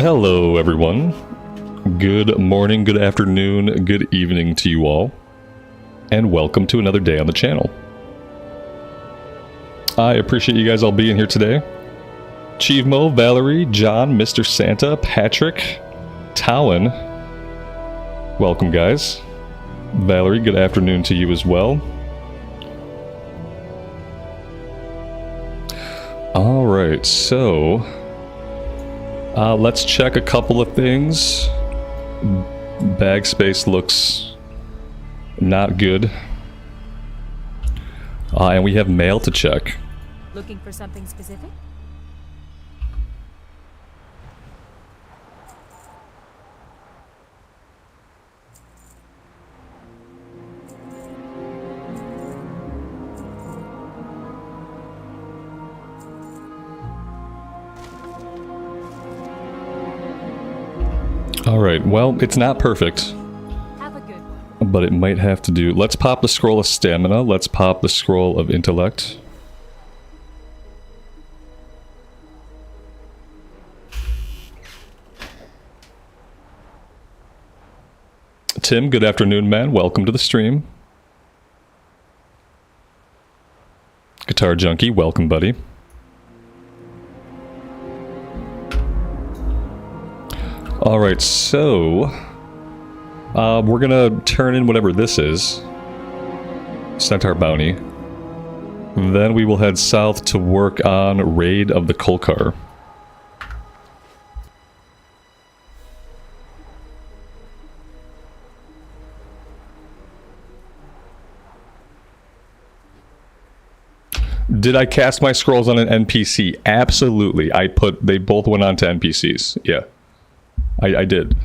Hello everyone. Good morning, good afternoon, good evening to you all. And welcome to another day on the channel. I appreciate you guys all being here today. Chievemo, Valerie, John, Mr. Santa, Patrick, Talon. Welcome guys. Valerie, good afternoon to you as well. Alright, so let's check a couple of things. Bag space looks not good. And we have mail to check. Looking for something specific? Alright, well, it's not perfect. Have a good one. But it might have to do. Let's pop the scroll of stamina. Let's pop the scroll of intellect. Tim, good afternoon, man. Welcome to the stream. Guitar Junkie, welcome, buddy. Alright, so we're gonna turn in whatever this is. Centaur Bounty. Then we will head south to work on Raid of the Kolkar. Did I cast my scrolls on an NPC? Absolutely. They both went on to NPCs. Yeah. I did.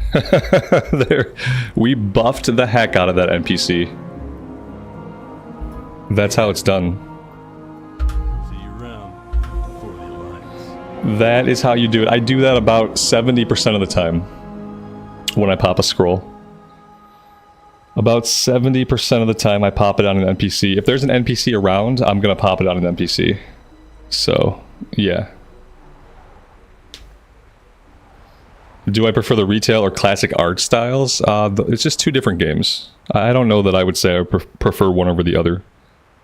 We buffed the heck out of that NPC. That's how it's done. See you around for the alliance. That is how you do it. I do that about 70% of the time when I pop a scroll. About 70% of the time I pop it on an NPC. If there's an NPC around, I'm gonna pop it on an NPC. So, yeah. Do I prefer the retail or classic art styles? It's just two different games. I don't know that I would say I prefer one over the other.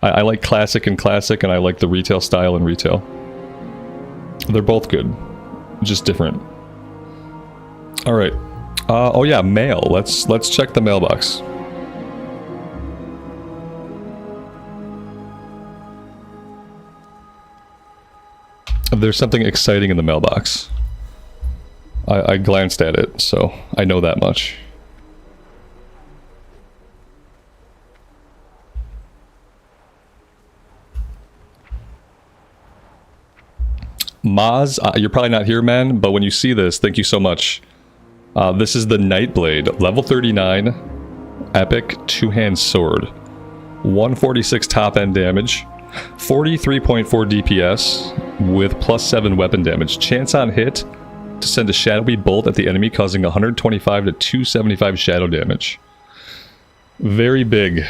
I like classic and classic, and I like the retail style and retail. They're both good, just different. All right. Oh yeah, mail. Let's check the mailbox. There's something exciting in the mailbox. I glanced at it, so I know that much. Maz, you're probably not here, man, but when you see this, thank you so much. This is the Nightblade, level 39, epic two-hand sword. 146 top-end damage, 43.4 DPS, with +7 weapon damage. Chance on hit to send a shadowy bolt at the enemy, causing 125 to 275 shadow damage. Very big.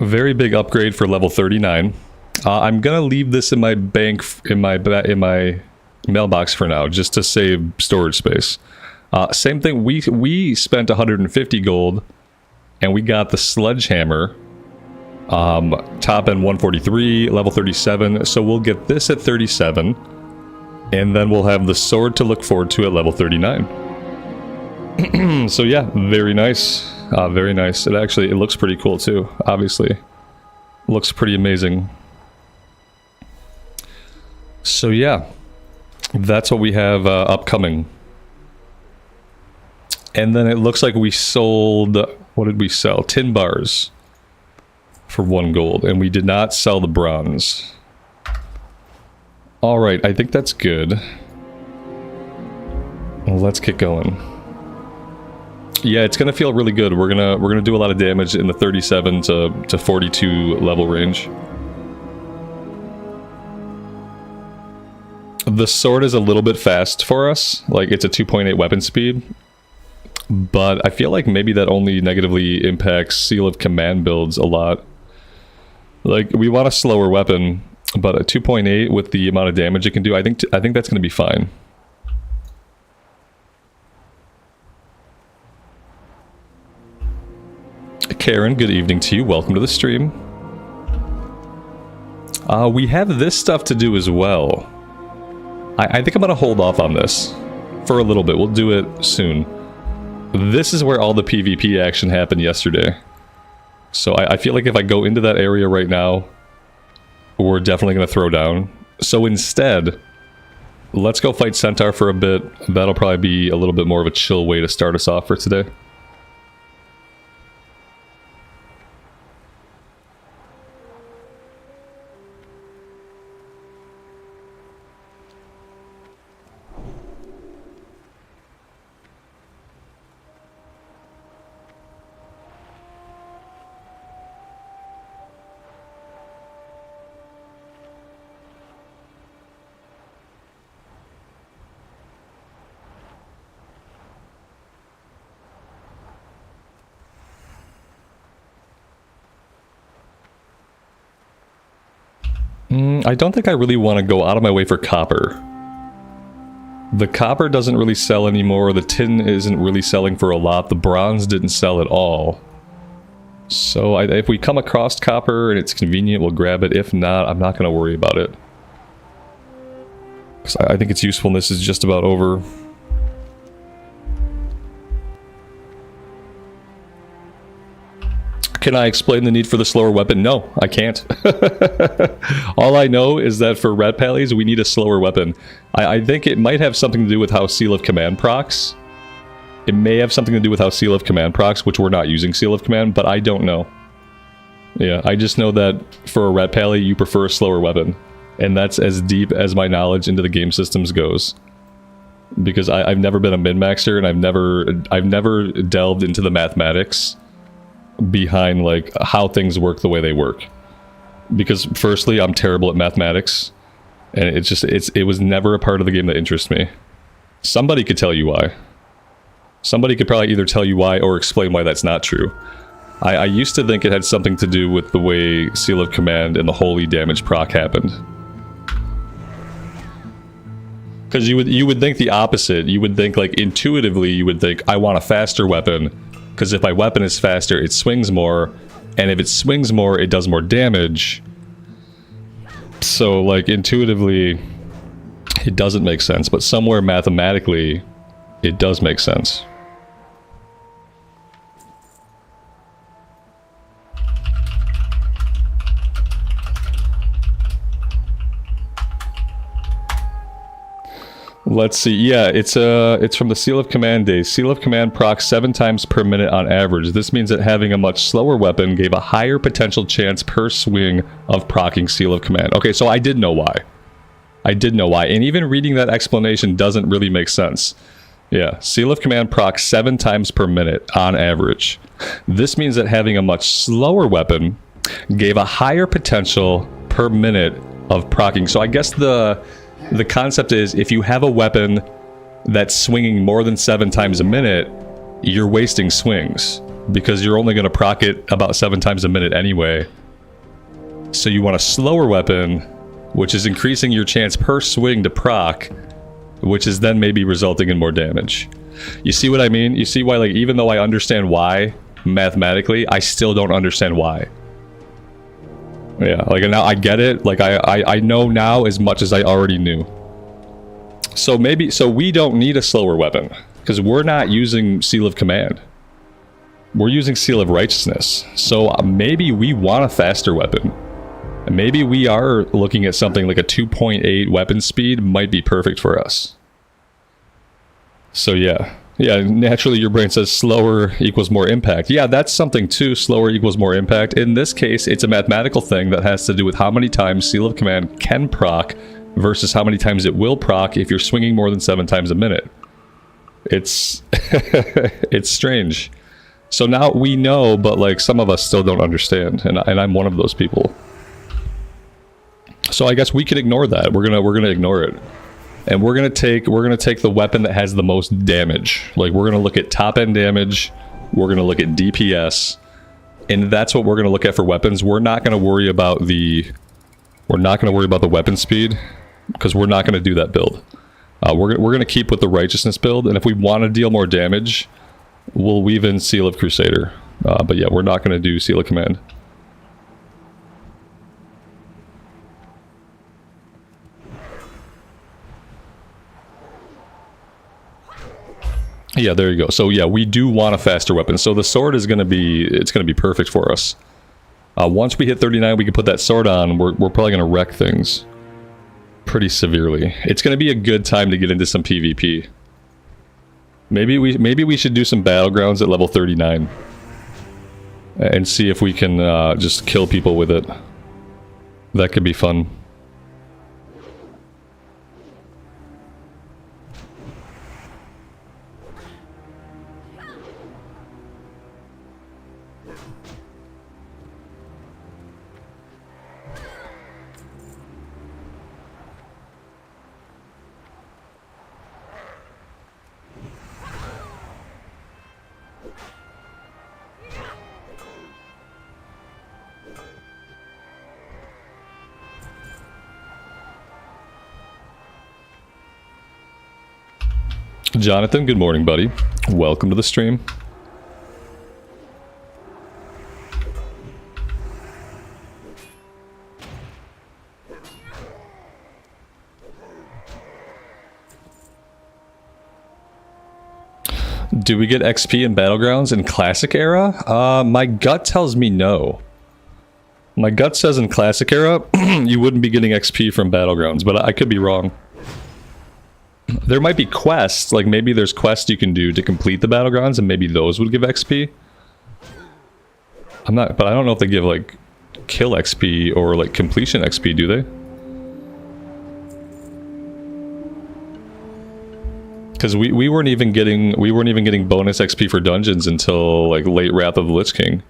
Very big upgrade for level 39. I'm gonna leave this in my bank, in my mailbox for now, just to save storage space. Same thing, we spent 150 gold, and we got the Sledgehammer, top end 143, level 37, so we'll get this at 37. And then we'll have the sword to look forward to at level 39. So yeah, very nice. Very nice. It looks pretty cool too, obviously. Looks pretty amazing. So yeah, that's what we have upcoming. And then it looks like we sold, what did we sell? Tin bars for 1 gold, and we did not sell the bronze. Alright, I think that's good. Well, let's get going. Yeah, it's gonna feel really good. We're gonna do a lot of damage in the 37 to 42 level range. The sword is a little bit fast for us. Like, it's a 2.8 weapon speed. But I feel like maybe that only negatively impacts Seal of Command builds a lot. Like, we want a slower weapon, but a 2.8 with the amount of damage it can do, I think that's going to be fine. Karen, good evening to you. Welcome to the stream. We have this stuff to do as well. I think I'm going to hold off on this for a little bit. We'll do it soon. This is where all the PvP action happened yesterday. So I feel like if I go into that area right now, we're definitely going to throw down. So instead, let's go fight Centaur for a bit. That'll probably be a little bit more of a chill way to start us off for today. I don't think I really want to go out of my way for copper. The copper doesn't really sell anymore. The tin isn't really selling for a lot. The bronze didn't sell at all. So if we come across copper and it's convenient, we'll grab it. If not, I'm not going to worry about it. 'Cause I think its usefulness is just about over. Can I explain the need for the slower weapon? No, I can't. All I know is that for red pallies, we need a slower weapon. I think it might have something to do with how Seal of Command procs. It may have something to do with how Seal of Command procs, which we're not using Seal of Command, but I don't know. Yeah, I just know that for a red pally, you prefer a slower weapon. And that's as deep as my knowledge into the game systems goes. Because I've never been a min-maxer, and I've never delved into the mathematics behind like how things work the way they work, because firstly I'm terrible at mathematics, and it was never a part of the game that interests me. Somebody could tell you why. Somebody could probably either tell you why or explain why that's not true. I used to think it had something to do with the way Seal of Command and the holy damage proc happened, because you would think the opposite. You would think, like, intuitively you would think, I want a faster weapon, because if my weapon is faster, it swings more, and if it swings more, it does more damage. So, like, intuitively, it doesn't make sense, but somewhere mathematically, it does make sense. Let's see. Yeah, it's from the Seal of Command days. Seal of Command procs 7 times per minute on average. This means that having a much slower weapon gave a higher potential chance per swing of proccing Seal of Command. Okay, so I did know why. I did know why. And even reading that explanation doesn't really make sense. Yeah, Seal of Command procs 7 times per minute on average. This means that having a much slower weapon gave a higher potential per minute of proccing. So I guess the concept is, if you have a weapon that's swinging more than 7 times a minute, you're wasting swings, because you're only going to proc it about 7 times a minute anyway. So you want a slower weapon, which is increasing your chance per swing to proc, which is then maybe resulting in more damage. You see what I mean? You see why, like, even though I understand why mathematically, I still don't understand why. Yeah, like, now I get it. Like, I know now as much as I already knew. So we don't need a slower weapon, because we're not using Seal of Command. We're using Seal of Righteousness. So maybe we want a faster weapon. Maybe we are looking at something like a 2.8 weapon speed might be perfect for us. So yeah. Yeah, naturally your brain says slower equals more impact. Yeah, that's something too. Slower equals more impact. In this case, it's a mathematical thing that has to do with how many times Seal of Command can proc versus how many times it will proc if you're swinging more than 7 times a minute. It's it's strange. So now we know, but like some of us still don't understand, and I'm one of those people. So I guess we could ignore that. We're gonna ignore it. And we're gonna take the weapon that has the most damage. Like, we're gonna look at top end damage, we're gonna look at DPS, and that's what we're gonna look at for weapons. We're not gonna worry about the weapon speed, because we're not gonna do that build. We're gonna keep with the righteousness build, and if we want to deal more damage, we'll weave in Seal of Crusader. But yeah, we're not going to do Seal of Command. Yeah, there you go. So yeah, we do want a faster weapon. So the sword is going to be, it's going to be perfect for us. Once we hit 39, we can put that sword on. We're probably going to wreck things pretty severely. It's going to be a good time to get into some PvP. Maybe we should do some Battlegrounds at level 39 and see if we can just kill people with it. That could be fun. Jonathan, good morning, buddy. Welcome to the stream. Do we get XP in Battlegrounds in Classic Era? My gut tells me no. My gut says in Classic Era, you wouldn't be getting XP from Battlegrounds, but I could be wrong. There might be quests, like maybe there's quests you can do to complete the Battlegrounds, and maybe those would give XP. But I don't know if they give like kill XP or like completion XP, do they? Because we weren't even getting bonus XP for dungeons until like late Wrath of the Lich King.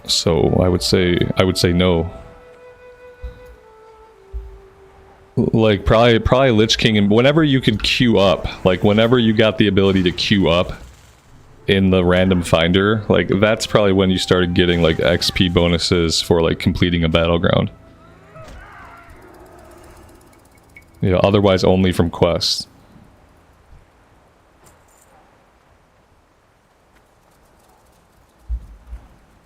So I would say no. Like probably Lich King, and whenever you could queue up, like whenever you got the ability to queue up in the random finder, like that's probably when you started getting like XP bonuses for like completing a Battleground. Yeah, otherwise only from quests.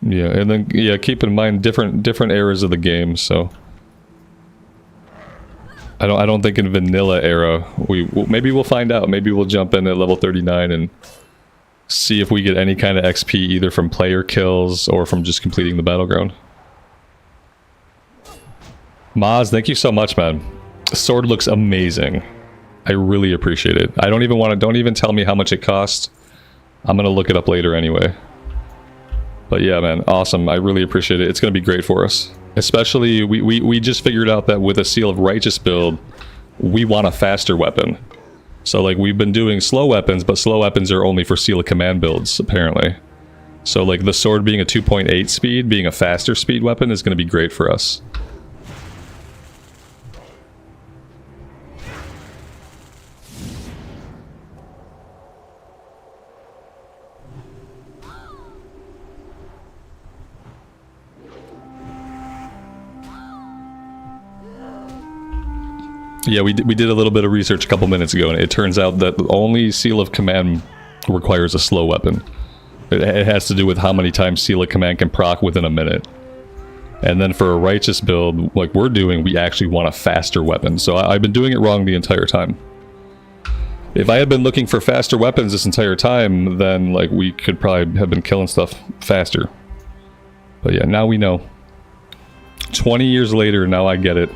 Yeah, and then yeah, keep in mind different eras of the game, so I don't think in vanilla era maybe we'll find out. Maybe we'll jump in at level 39 and see if we get any kind of XP either from player kills or from just completing the Battleground. Maz, thank you so much, man. The sword looks amazing. I really appreciate it. I don't even tell me how much it costs. I'm gonna look it up later anyway. But yeah, man, awesome. I really appreciate it. It's gonna be great for us. Especially, we just figured out that with a Seal of Righteous build, we want a faster weapon. So like we've been doing slow weapons, but slow weapons are only for Seal of Command builds, apparently. So like the sword being a 2.8 speed, being a faster speed weapon is gonna be great for us. Yeah, we did a little bit of research a couple minutes ago, and it turns out that only Seal of Command requires a slow weapon. It has to do with how many times Seal of Command can proc within a minute. And then for a Righteous build, like we're doing, we actually want a faster weapon. So I've been doing it wrong the entire time. If I had been looking for faster weapons this entire time, then like we could probably have been killing stuff faster. But yeah, now we know. 20 years later, now I get it.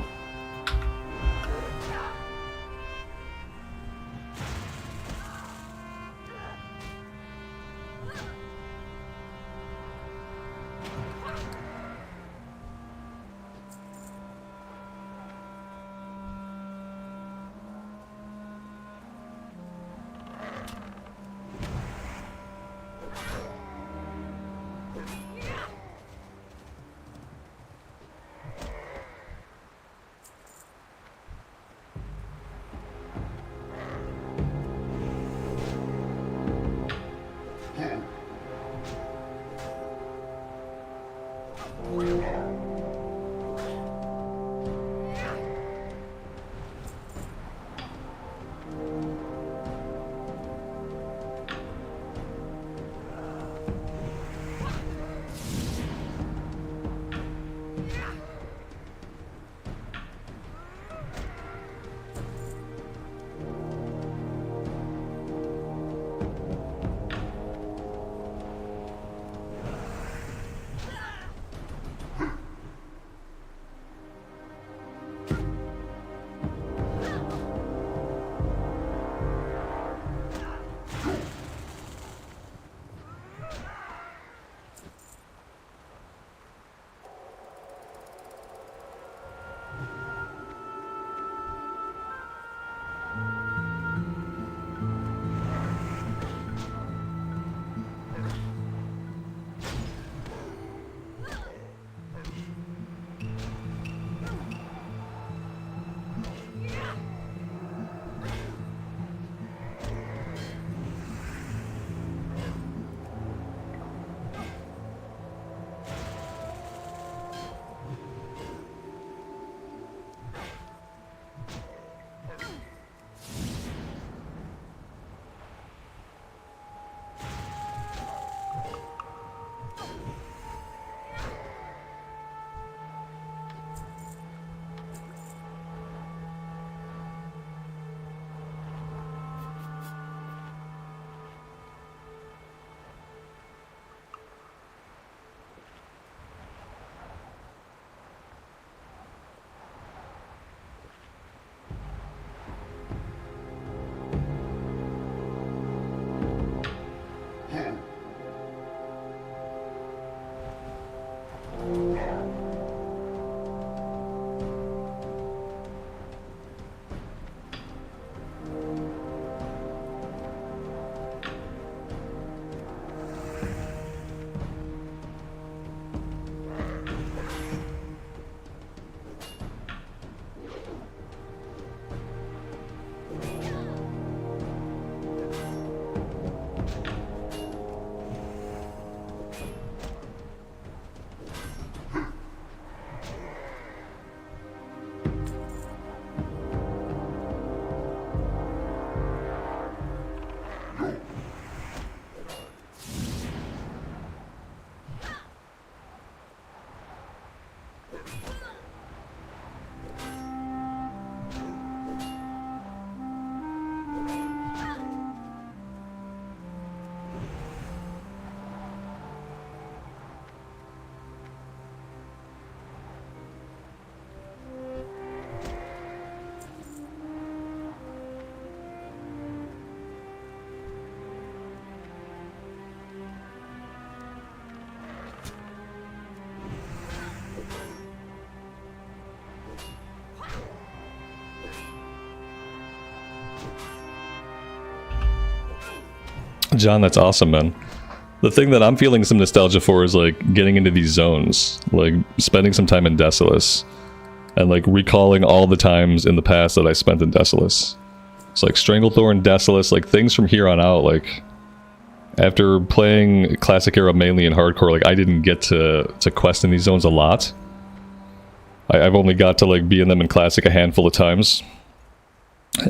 John, that's awesome, man. The thing that I'm feeling some nostalgia for is like getting into these zones, like spending some time in Desolace, and like recalling all the times in the past that I spent in Desolace. It's like Stranglethorn, Desolace, like things from here on out, like after playing Classic Era mainly in hardcore, like I didn't get to quest in these zones a lot. I've only got to like be in them in Classic a handful of times.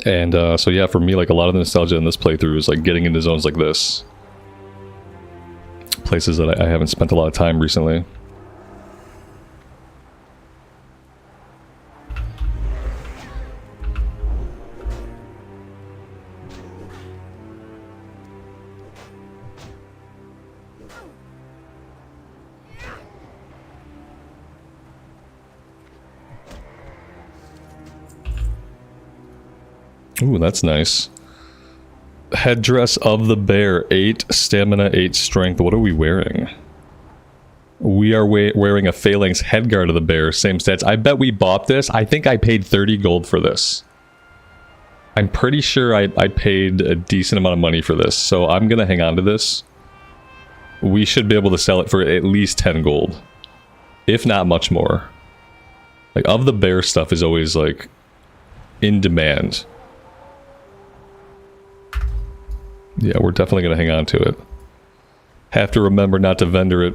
And so yeah, for me, like a lot of the nostalgia in this playthrough is like getting into zones like this. Places that I haven't spent a lot of time recently. Ooh, that's nice. Headdress of the bear, 8 stamina, 8 strength. What are we wearing? We are wearing a Phalanx headguard of the bear, same stats. I bet we bought this. I think I paid 30 gold for this. I'm pretty sure I paid a decent amount of money for this, so I'm gonna hang on to this. We should be able to sell it for at least 10 gold. If not much more. Like, of the bear stuff is always, like, in demand. Yeah, we're definitely going to hang on to it. Have to remember not to vendor it.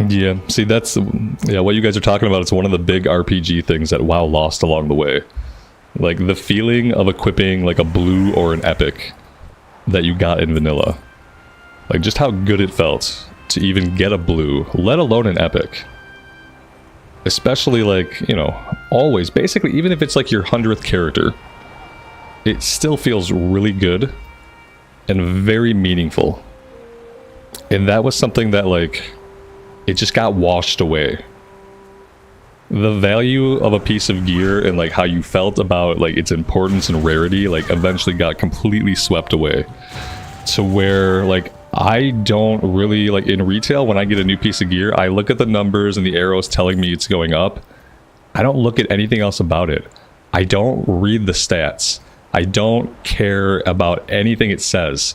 Yeah, see, that's, yeah, what you guys are talking about, it's one of the big RPG things that WoW lost along the way. Like, the feeling of equipping, like, a blue or an epic that you got in vanilla. Like, just how good it felt to even get a blue, let alone an epic. Especially, like, you know, always, basically, even if it's, like, your 100th character, it still feels really good and very meaningful. And that was something that, like, it just got washed away. The value of a piece of gear and like how you felt about like its importance and rarity like eventually got completely swept away. To where like I don't really like in retail when I get a new piece of gear, I look at the numbers and the arrows telling me it's going up. I don't look at anything else about it. I don't read the stats. I don't care about anything it says.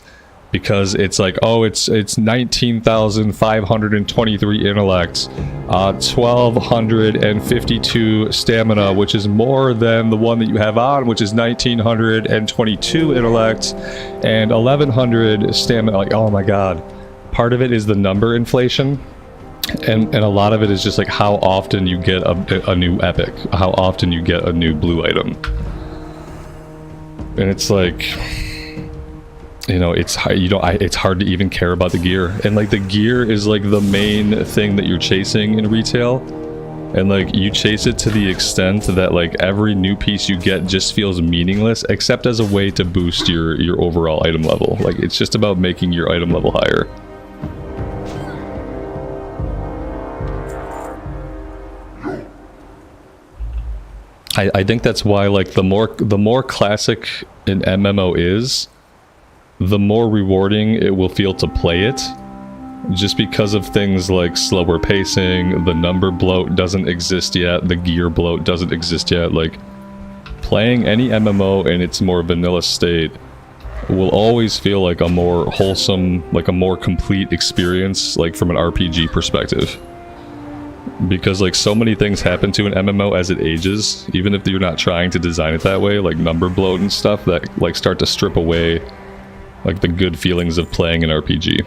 because it's like, oh, it's 19,523 intellect, 1,252 stamina, which is more than the one that you have on, which is 1,922 intellect and 1,100 stamina. Like, oh my god. Part of it is the number inflation, and a lot of it is just like how often you get a new epic, how often you get a new blue item. And it's like, you know, it's it's hard to even care about the gear, and like the gear is like the main thing that you're chasing in retail, and like you chase it to the extent that like every new piece you get just feels meaningless, except as a way to boost your overall item level. Like it's just about making your item level higher. I think that's why like the more classic an MMO is, the more rewarding it will feel to play it, just because of things like slower pacing, the number bloat doesn't exist yet, the gear bloat doesn't exist yet. Like playing any MMO in its more vanilla state will always feel like a more wholesome, like a more complete experience, like from an RPG perspective. Because like so many things happen to an MMO as it ages, even if you're not trying to design it that way, like number bloat and stuff that like start to strip away like the good feelings of playing an RPG.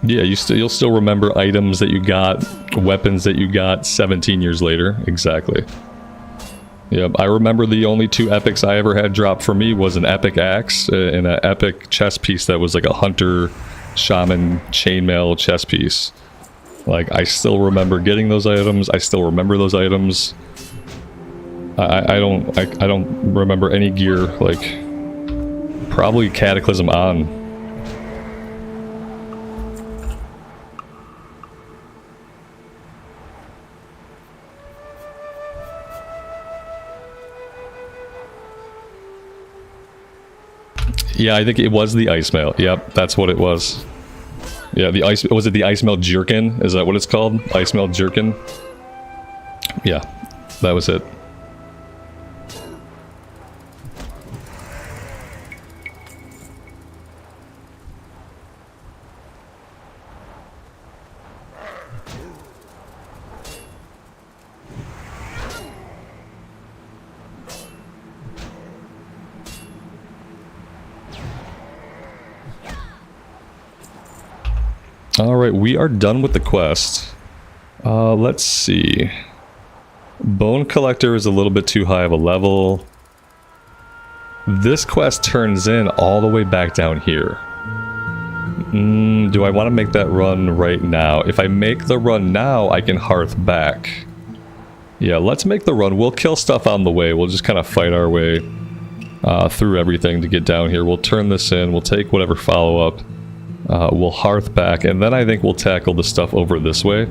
Yeah, you'll still remember items that you got, weapons that you got 17 years later. Exactly. Yep, I remember the only two epics I ever had drop for me was an epic axe and an epic chest piece that was like a hunter, shaman, chainmail chest piece. Like, I still remember getting those items. I still remember those items. I don't remember any gear, like, probably Cataclysm on. Yeah, I think it was the ice mail. Yep, that's what it was. Yeah, the ice, was it the ice mail jerkin? Is that what it's called? Ice mail jerkin? Yeah, that was it. Alright, we are done with the quest. Let's see. Bone Collector is a little bit too high of a level. This quest turns in all the way back down here. Do I want to make that run right now? If I make the run now, I can hearth back. Yeah, let's make the run. We'll kill stuff on the way. We'll just kind of fight our way through everything to get down here. We'll turn this in. We'll take whatever follow-up. We'll hearth back, and then I think we'll tackle the stuff over this way.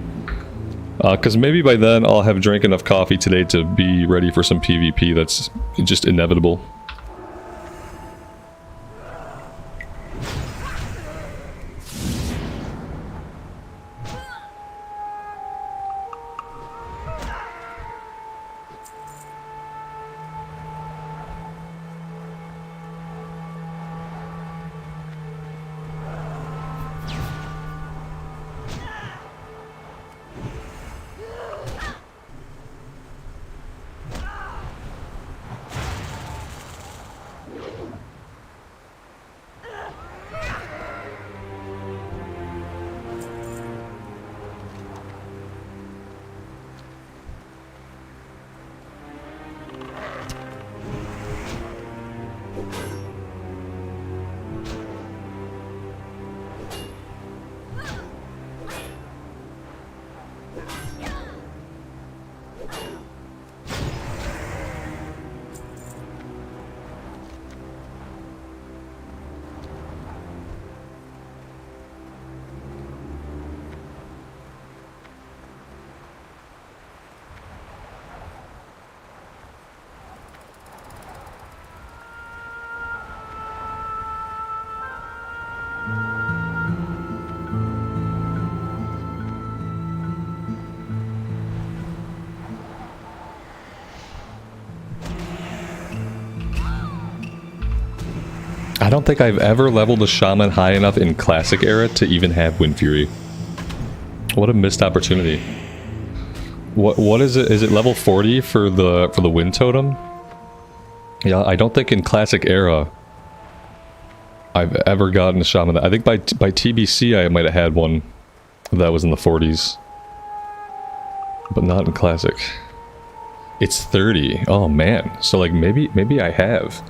Because maybe by then I'll have drank enough coffee today to be ready for some PvP. That's just inevitable. I don't think I've ever leveled a shaman high enough in classic era to even have Wind Fury. What a missed opportunity. What is it? Is it level 40 for the Wind Totem? Yeah, I don't think in classic era I've ever gotten a shaman. I think by TBC I might have had one that was in the 40s, but not in classic. It's 30. Oh man. So like maybe I have.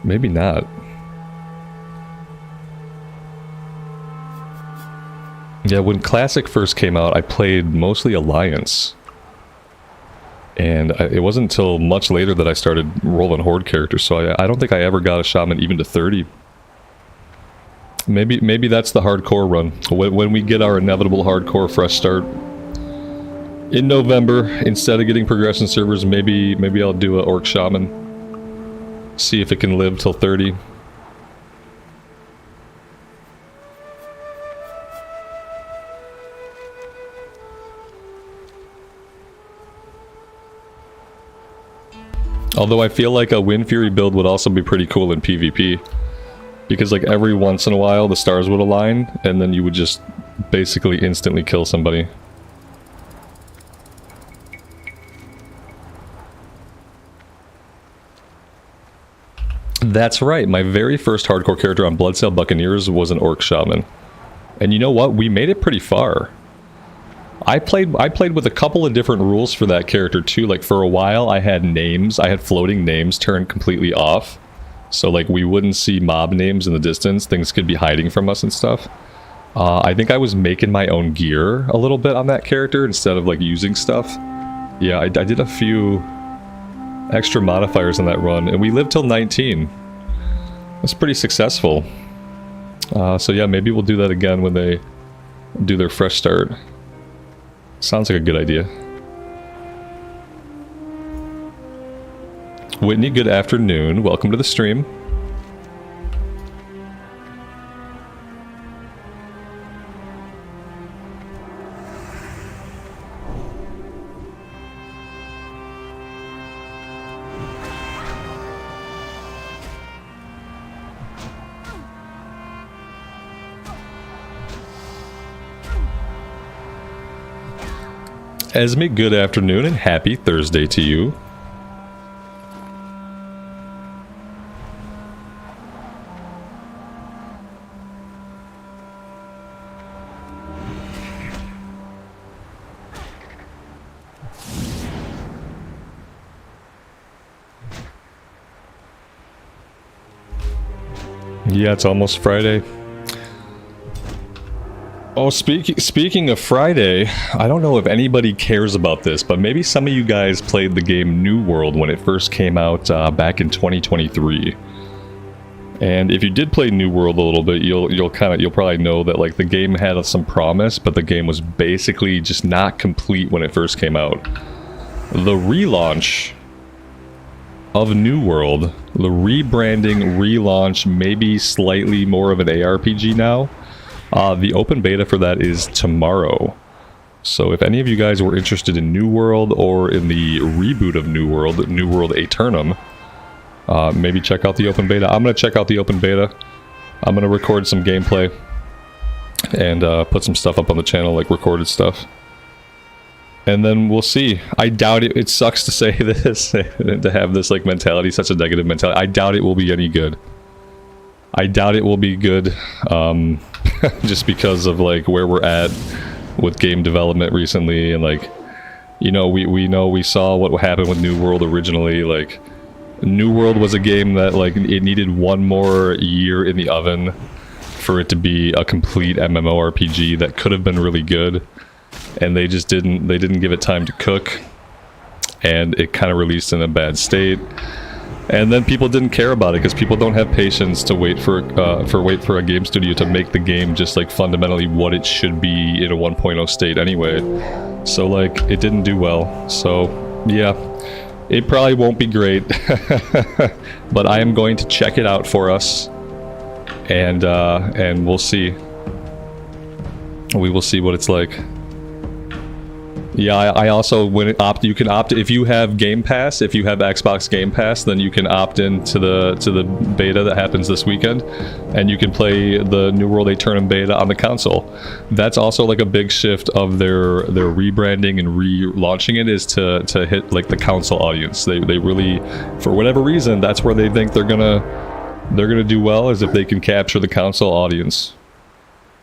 Maybe not. Yeah, when Classic first came out, I played mostly Alliance. And it wasn't until much later that I started rolling Horde characters, so I don't think I ever got a Shaman even to 30. Maybe that's the hardcore run. When we get our inevitable hardcore fresh start in November, instead of getting progression servers, maybe I'll do an Orc Shaman. See if it can live till 30. Although I feel like a Wind Fury build would also be pretty cool in PvP. Because like every once in a while the stars would align and then you would just basically instantly kill somebody. That's right, my very first hardcore character on Bloodsail Buccaneers was an Orc Shaman. And you know what? We made it pretty far. I played with a couple of different rules for that character too. Like for a while I had names, I had floating names turned completely off. So like we wouldn't see mob names in the distance, things could be hiding from us and stuff. I think I was making my own gear a little bit on that character instead of like using stuff. Yeah, I did a few extra modifiers in that run and we lived till 19. That's pretty successful. So yeah, maybe we'll do that again when they do their fresh start. Sounds like a good idea. Whitney, good afternoon. Welcome to the stream. Esme, good afternoon and happy Thursday to you. Yeah, it's almost Friday. Oh, speaking of Friday, I don't know if anybody cares about this, but maybe some of you guys played the game New World when it first came out back in 2023. And if you did play New World a little bit, you'll probably know that like the game had some promise, but the game was basically just not complete when it first came out. The relaunch of New World, the rebranding, relaunch, maybe slightly more of an ARPG now. The open beta for that is tomorrow. So if any of you guys were interested in New World or in the reboot of New World Aeternum, maybe check out the open beta. I'm going to check out the open beta. I'm going to record some gameplay and put some stuff up on the channel, like recorded stuff. And then we'll see. I doubt it. It sucks to say this, to have this like mentality, such a negative mentality. I doubt it will be any good. I doubt it will be good, just because of like where we're at with game development recently, and like, you know, we saw what happened with New World originally. Like, New World was a game that like it needed one more year in the oven for it to be a complete MMORPG that could have been really good, and they just didn't. They didn't give it time to cook, and it kind of released in a bad state. And then people didn't care about it because people don't have patience to wait for a game studio to make the game just like fundamentally what it should be in a 1.0 state anyway. So like it didn't do well. So yeah, it probably won't be great, but I am going to check it out for us, and we'll see. We will see what it's like. Yeah, I also you can opt if you have Game Pass, if you have Xbox Game Pass, then you can opt into the beta that happens this weekend, and you can play the New World Aeternum beta on the console. That's also like a big shift of their rebranding and relaunching it, is to hit like the console audience. They really, for whatever reason, that's where they think they're gonna do well, is if they can capture the console audience.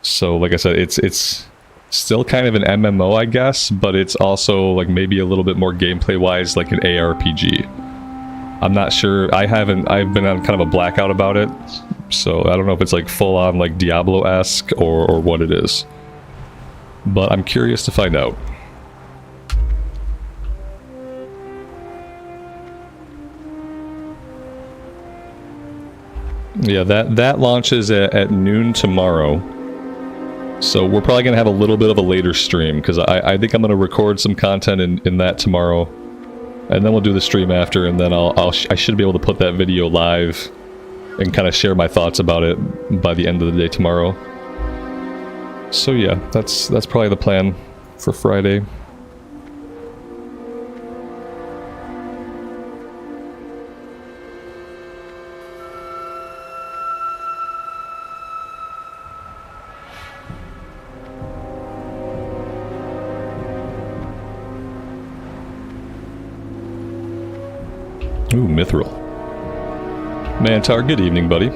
So like I said, it's still kind of an MMO, I guess, but it's also like maybe a little bit more gameplay wise like an ARPG. I'm not sure. I've been on kind of a blackout about it, so I don't know if it's like full on like Diablo-esque or what it is, but I'm curious to find out. Yeah, that launches at noon tomorrow. So we're probably going to have a little bit of a later stream, because I think I'm going to record some content in that tomorrow, and then we'll do the stream after, and then I should be able to put that video live and kind of share my thoughts about it by the end of the day tomorrow. So yeah, that's probably the plan for Friday. Ooh, Mithril. Mantar, good evening, buddy.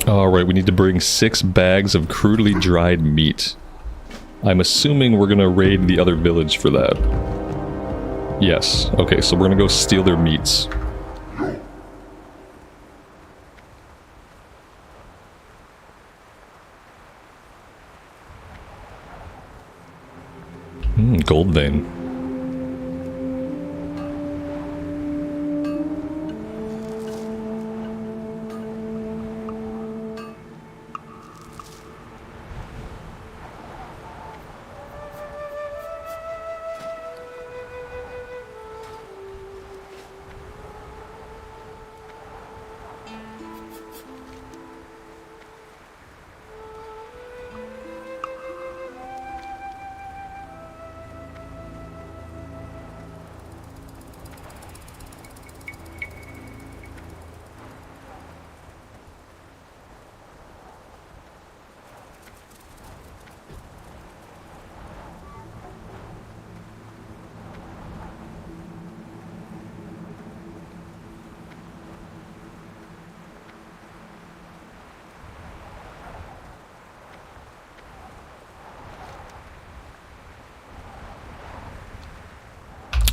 Alright, we need to bring 6 bags of crudely dried meat. I'm assuming we're gonna raid the other village for that. Yes. Okay, so we're gonna go steal their meats. Gold vein.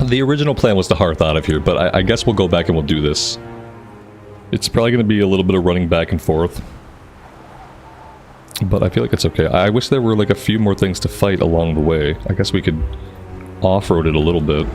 The original plan was to hearth out of here, but I guess we'll go back and we'll do this. It's probably going to be a little bit of running back and forth. But I feel like it's okay. I wish there were like a few more things to fight along the way. I guess we could off-road it a little bit.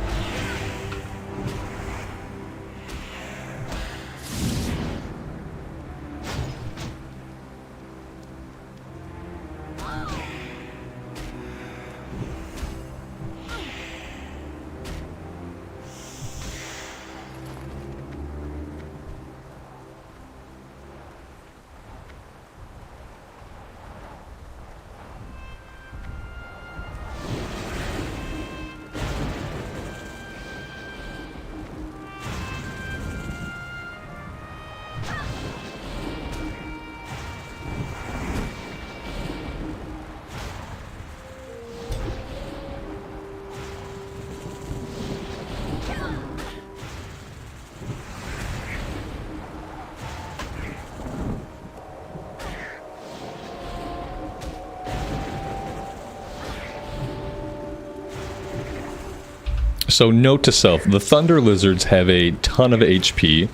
So note to self, the Thunder Lizards have a ton of HP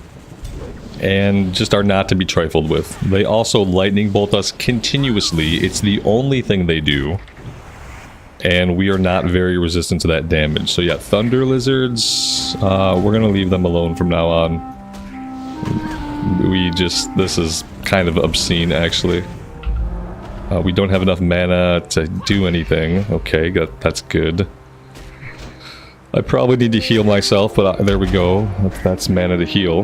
and just are not to be trifled with. They also lightning bolt us continuously. It's the only thing they do. And we are not very resistant to that damage. So yeah, Thunder Lizards, we're gonna leave them alone from now on. This is kind of obscene actually. We don't have enough mana to do anything. Okay, that's good. I probably need to heal myself, but there we go. That's mana to heal.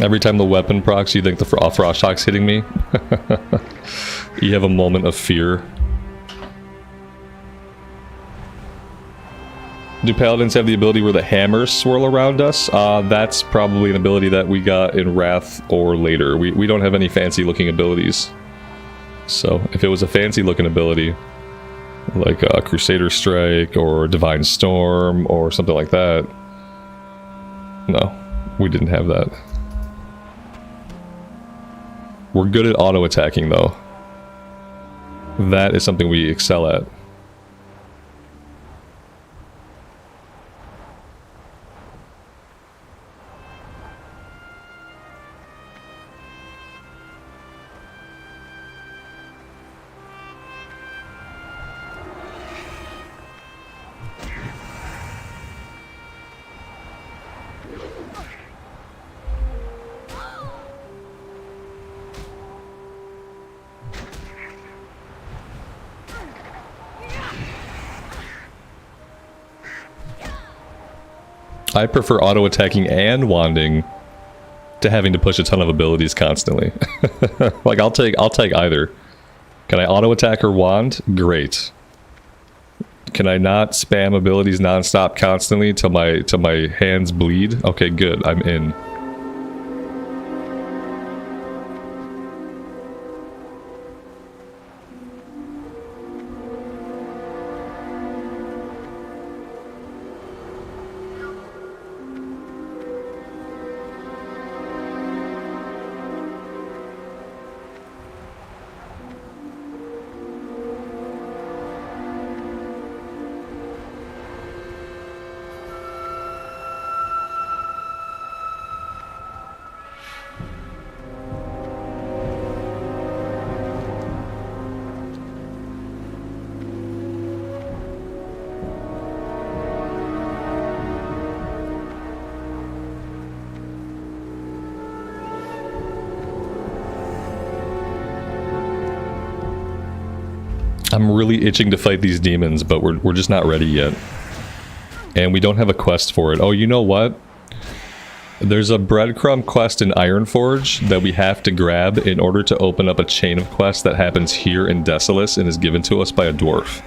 Every time the weapon procs, you think the frost shock's hitting me? You have a moment of fear. Do paladins have the ability where the hammers swirl around us? That's probably an ability that we got in Wrath or later. We don't have any fancy looking abilities. So if it was a fancy looking ability, like a Crusader Strike or Divine Storm or something like that. No, we didn't have that. We're good at auto-attacking though. That is something we excel at. I prefer auto-attacking and wanding to having to push a ton of abilities constantly. Like I'll take either. Can I auto-attack or wand? Great. Can I not spam abilities non-stop constantly till my hands bleed? Okay, good. I'm in. I'm really itching to fight these demons, but we're just not ready yet. And we don't have a quest for it. Oh, you know what? There's a breadcrumb quest in Ironforge that we have to grab in order to open up a chain of quests that happens here in Desolace and is given to us by a dwarf.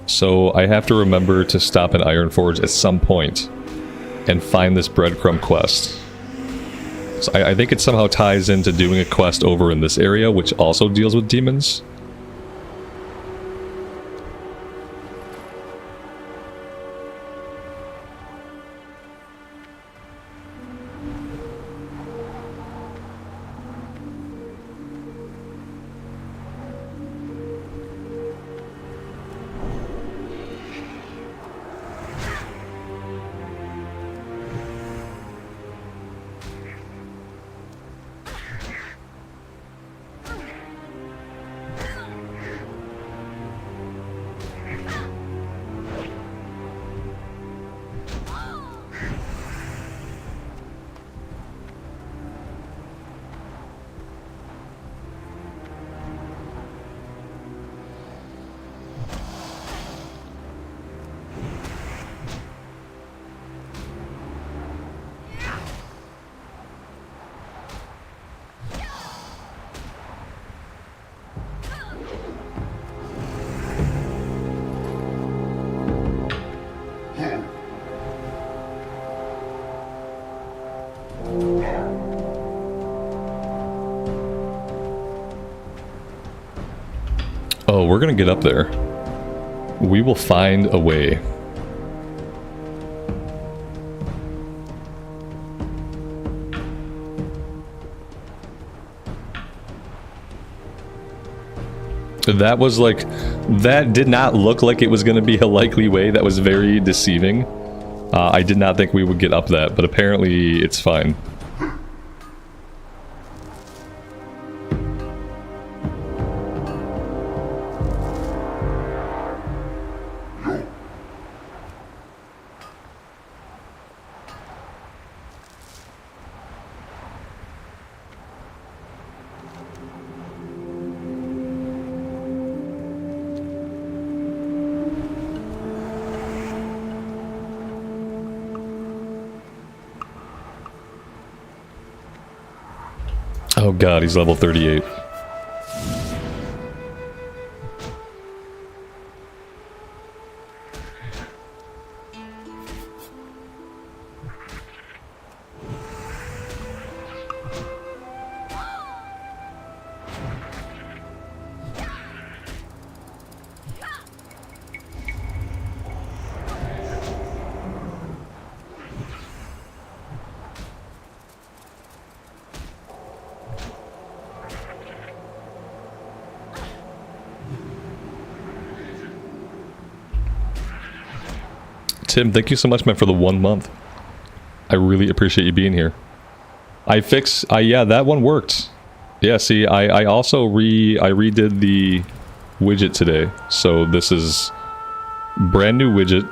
So I have to remember to stop in Ironforge at some point and find this breadcrumb quest. So I think it somehow ties into doing a quest over in this area, which also deals with demons. Oh, we're gonna get up there. We will find a way. That was like, that did not look like it was going to be a likely way. That was very deceiving. I did not think we would get up that, but apparently it's fine. Oh god, he's level 38. Tim, thank you so much, man, for the 1 month. I really appreciate you being here. Yeah, that one worked. Yeah, see, I also redid the widget today. So this is brand new widget.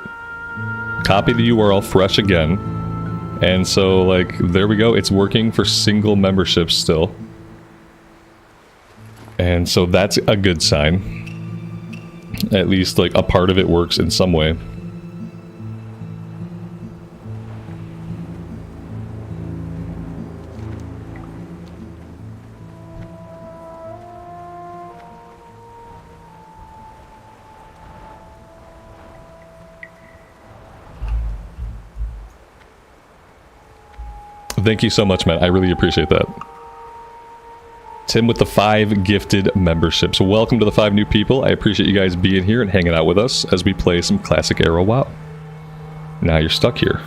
Copy the URL fresh again. And so, like, there we go. It's working for single memberships still. And so that's a good sign. At least, like, a part of it works in some way. Thank you so much, man. I really appreciate that. Tim with the 5 gifted memberships. Welcome to the 5 new people. I appreciate you guys being here and hanging out with us as we play some classic Arrow WoW. Now you're stuck here.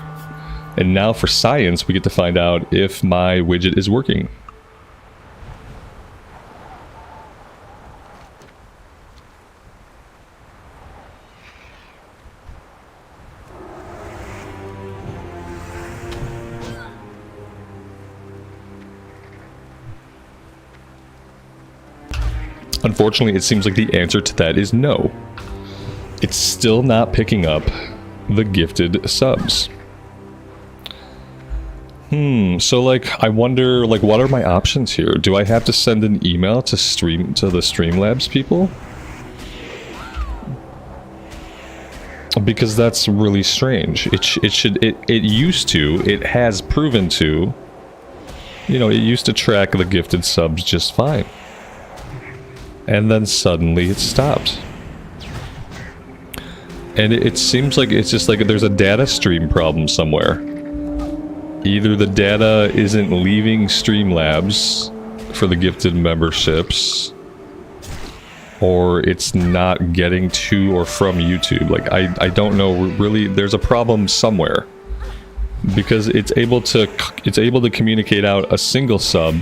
And now for science, we get to find out if my widget is working. Unfortunately, it seems like the answer to that is no. It's still not picking up the gifted subs. So like, I wonder, like, what are my options here? Do I have to send an email to the Streamlabs people? Because that's really strange. It has proven to, you know, it used to track the gifted subs just fine. And then suddenly it stopped. And it seems like it's just like there's a data stream problem somewhere. Either the data isn't leaving Streamlabs for the gifted memberships, or it's not getting to or from YouTube. Like, I don't know, really, there's a problem somewhere. Because it's able to communicate out a single sub.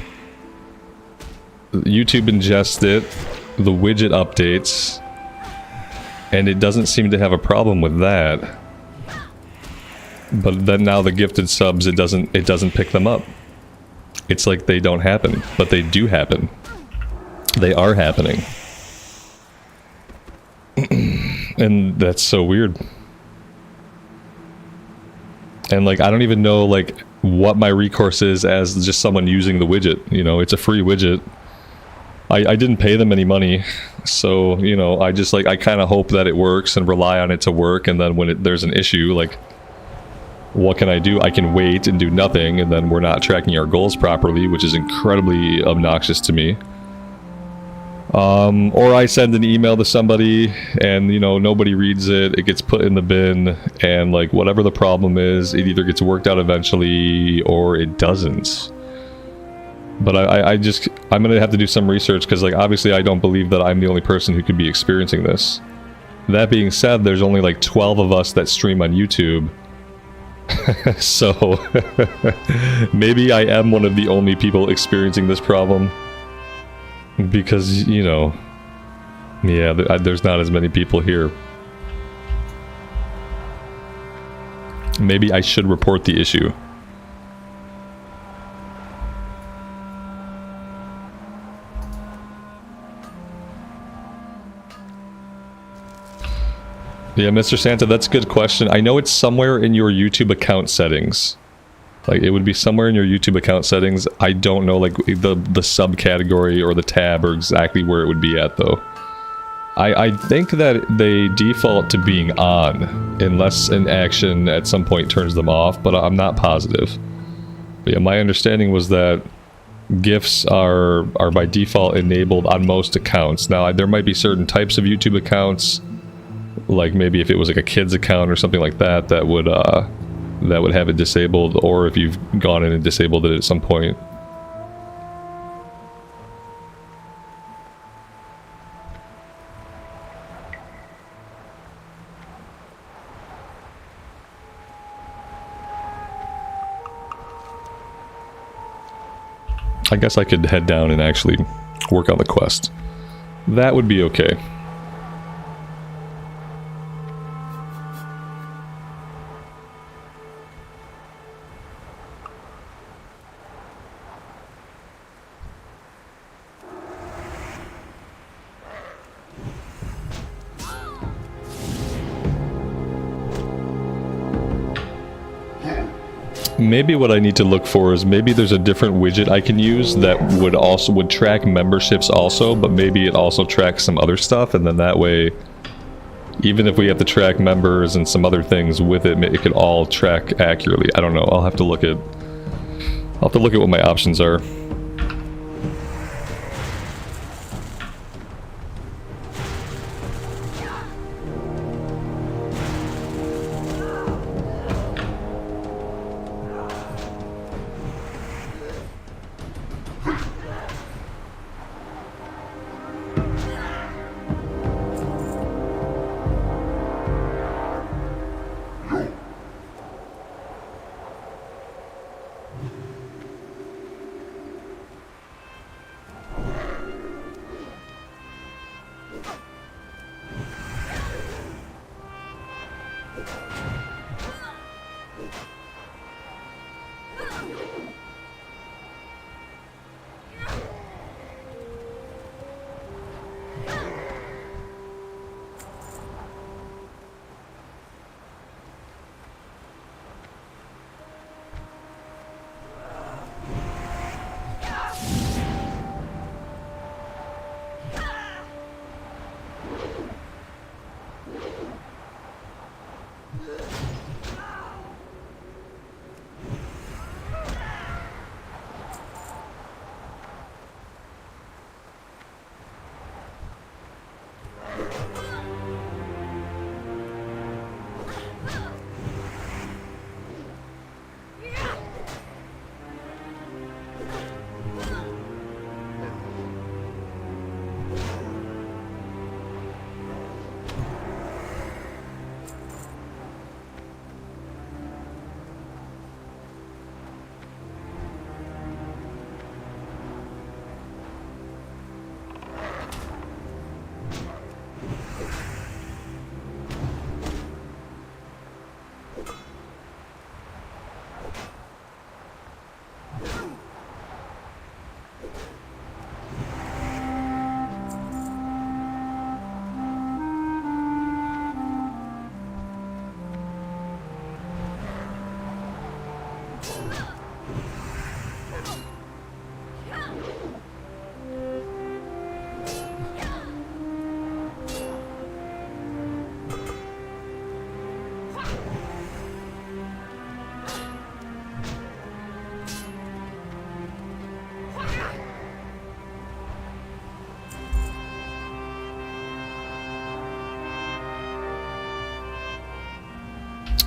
YouTube ingests it, the widget updates, and it doesn't seem to have a problem with that. But then now the gifted subs, it doesn't pick them up. It's like they don't happen, but they do happen. They are happening. And that's so weird. And like, I don't even know like what my recourse is as just someone using the widget. You know, it's a free widget. I didn't pay them any money, so, you know, I just like, I kind of hope that it works and rely on it to work, and then when there's an issue, like, what can I do? I can wait and do nothing, and then we're not tracking our goals properly, which is incredibly obnoxious to me. Or I send an email to somebody, and, you know, nobody reads it, it gets put in the bin, and, like, whatever the problem is, it either gets worked out eventually, or it doesn't. But I'm gonna have to do some research because, like, obviously I don't believe that I'm the only person who could be experiencing this. That being said, there's only like 12 of us that stream on YouTube. So maybe I am one of the only people experiencing this problem. Because, you know, yeah, there's not as many people here. Maybe I should report the issue. Yeah, Mr. Santa, that's a good question. I know it's somewhere in your YouTube account settings. Like, it would be somewhere in your YouTube account settings. I don't know, like, the subcategory or the tab or exactly where it would be at, though. I think that they default to being on, unless an action at some point turns them off, but I'm not positive. But yeah, my understanding was that GIFs are by default enabled on most accounts. Now, there might be certain types of YouTube accounts, like maybe if it was like a kid's account or something like that, that would have it disabled, or if you've gone in and disabled it at some point. I guess I could head down and actually work on the quest. That would be okay. Maybe what I need to look for is maybe there's a different widget I can use that would track memberships also, but maybe it also tracks some other stuff, and then that way, even if we have to track members and some other things with it, it could all track accurately. I don't know. I'll have to look at what my options are.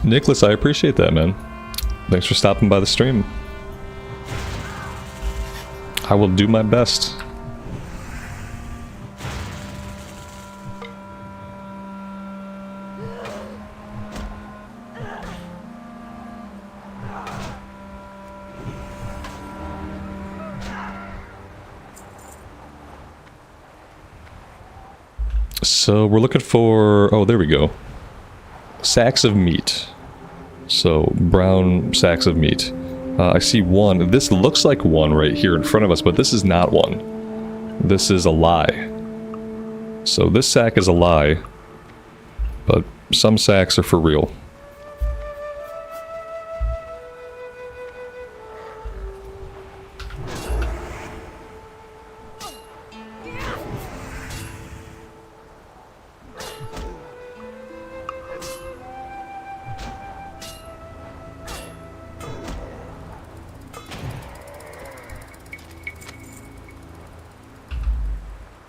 Nicholas, I appreciate that, man. Thanks for stopping by the stream. I will do my best. So we're looking for, oh, there we go. Sacks of meat. So brown sacks of meat. I see one. This looks like one right here in front of us, but this is not one. This is a lie. So this sack is a lie, but some sacks are for real.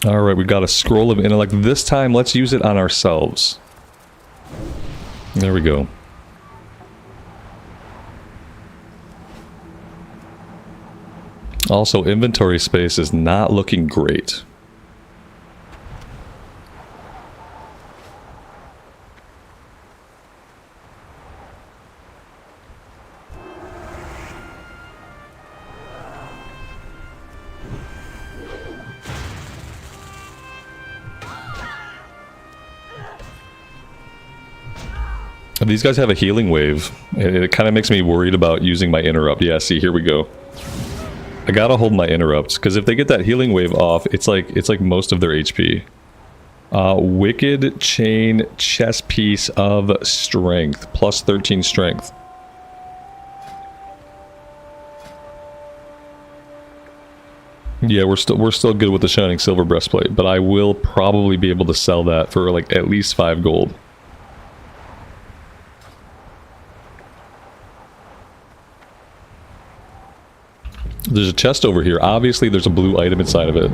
Alright, we got a scroll of intellect. This time, let's use it on ourselves. There we go. Also, inventory space is not looking great. These guys have a healing wave. It kind of makes me worried about using my interrupt. Yeah, see, here we go. I gotta hold my interrupts, because if they get that healing wave off, it's like most of their HP. Wicked Chain Chest Piece of Strength. Plus 13 Strength. Yeah, we're still good with the Shining Silver Breastplate, but I will probably be able to sell that for like at least 5 gold. There's a chest over here. Obviously, there's a blue item inside of it.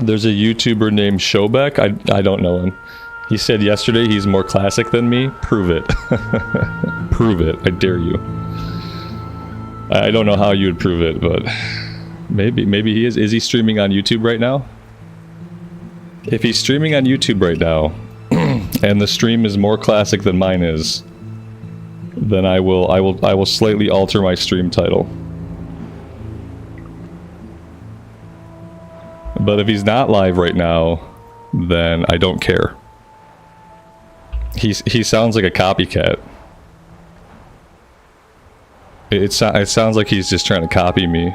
There's a YouTuber named Showbeck. I don't know him. He said yesterday he's more classic than me. Prove it. Prove it. I dare you. I don't know how you would prove it, but maybe he is. Is he streaming on YouTube right now? If he's streaming on YouTube right now, and the stream is more classic than mine is, then I will slightly alter my stream title. But if he's not live right now, then I don't care. He sounds like a copycat. It sounds like he's just trying to copy me.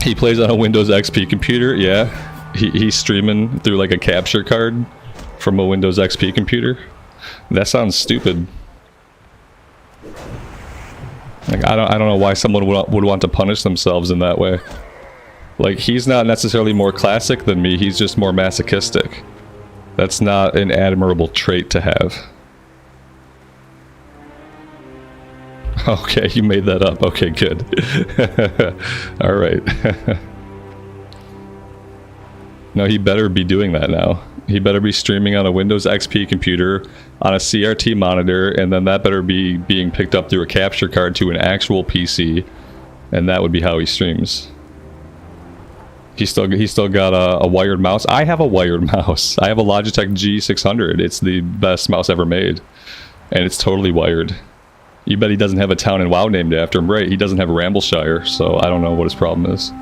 He plays on a Windows XP computer, yeah. He's streaming through like a capture card from a Windows XP computer. That sounds stupid. Like, I don't know why someone would want to punish themselves in that way. Like, he's not necessarily more classic than me, he's just more masochistic. That's not an admirable trait to have. Okay, you made that up. Okay, good. Alright. No, he better be doing that now. He better be streaming on a Windows XP computer, on a CRT monitor, and then that better be being picked up through a capture card to an actual PC, and that would be how he streams. He's still got a wired mouse. I have a wired mouse. I have a Logitech G600. It's the best mouse ever made, and it's totally wired. You bet he doesn't have a town in WoW named after him, right? He doesn't have Rambleshire, so I don't know what his problem is.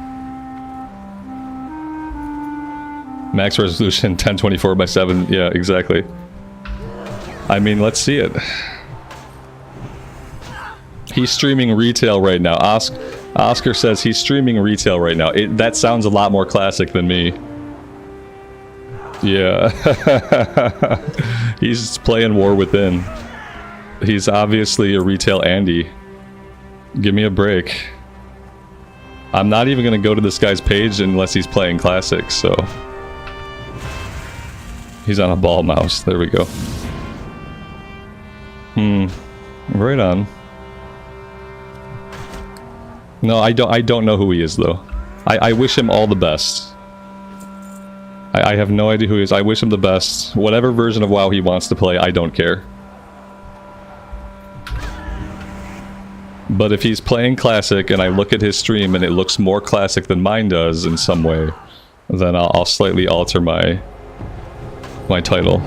Max resolution 1024 by 7. Yeah, exactly. I mean, let's see it. He's streaming retail right now. Oscar says he's streaming retail right now. That sounds a lot more classic than me. Yeah. He's playing War Within. He's obviously a retail Andy. Give me a break. I'm not even going to go to this guy's page unless he's playing classic, so... He's on a ball mouse. There we go. Right on. No, I don't know who he is, though. I wish him all the best. I have no idea who he is. I wish him the best. Whatever version of WoW he wants to play, I don't care. But if he's playing classic and I look at his stream and it looks more classic than mine does in some way, then I'll slightly alter my title.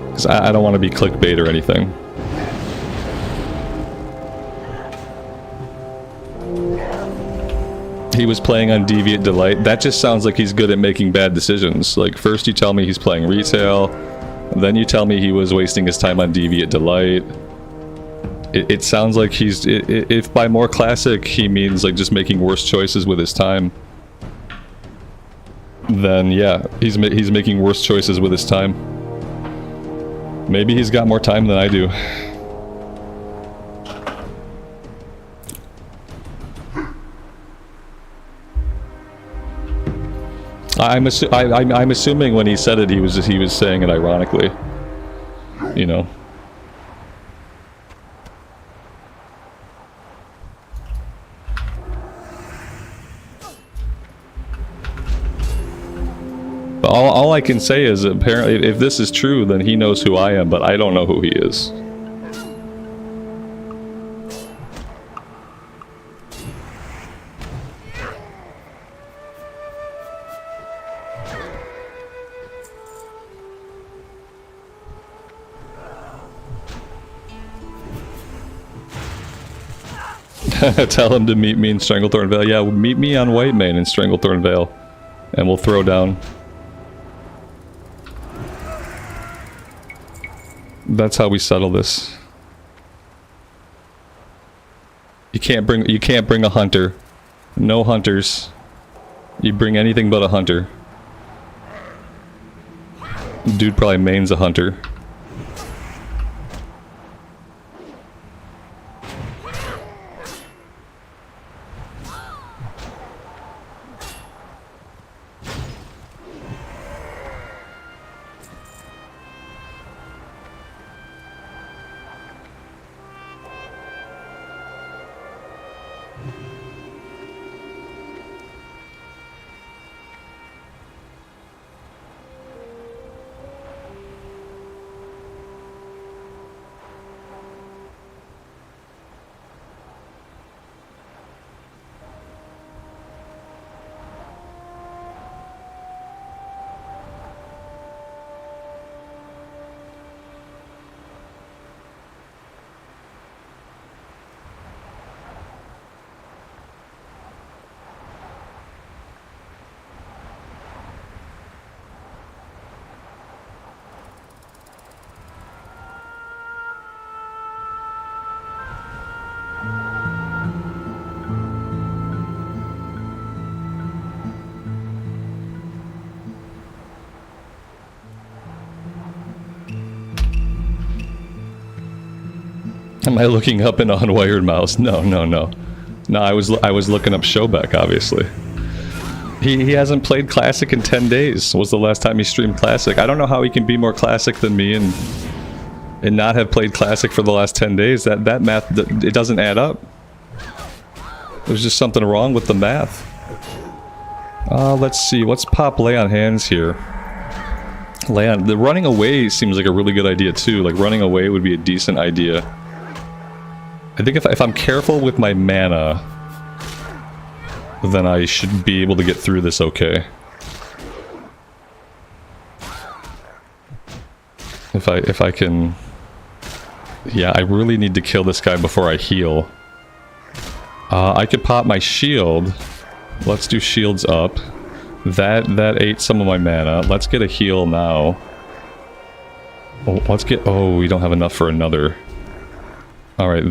Because I don't want to be clickbait or anything. He was playing on Deviant Delight. That just sounds like he's good at making bad decisions. Like, first you tell me he's playing retail, then you tell me he was wasting his time on Deviant Delight. It sounds like he's... if by more classic he means like just making worse choices with his time, then yeah, he's making worse choices with his time. Maybe he's got more time than I do. I'm assuming when he said it, he was saying it ironically, you know. But all I can say is apparently, if this is true, then he knows who I am, but I don't know who he is. Tell him to meet me in Stranglethorn Vale. Yeah, meet me on Whitemane in Stranglethorn Vale. And we'll throw down. That's how we settle this. You can't bring a hunter. No hunters. You bring anything but a hunter. Dude probably mains a hunter. Am I looking up an unwired mouse? No. No, I was looking up Showback, obviously. He hasn't played Classic in 10 days. Was the last time he streamed Classic. I don't know how he can be more Classic than me and not have played Classic for the last 10 days. That math, it doesn't add up. There's just something wrong with the math. Let's see. Let's pop Lay on Hands here. The running away seems like a really good idea too. Like, running away would be a decent idea. I think if I'm careful with my mana, then I should be able to get through this okay. If I can... Yeah, I really need to kill this guy before I heal. I could pop my shield. Let's do shields up. That ate some of my mana. Let's get a heal now. Oh, we don't have enough for another. Alright,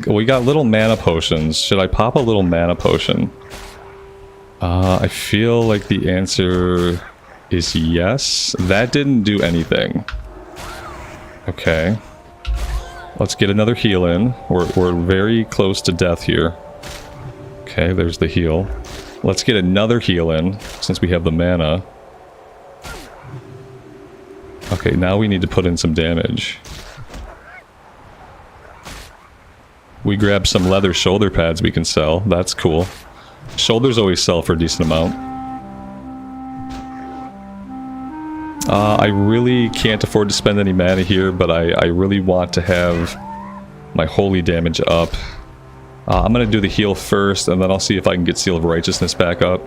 we got little mana potions. Should I pop a little mana potion? I feel like the answer is yes. That didn't do anything. Okay. Let's get another heal in. We're very close to death here. Okay, there's the heal. Let's get another heal in, since we have the mana. Okay, now we need to put in some damage. We grab some leather shoulder pads we can sell. That's cool. Shoulders always sell for a decent amount. I really can't afford to spend any mana here, but I really want to have my holy damage up. I'm gonna do the heal first, and then I'll see if I can get Seal of Righteousness back up.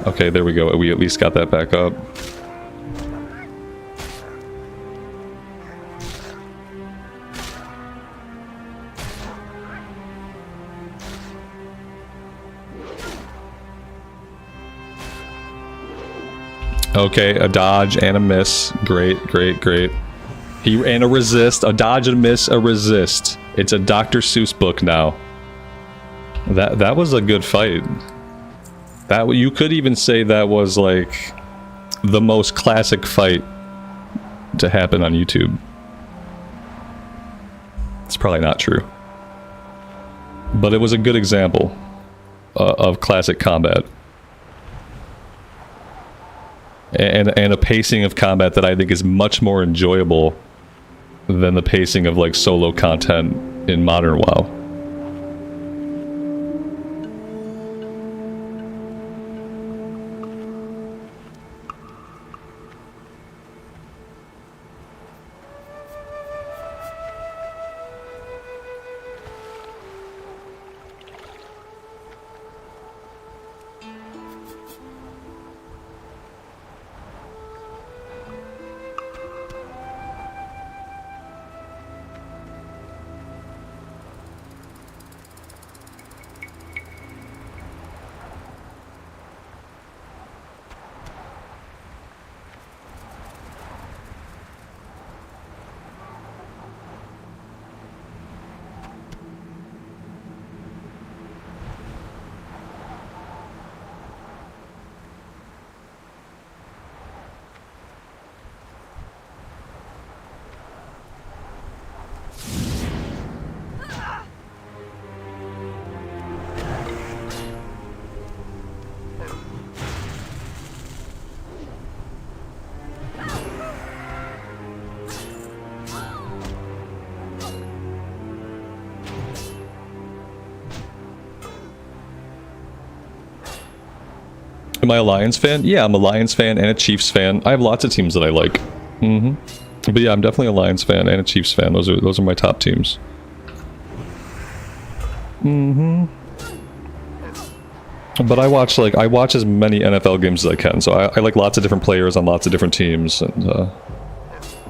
Okay, there we go. We at least got that back up. Okay, a dodge and a miss. Great, great, great. And a resist. A dodge and a miss, a resist. It's a Dr. Seuss book now. That was a good fight. You could even say that was like the most classic fight to happen on YouTube. It's probably not true. But it was a good example of classic combat. And a pacing of combat that I think is much more enjoyable than the pacing of like solo content in modern WoW. Am I a Lions fan? Yeah, I'm a Lions fan and a Chiefs fan. I have lots of teams that I like. But yeah, I'm definitely a Lions fan and a Chiefs fan. Those are my top teams. But I watch as many NFL games as I can. So I like lots of different players on lots of different teams, and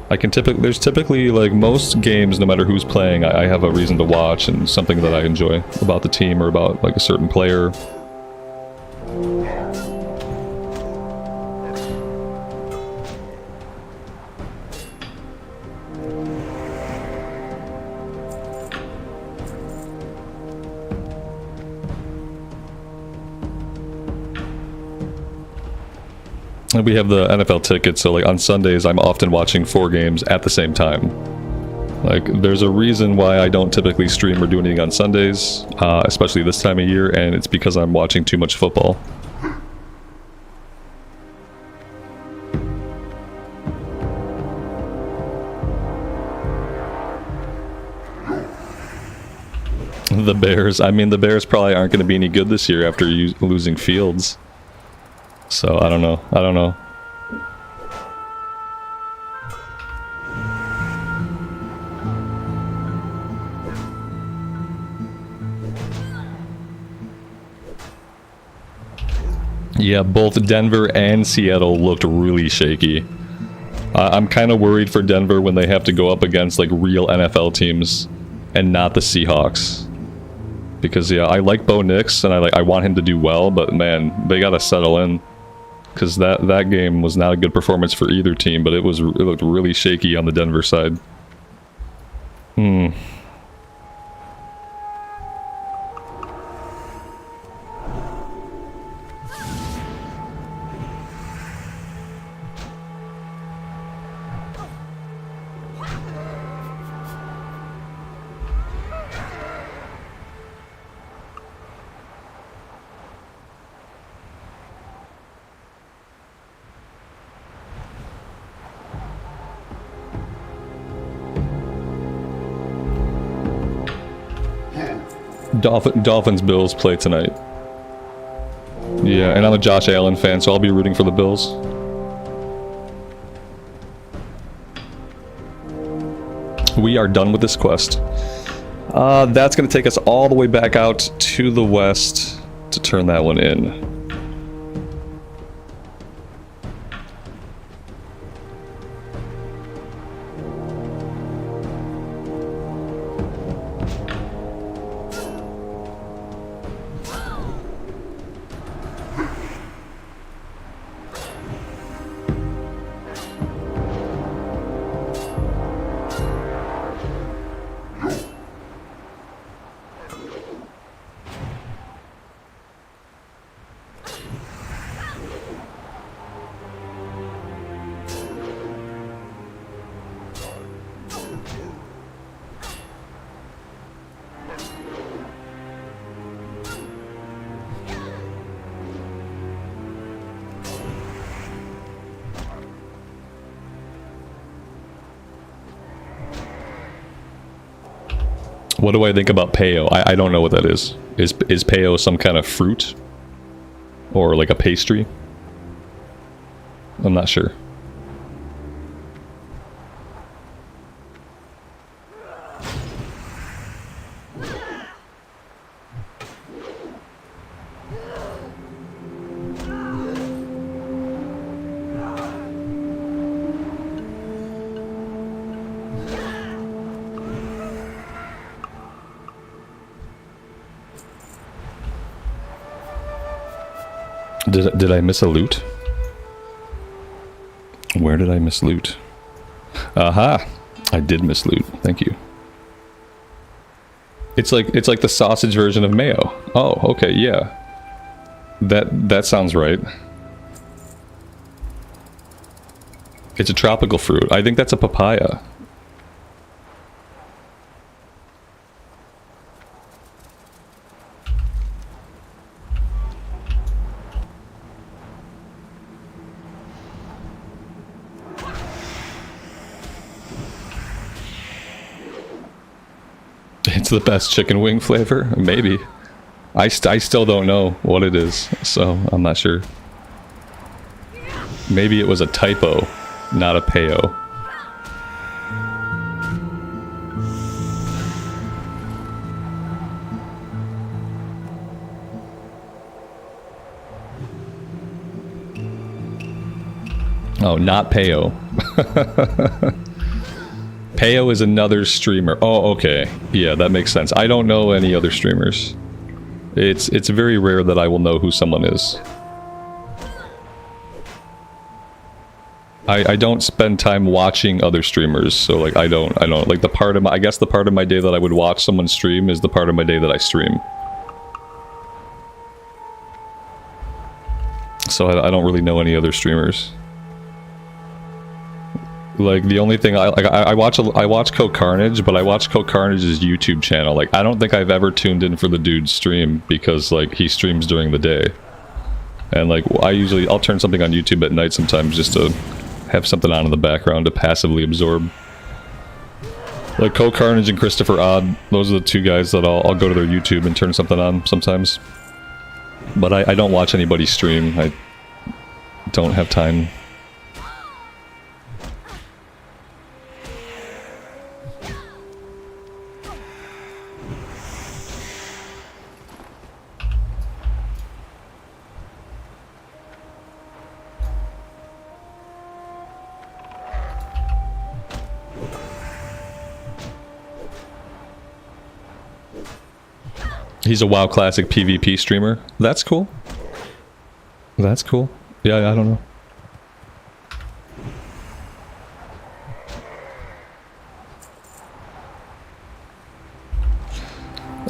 there's typically like most games, no matter who's playing, I have a reason to watch and something that I enjoy about the team or about like a certain player. And we have the NFL ticket, so like on Sundays I'm often watching 4 games at the same time. Like there's a reason why I don't typically stream or do anything on Sundays, especially this time of year, and it's because I'm watching too much football. The Bears, I mean the Bears probably aren't going to be any good this year after losing Fields. So, I don't know. Yeah, both Denver and Seattle looked really shaky. I'm kind of worried for Denver when they have to go up against like real NFL teams and not the Seahawks. Because yeah, I like Bo Nix and I want him to do well, but man, they gotta settle in. because that game was not a good performance for either team, but it looked really shaky on the Denver side. Dolphins Bills play tonight. Yeah, and I'm a Josh Allen fan, so I'll be rooting for the Bills. We are done with this quest. That's going to take us all the way back out to the west to turn that one in. What do I think about Peo? I don't know what that is. Is Peo some kind of fruit? Or like a pastry? I'm not sure. Did I miss a loot? Where did I miss loot? Aha! I did miss loot. Thank you. It's like the sausage version of mayo. Oh, okay, yeah. That sounds right. It's a tropical fruit. I think that's a papaya. It's the best chicken wing flavor? Maybe. I still don't know what it is, so I'm not sure. Maybe it was a typo, not a Peo. Oh, not Peo. Peo is another streamer. Oh, okay. Yeah, that makes sense. I don't know any other streamers. It's very rare that I will know who someone is. I don't spend time watching other streamers, so like I don't like the part of my, I guess the part of my day that I would watch someone stream is the part of my day that I stream. So I don't really know any other streamers. Like the only thing I watch Coke Carnage, but I watch Coke Carnage's YouTube channel. Like I don't think I've ever tuned in for the dude's stream because like he streams during the day, and like I'll turn something on YouTube at night sometimes just to have something on in the background to passively absorb. Like Coke Carnage and Christopher Odd, those are the two guys that I'll go to their YouTube and turn something on sometimes. But I don't watch anybody stream. I don't have time. He's a WoW Classic PvP streamer. That's cool. That's cool. Yeah, I don't know.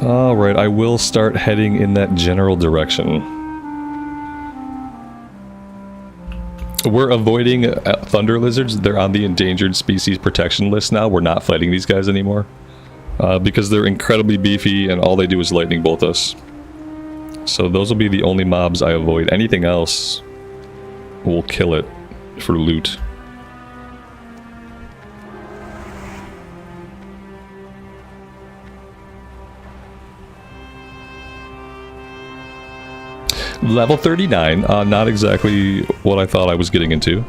Alright, I will start heading in that general direction. We're avoiding thunder lizards. They're on the endangered species protection list now. We're not fighting these guys anymore. Because they're incredibly beefy and all they do is lightning bolt us. So those will be the only mobs I avoid. Anything else will kill it for loot. Level 39, not exactly what I thought I was getting into.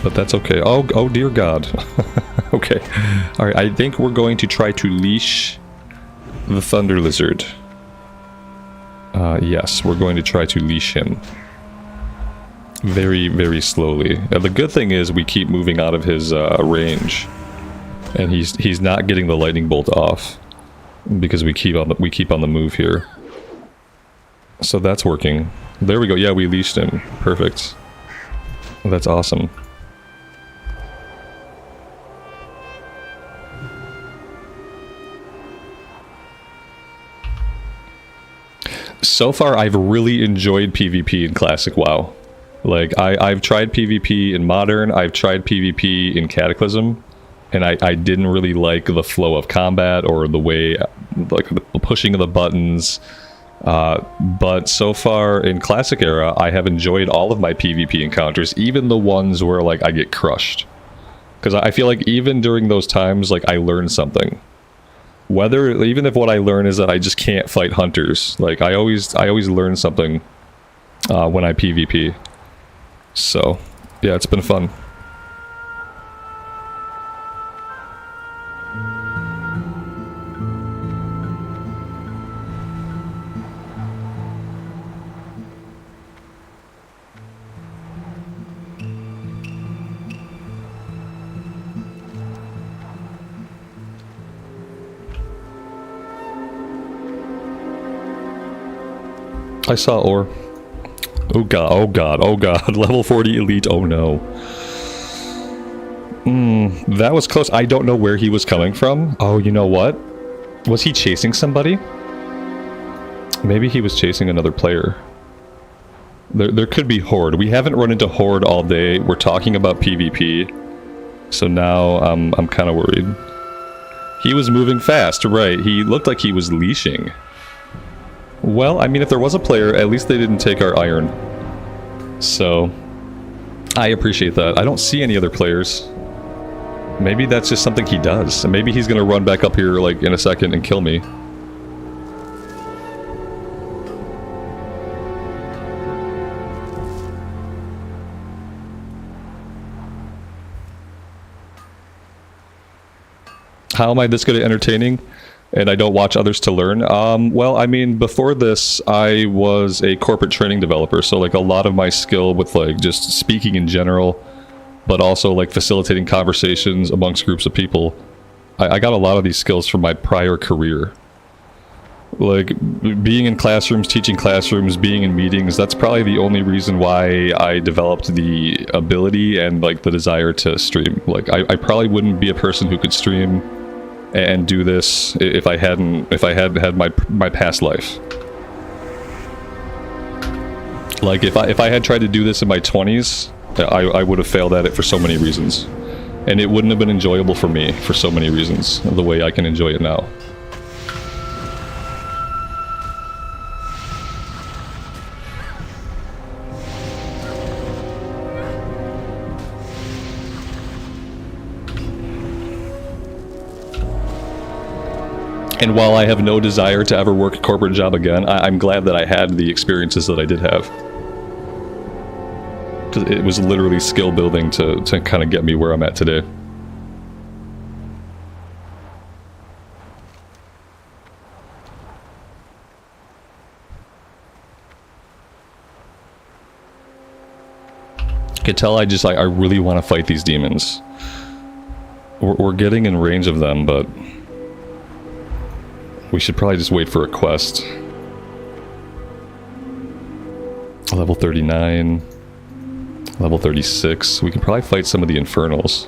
But that's okay. Oh dear God. Okay. Alright, I think we're going to try to leash the Thunder Lizard. Yes, we're going to try to leash him. Very, very slowly. The good thing is we keep moving out of his range. And he's not getting the lightning bolt off. Because we keep on the move here. So that's working. There we go. Yeah, we leashed him. Perfect. That's awesome. So far, I've really enjoyed PvP in Classic WoW. Like, I've tried PvP in Modern, I've tried PvP in Cataclysm, and I didn't really like the flow of combat or the way, like, the pushing of the buttons. But so far in Classic Era, I have enjoyed all of my PvP encounters, even the ones where, like, I get crushed. Because I feel like even during those times, like, I learned something. Even if what I learn is that I just can't fight hunters. Like, I always learn something when I PvP. So, yeah, it's been fun. I saw ore. Oh god, oh god, oh god. Level 40 elite, oh no. That was close. I don't know where he was coming from. Oh, you know what? Was he chasing somebody? Maybe he was chasing another player. There could be Horde. We haven't run into Horde all day. We're talking about PvP. So now I'm kind of worried. He was moving fast, right. He looked like he was leashing. Well, I mean, if there was a player, at least they didn't take our iron. So, I appreciate that. I don't see any other players. Maybe that's just something he does. And maybe he's gonna run back up here, like, in a second and kill me. How am I this good at entertaining? And I don't watch others to learn? Well, I mean, before this, I was a corporate training developer, so, like, a lot of my skill with, like, just speaking in general, but also, like, facilitating conversations amongst groups of people, I got a lot of these skills from my prior career. Like, being in classrooms, teaching classrooms, being in meetings, that's probably the only reason why I developed the ability and, like, the desire to stream. Like, I probably wouldn't be a person who could stream and do this if I had my past life. Like, if I had tried to do this in my 20s, I would have failed at it for so many reasons. And it wouldn't have been enjoyable for me for so many reasons, the way I can enjoy it now. And while I have no desire to ever work a corporate job again, I'm glad that I had the experiences that I did have. Because it was literally skill building to kind of get me where I'm at today. I can tell I really want to fight these demons. We're getting in range of them, but we should probably just wait for a quest. Level 39. Level 36. We can probably fight some of the Infernals.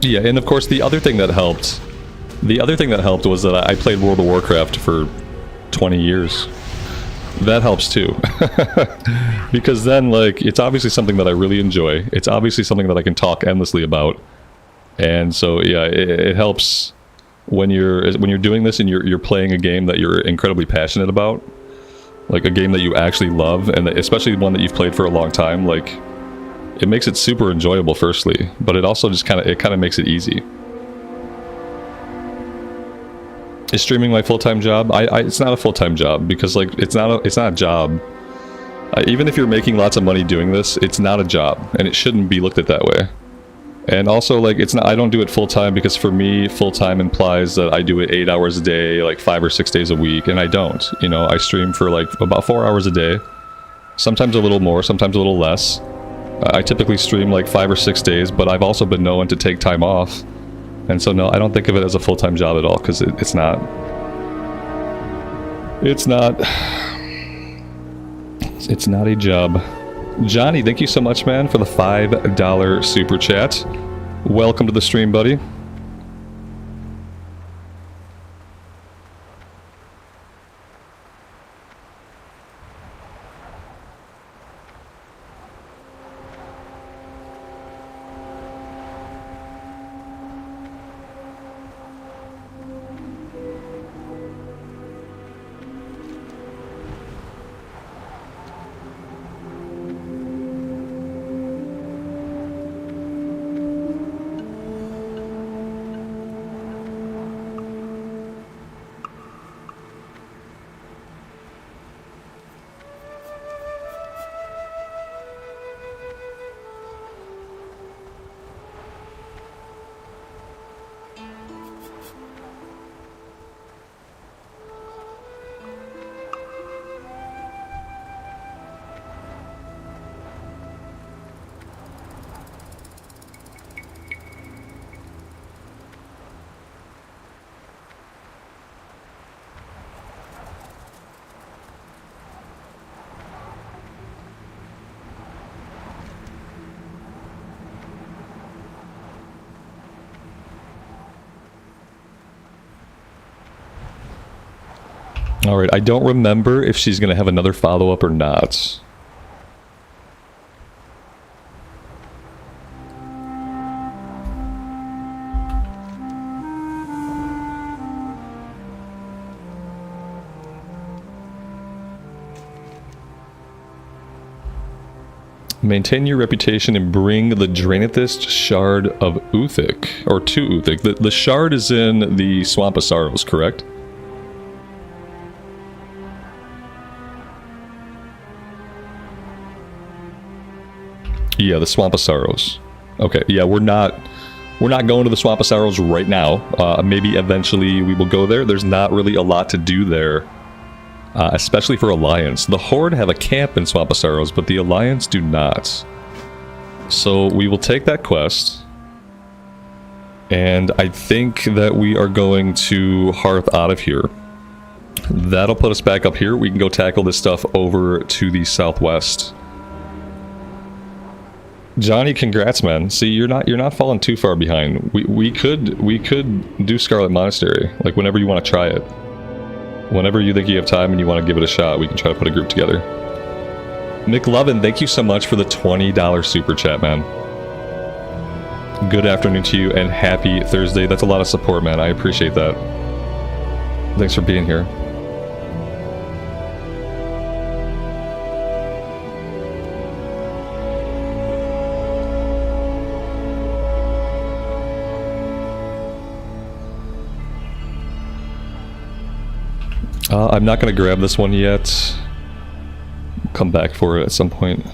Yeah, and of course the other thing that helped was that I played World of Warcraft for 20 years. That helps too. Because then, like, it's obviously something that I really enjoy. It's obviously something that I can talk endlessly about. And so, yeah, it helps when you're doing this and you're playing a game that you're incredibly passionate about. Like a game that you actually love, and especially one that you've played for a long time, like, it makes it super enjoyable firstly, but it also just kind of makes it easy. Is streaming my full-time job? It's not a full-time job because, like, it's not a job. Even if you're making lots of money doing this, it's not a job, and it shouldn't be looked at that way. And also, like, I don't do it full-time because for me, full-time implies that I do it 8 hours a day, like 5 or 6 days a week, and I don't. You know, I stream for like about 4 hours a day, sometimes a little more, sometimes a little less. I typically stream like 5 or 6 days, but I've also been known to take time off. And so no, I don't think of it as a full-time job at all, because it's not. It's not a job. Johnny, thank you so much, man, for the $5 super chat. Welcome to the stream, buddy. Alright, I don't remember if she's going to have another follow-up or not. Maintain your reputation and bring the Draenithist Shard of Uthik, or to Uthik. The shard is in the Swamp of Sorrows, correct? Yeah, the Swamp of Sorrows. Okay, yeah, we're not going to the Swamp of Sorrows right now. Maybe eventually we will go there. There's not really a lot to do there, especially for Alliance. The Horde have a camp in Swamp of Sorrows, but the Alliance do not. So we will take that quest, and I think that we are going to Hearth out of here. That'll put us back up here. We can go tackle this stuff over to the southwest. Johnny, congrats, man. See, you're not falling too far behind. We could do Scarlet Monastery, like whenever you want to try it. Whenever you think you have time and you want to give it a shot, we can try to put a group together. McLovin, thank you so much for the $20 super chat, man. Good afternoon to you and happy Thursday. That's a lot of support, man. I appreciate that. Thanks for being here. I'm not going to grab this one yet. Come back for it at some point.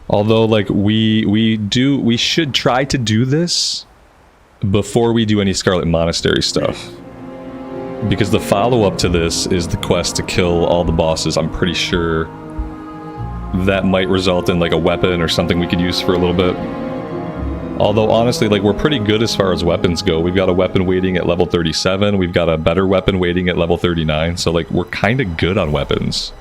Although, like, we should try to do this before we do any Scarlet Monastery stuff. Because the follow-up to this is the quest to kill all the bosses, I'm pretty sure. that might result in like a weapon or something we could use for a little bit. Although honestly, like, we're pretty good as far as weapons go. We've got a weapon waiting at level 37. We've got a better weapon waiting at level 39. So like, we're kind of good on weapons.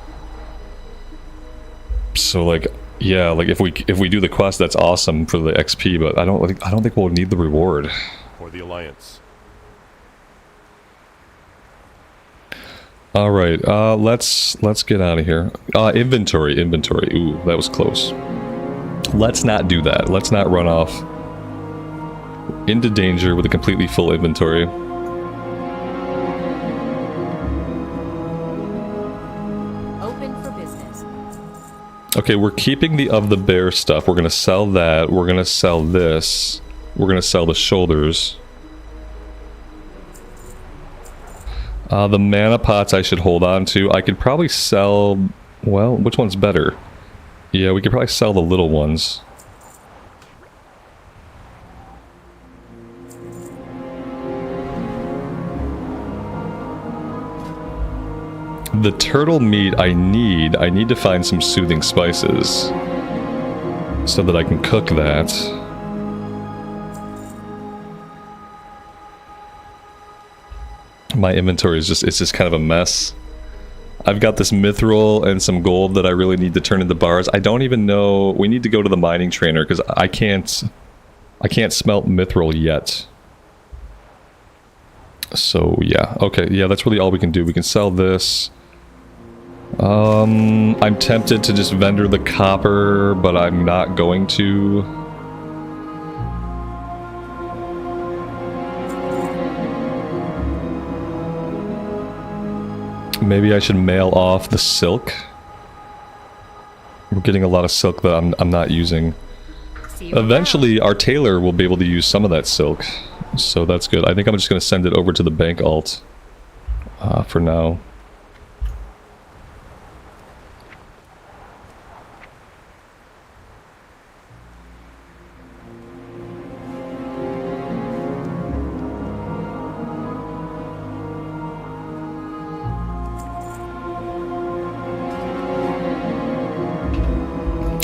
So like, yeah, like if we do the quest, that's awesome for the XP. But I don't think we'll need the reward. For the Alliance. All right, let's get out of here. Inventory. Ooh, that was close. Let's not do that. Let's not run off into danger with a completely full inventory. Open for business. Okay, we're keeping the of the bear stuff. We're gonna sell that. We're gonna sell this. We're gonna sell the shoulders. The mana pots I should hold on to. I could probably sell... Well, which one's better? Yeah, we could probably sell the little ones. The turtle meat I need to find some soothing spices so that I can cook that. My inventory is just kind of a mess. I've got this mithril and some gold that I really need to turn into bars. I don't even know. We need to go to the mining trainer because I can't smelt mithril yet. So yeah, okay, yeah, that's really all we can do. We can sell this. I'm tempted to just vendor the copper, but I'm not going to. Maybe I should mail off the silk. We're getting a lot of silk that I'm not using. Eventually, our tailor will be able to use some of that silk, so that's good. I think I'm just going to send it over to the bank alt for now.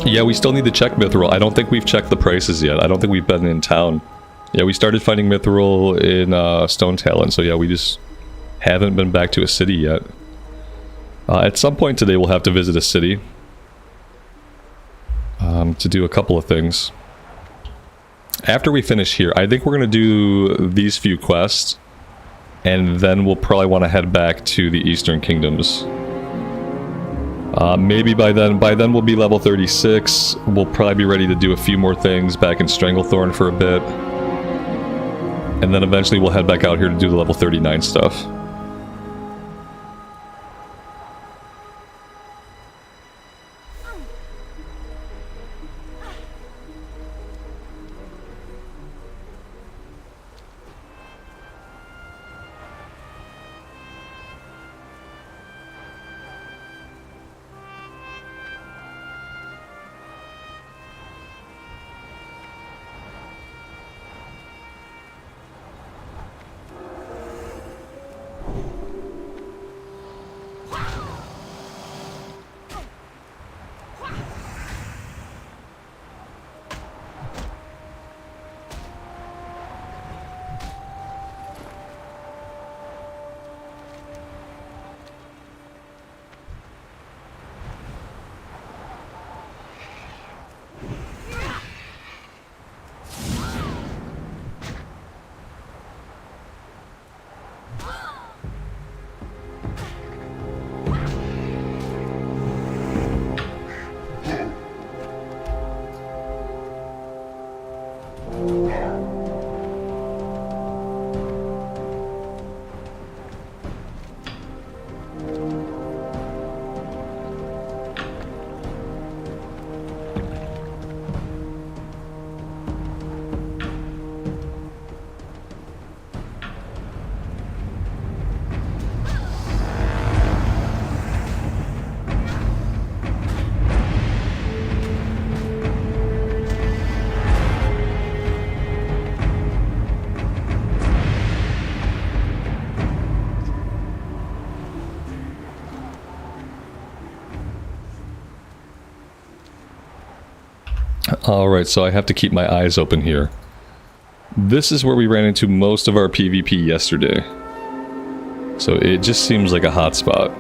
Yeah, we still need to check mithril. I don't think we've checked the prices yet. I don't think we've been in town. Yeah, we started finding mithril in Stone Talon, so yeah, we just haven't been back to a city yet. At some point today, we'll have to visit a city to do a couple of things. After we finish here, I think we're going to do these few quests, and then we'll probably want to head back to the Eastern Kingdoms. Maybe by then we'll be level 36. We'll probably be ready to do a few more things back in Stranglethorn for a bit. And then eventually we'll head back out here to do the level 39 stuff. Alright, so I have to keep my eyes open here. This is where we ran into most of our PvP yesterday. So it just seems like a hot spot.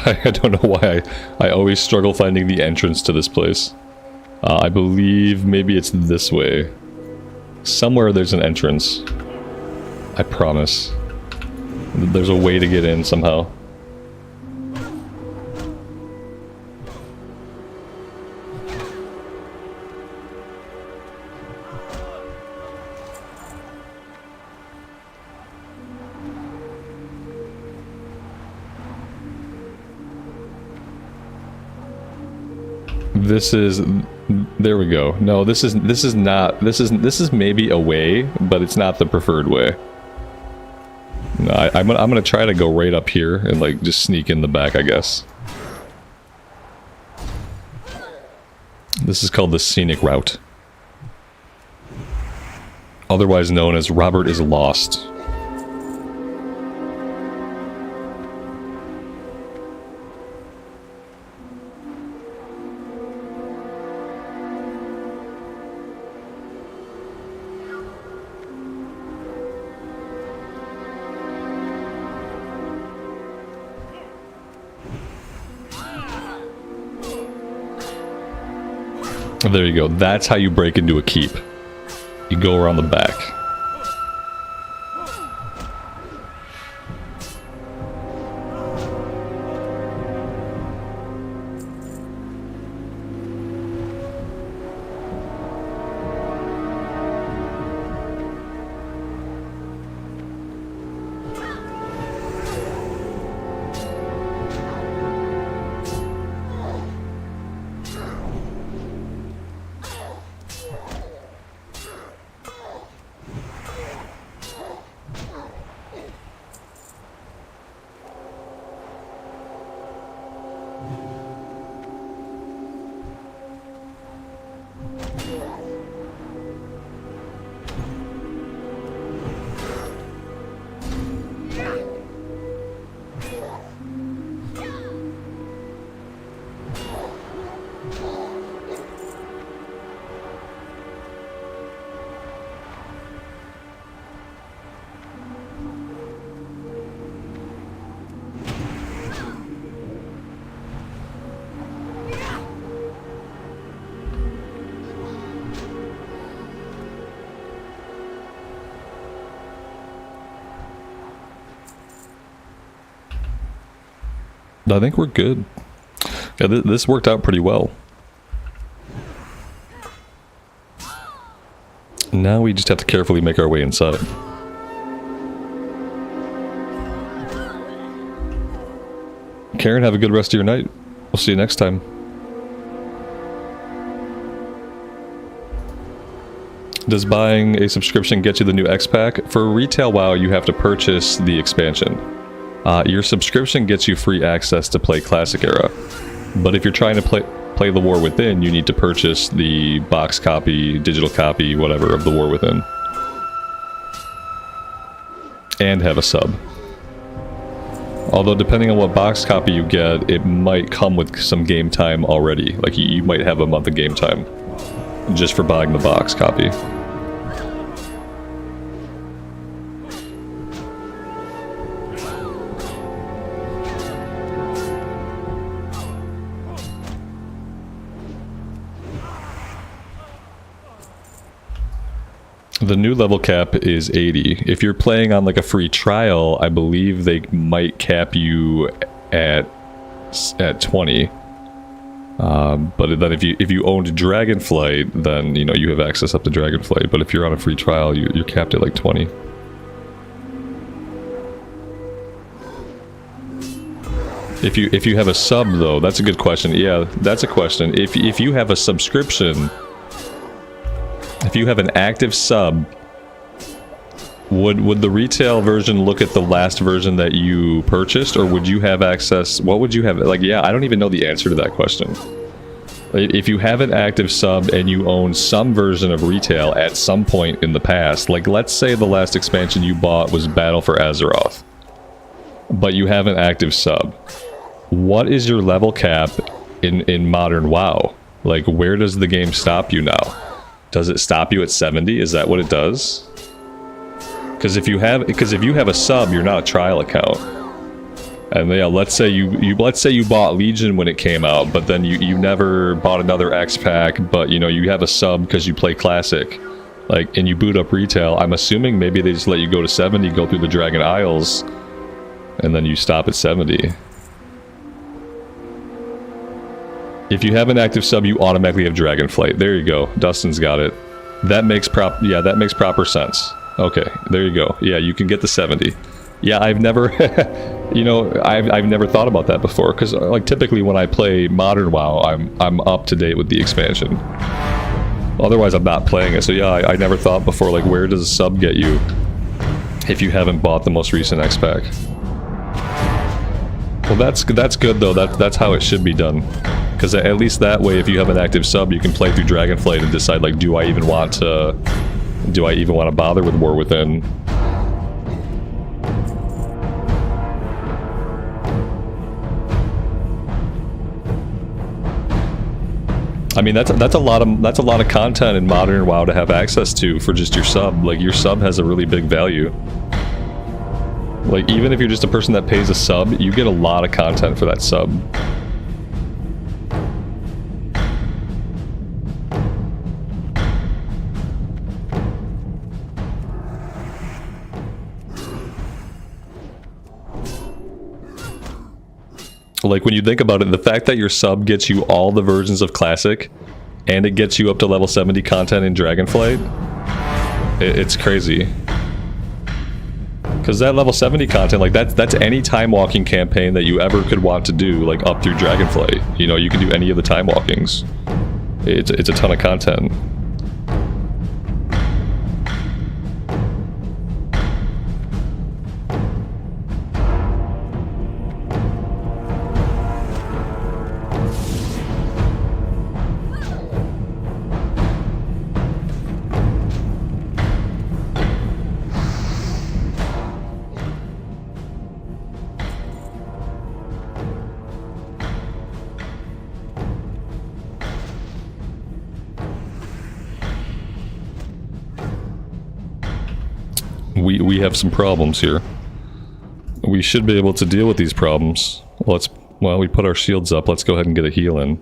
I don't know why I always struggle finding the entrance to this place. I believe maybe it's this way. Somewhere there's an entrance. I promise. There's a way to get in somehow. This is, there we go. No, this is maybe a way, but it's not the preferred way. No, I'm gonna try to go right up here and like just sneak in the back, I guess. This is called the scenic route, otherwise known as Robert is Lost. There you go. That's how you break into a keep. You go around the back. I think we're good. Yeah, this worked out pretty well. Now we just have to carefully make our way inside. Karen, have a good rest of your night. We'll see you next time. Does buying a subscription get you the new X Pack? For retail WoW, you have to purchase the expansion. Your subscription gets you free access to play Classic Era. But if you're trying to play the War Within, you need to purchase the box copy, digital copy, whatever, of the War Within. And have a sub. Although depending on what box copy you get, it might come with some game time already. Like you might have a month of game time just for buying the box copy. The new level cap is 80. If you're playing on like a free trial, I believe they might cap you at 20. But then if you owned Dragonflight, then you know you have access up to Dragonflight. But if you're on a free trial, you're capped at like 20. If you have a sub though, that's a good question. Yeah, that's a question. If you have a subscription, if you have an active sub, would the retail version look at the last version that you purchased, or would you have access? What would you have? Like, yeah, I don't even know the answer to that question. If you have an active sub and you own some version of retail at some point in the past, like let's say the last expansion you bought was Battle for Azeroth, but you have an active sub, what is your level cap in modern WoW? Like, where does the game stop you now? Does it stop you at 70? Is that what it does? Because if you have a sub, you're not a trial account. And yeah, let's say you bought Legion when it came out, but then you never bought another X pack, but you know you have a sub because you play Classic, like, and you boot up retail. I'm assuming maybe they just let you go to 70, go through the Dragon Isles, and then you stop at 70. If you have an active sub, you automatically have Dragonflight. There you go. Dustin's got it. That makes proper sense. Okay, there you go. Yeah, you can get the 70. Yeah, I've never, you know, I've never thought about that before, because like typically when I play modern WoW, I'm up to date with the expansion. Otherwise, I'm not playing it. So yeah, I never thought before, like, where does a sub get you if you haven't bought the most recent X pack? Well, that's good though. That's how it should be done. Because at least that way, if you have an active sub, you can play through Dragonflight and decide, like, do I even want to bother with War Within? I mean, that's a lot of content in modern WoW to have access to for just your sub. Like, your sub has a really big value. Like, even if you're just a person that pays a sub, you get a lot of content for that sub. Like, when you think about it, the fact that your sub gets you all the versions of Classic, and it gets you up to level 70 content in Dragonflight, it's crazy. Because that level 70 content, like, that's any time walking campaign that you ever could want to do, like, up through Dragonflight. You know, you can do any of the time walkings. It's a ton of content. We have some problems here. We should be able to deal with these problems. While we put our shields up, let's go ahead and get a heal in.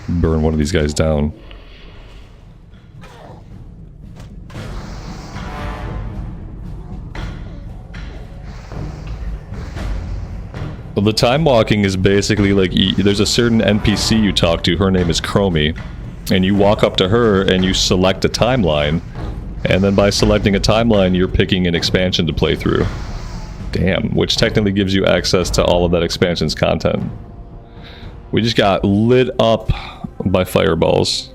Burn one of these guys down. Well, the time walking is basically like, there's a certain NPC you talk to, her name is Chromie, and you walk up to her and you select a timeline. And then by selecting a timeline, you're picking an expansion to play through. Damn, which technically gives you access to all of that expansion's content. We just got lit up by fireballs.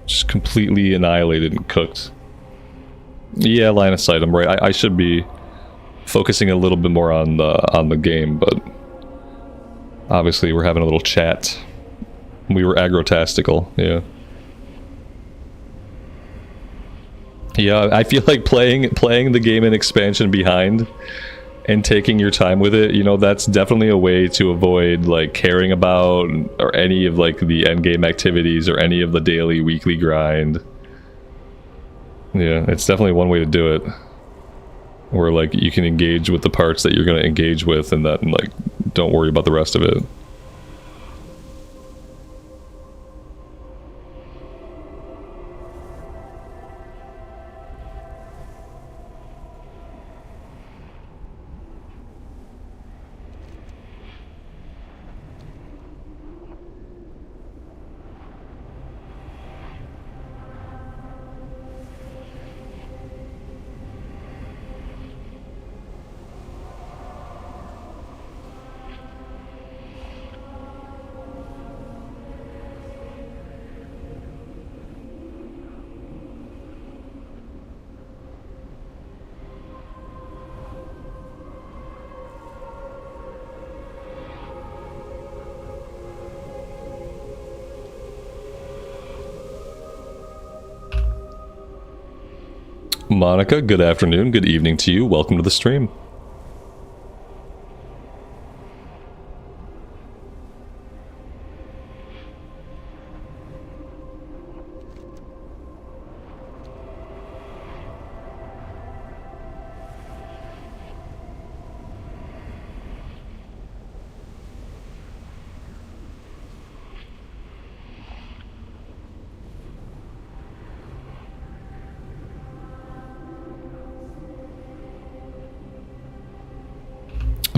Just completely annihilated and cooked. Yeah, line of sight, I'm right. I should be focusing a little bit more on the game, but obviously we're having a little chat. We were aggro-tastical, yeah. Yeah, I feel like playing the game in expansion behind and taking your time with it, you know, that's definitely a way to avoid, like, caring about or any of, like, the endgame activities or any of the daily, weekly grind. Yeah, it's definitely one way to do it. Where, like, you can engage with the parts that you're going to engage with and then, like, don't worry about the rest of it. Monica, good afternoon, good evening to you. Welcome to the stream.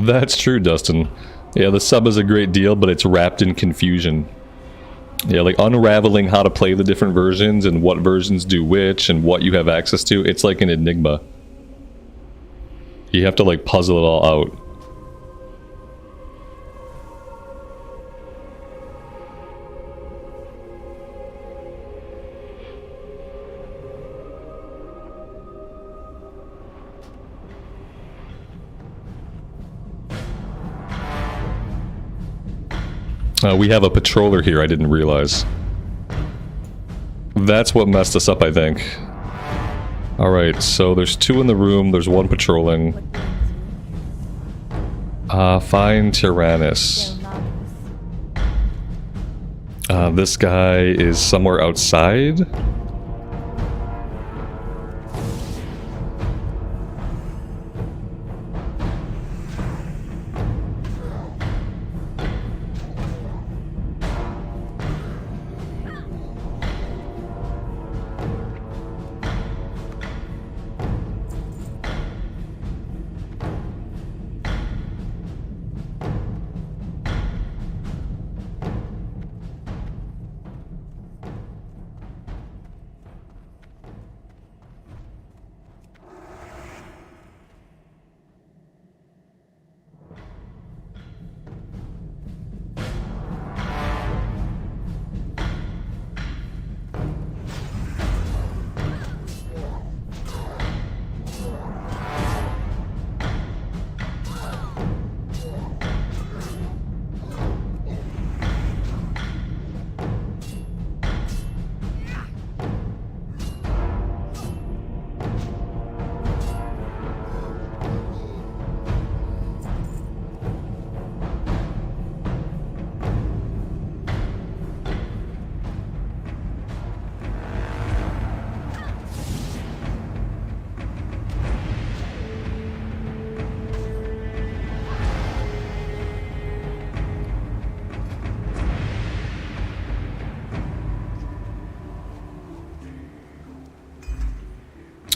That's true, Dustin. Yeah, the sub is a great deal, but it's wrapped in confusion. Yeah, like unraveling how to play the different versions and what versions do which and what you have access to. It's like an enigma. You have to like puzzle it all out. We have a patroller here, I didn't realize. That's what messed us up, I think. Alright, so there's 2 in the room, there's 1 patrolling. Find Tyrannus. This guy is somewhere outside.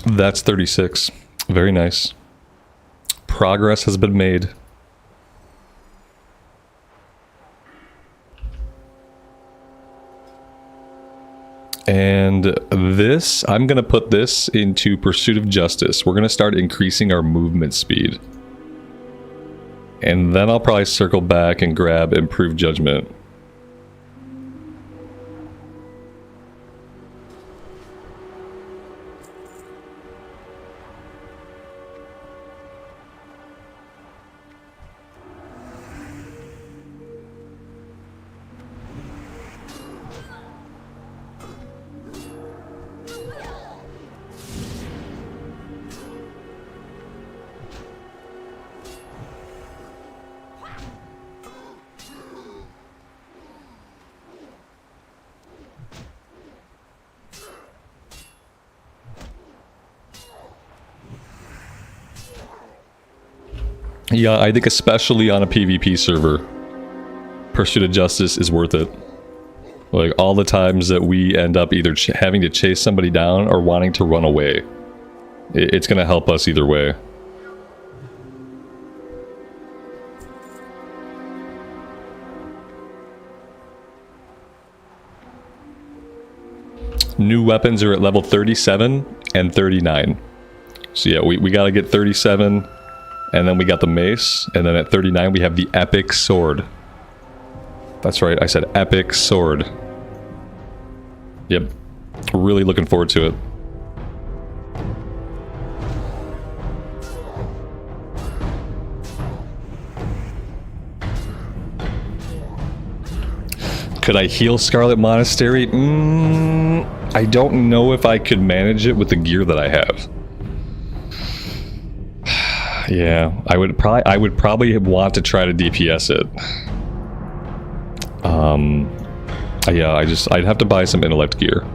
That's 36. Very nice. Progress has been made. And this, I'm going to put this into Pursuit of Justice. We're going to start increasing our movement speed. And then I'll probably circle back and grab Improved Judgment. Yeah, I think especially on a PvP server, Pursuit of Justice is worth it. Like, all the times that we end up either having to chase somebody down or wanting to run away. It's going to help us either way. New weapons are at level 37 and 39. So yeah, we got to get 37... And then we got the mace, and then at 39 we have the epic sword. That's right, I said epic sword. Yep, really looking forward to it. Could I heal Scarlet Monastery? I don't know if I could manage it with the gear that I have. Yeah, I would probably want to try to DPS it. Yeah, I'd have to buy some intellect gear.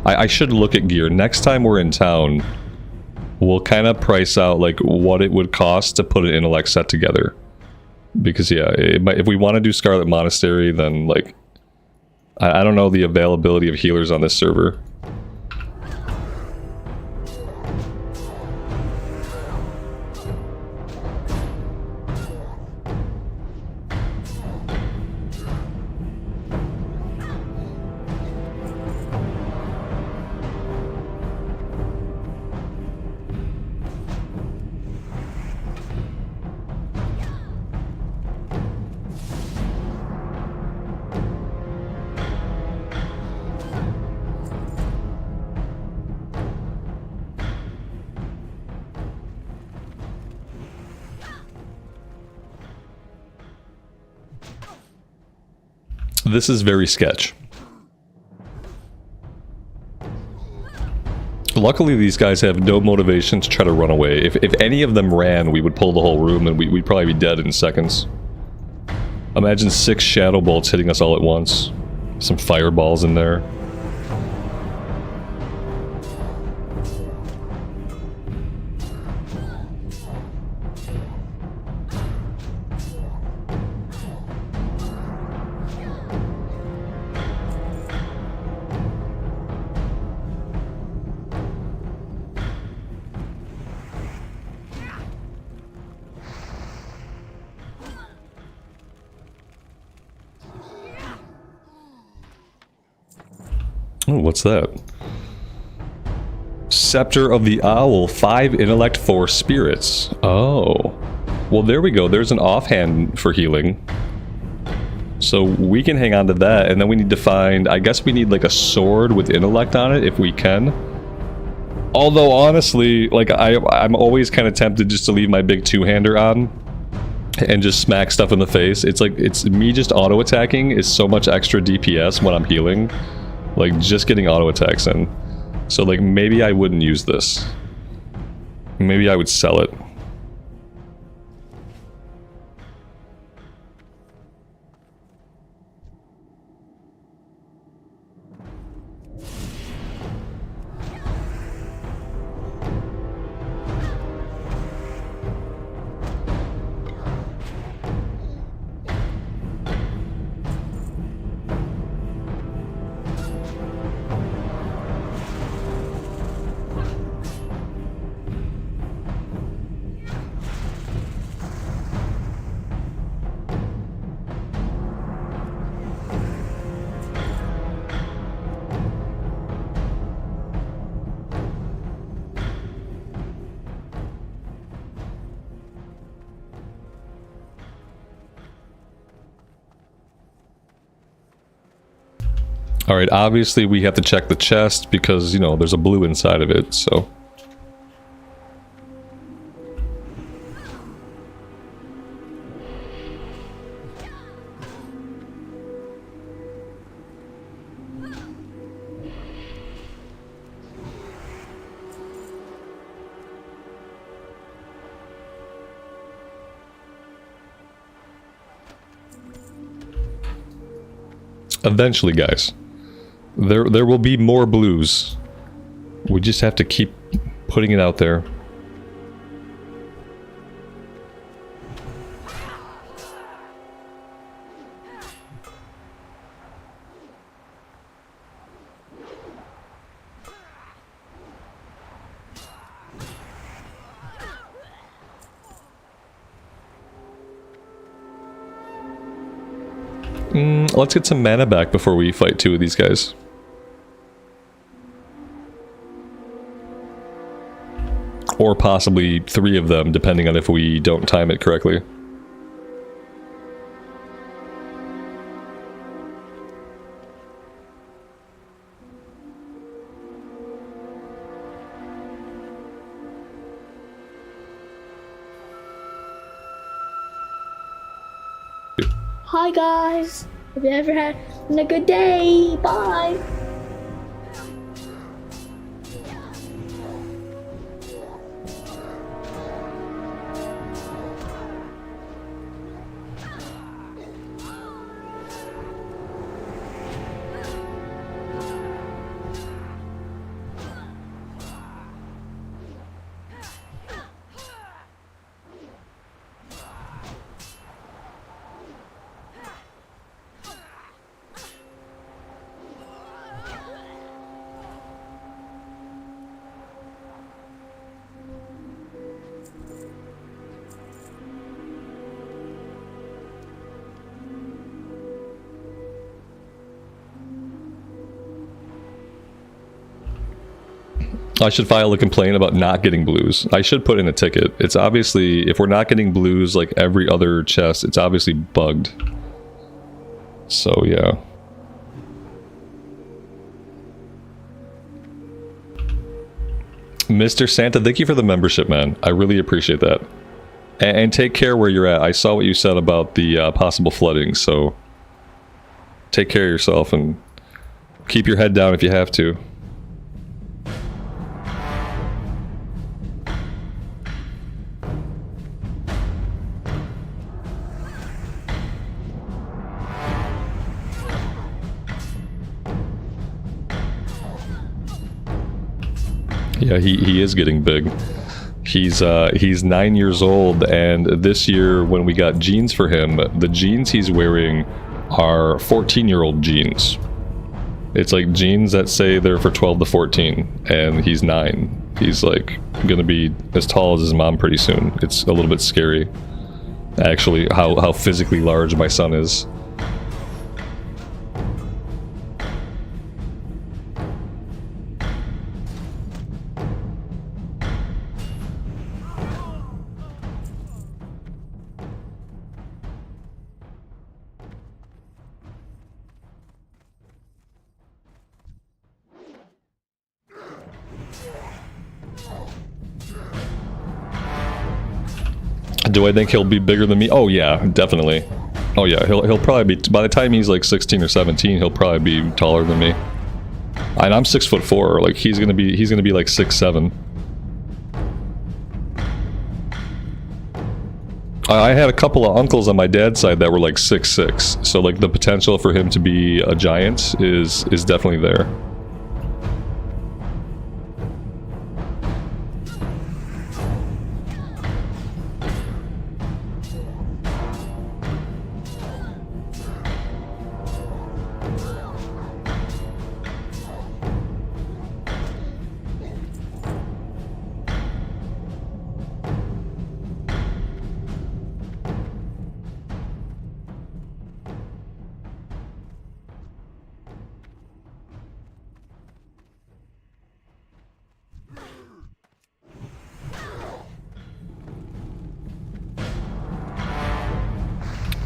I should look at gear. Next time we're in town, we'll kind of price out like what it would cost to put an intellect set together. Because yeah, if we want to do Scarlet Monastery, then like I don't know the availability of healers on this server. This is very sketch. Luckily, these guys have no motivation to try to run away. If any of them ran, we would pull the whole room and we'd probably be dead in seconds. Imagine 6 shadow bolts hitting us all at once. Some fireballs in there. Oh, what's that? Scepter of the Owl, 5 intellect, 4 spirits. Oh. Well, there we go. There's an offhand for healing. So we can hang on to that, and then we need to find... I guess we need like a sword with intellect on it, if we can. Although, honestly, like I'm always kind of tempted just to leave my big two-hander on and just smack stuff in the face. It's like, it's me just auto-attacking is so much extra DPS when I'm healing. Like, just getting auto attacks in. So, like, maybe I wouldn't use this. Maybe I would sell it. Alright, obviously we have to check the chest because, you know, there's a blue inside of it, so... Eventually, guys. There will be more blues. We just have to keep putting it out there. Let's get some mana back before we fight 2 of these guys. Or possibly 3 of them, depending on if we don't time it correctly. Hi guys, have you ever had a good day? Bye. I should file a complaint about not getting blues. I should put in a ticket. It's obviously, if we're not getting blues like every other chest, it's obviously bugged. So, yeah. Mr. Santa, thank you for the membership, man. I really appreciate that. And take care where you're at. I saw what you said about the possible flooding, so take care of yourself and keep your head down if you have to. Yeah, he is getting big. He's 9 years old, and this year when we got jeans for him, the jeans he's wearing are 14-year-old jeans. It's like jeans that say they're for 12 to 14, and he's 9. He's like gonna be as tall as his mom pretty soon. It's a little bit scary, actually, how physically large my son is. Do I think he'll be bigger than me? Oh yeah, definitely. Oh yeah, he'll probably be, by the time he's like 16 or 17, he'll probably be taller than me. And I'm 6'4", like he's gonna be like 6'7". I had a couple of uncles on my dad's side that were like 6'6", so like the potential for him to be a giant is definitely there.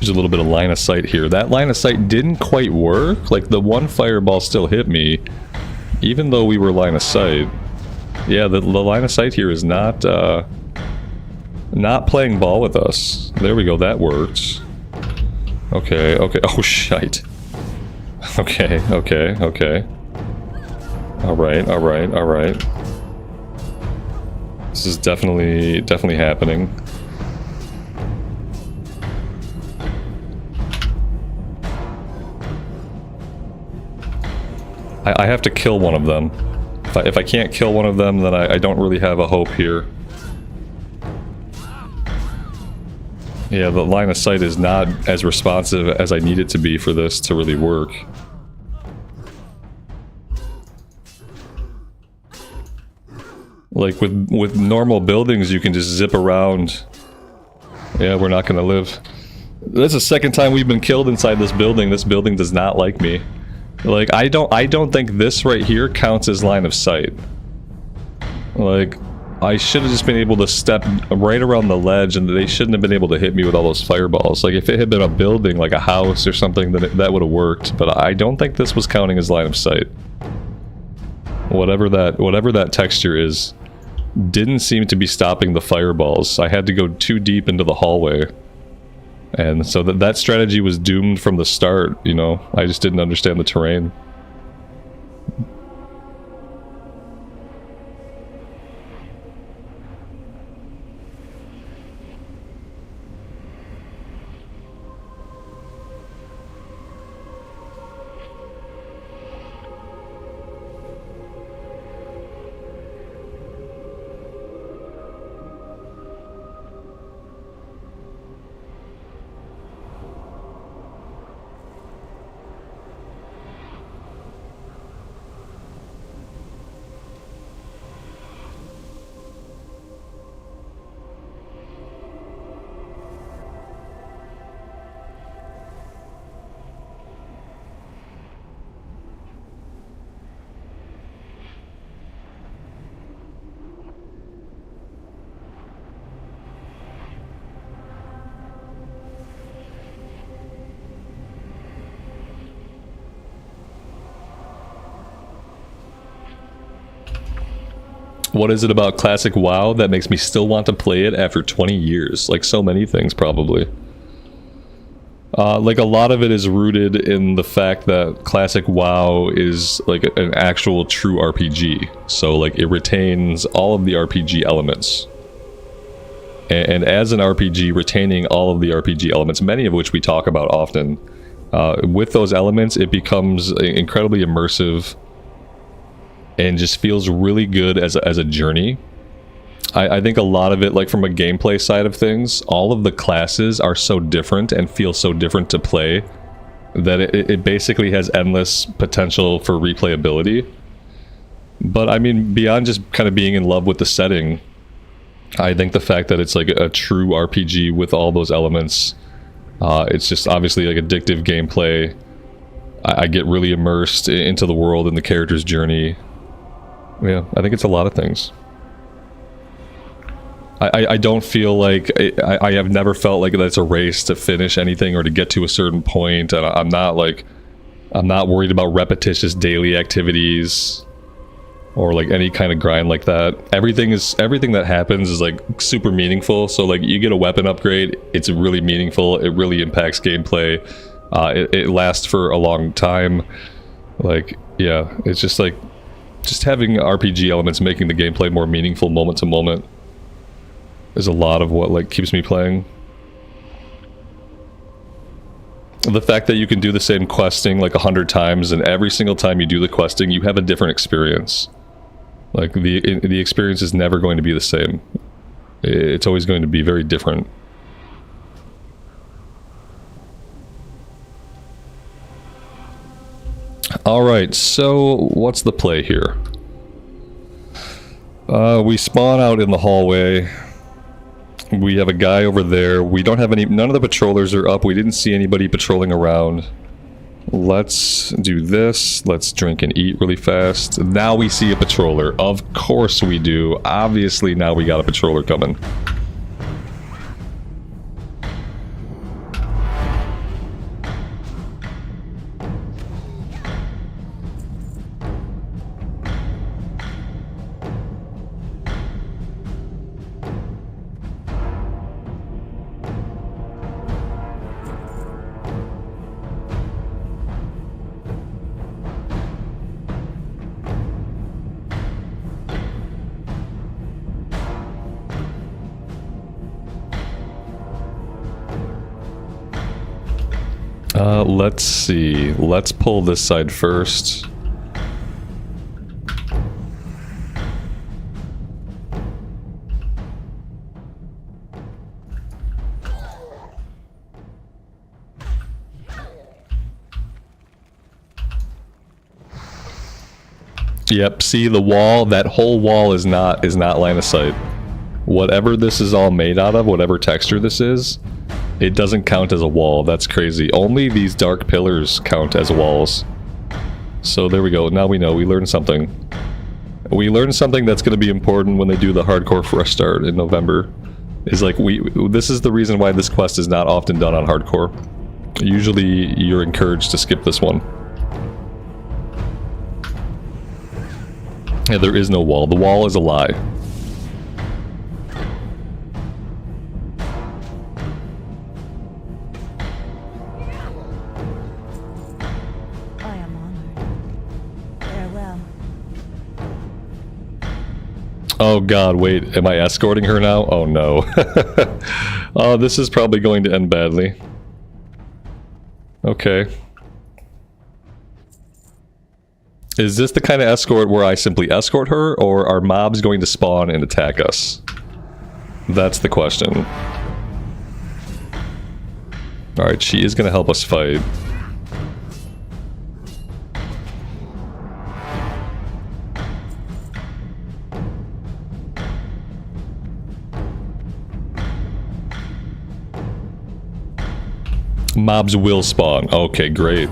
There's a little bit of line of sight here. That line of sight didn't quite work. Like, the one fireball still hit me, even though we were line of sight. Yeah, the line of sight here is not playing ball with us. There we go, that worked. Okay, okay. Oh, shite. Okay, okay, okay. Alright, alright, alright. This is definitely happening. I have to kill one of them. If I can't kill one of them, then I don't really have a hope here. Yeah, the line of sight is not as responsive as I need it to be for this to really work. Like, with normal buildings, you can just zip around. Yeah, we're not gonna live. That's the second time we've been killed inside this building. This building does not like me. Like, I don't think this right here counts as line of sight. Like, I should have just been able to step right around the ledge, and they shouldn't have been able to hit me with all those fireballs. Like, if it had been a building, like a house or something, then that would have worked. But I don't think this was counting as line of sight. Whatever that texture is, didn't seem to be stopping the fireballs. I had to go too deep into the hallway. And so that strategy was doomed from the start, you know? I just didn't understand the terrain. What is it about classic WoW that makes me still want to play it after 20 years? Like so many things, probably. Like a lot of it is rooted in the fact that classic WoW is like an actual true RPG. So like it retains all of the RPG elements. And as an RPG, retaining all of the RPG elements, many of which we talk about often, with those elements, it becomes incredibly immersive and just feels really good as a journey. I think a lot of it, like from a gameplay side of things, all of the classes are so different and feel so different to play that it basically has endless potential for replayability. But I mean, beyond just kind of being in love with the setting, I think the fact that it's like a true RPG with all those elements, it's just obviously like addictive gameplay. I get really immersed into the world and the character's journey. Yeah, I think it's a lot of things. I don't feel like I have never felt like that's a race to finish anything or to get to a certain point, and I'm not worried about repetitious daily activities or like any kind of grind like that. Everything that happens is like super meaningful. So like you get a weapon upgrade, it's really meaningful. It really impacts gameplay. It lasts for a long time. Like yeah, it's just like having RPG elements making the gameplay more meaningful moment to moment is a lot of what like keeps me playing. The fact that you can do the same questing like 100 times, and every single time you do the questing you have a different experience. Like the experience is never going to be the same. It's always going to be very different. Alright, so what's the play here? We spawn out in the hallway. We have a guy over there. We don't have any... None of the patrollers are up. We didn't see anybody patrolling around. Let's do this. Let's drink and eat really fast. Now we see a patroller. Of course we do. Obviously now we got a patroller coming. Let's see. Let's pull this side first. Yep, see the wall, that whole wall is not line of sight. Whatever this is all made out of, whatever texture this is, it doesn't count as a wall. That's crazy. Only these dark pillars count as walls. So there we go. Now we know. We learned something. We learned something that's going to be important when they do the hardcore fresh start in November. Is like this is the reason why this quest is not often done on hardcore. Usually you're encouraged to skip this one. Yeah, there is no wall. The wall is a lie. Oh god, wait, am I escorting her now? Oh no. Oh, this is probably going to end badly. Okay. Is this the kind of escort where I simply escort her, or are mobs going to spawn and attack us? That's the question. Alright, she is going to help us fight. Mobs will spawn. Okay, great.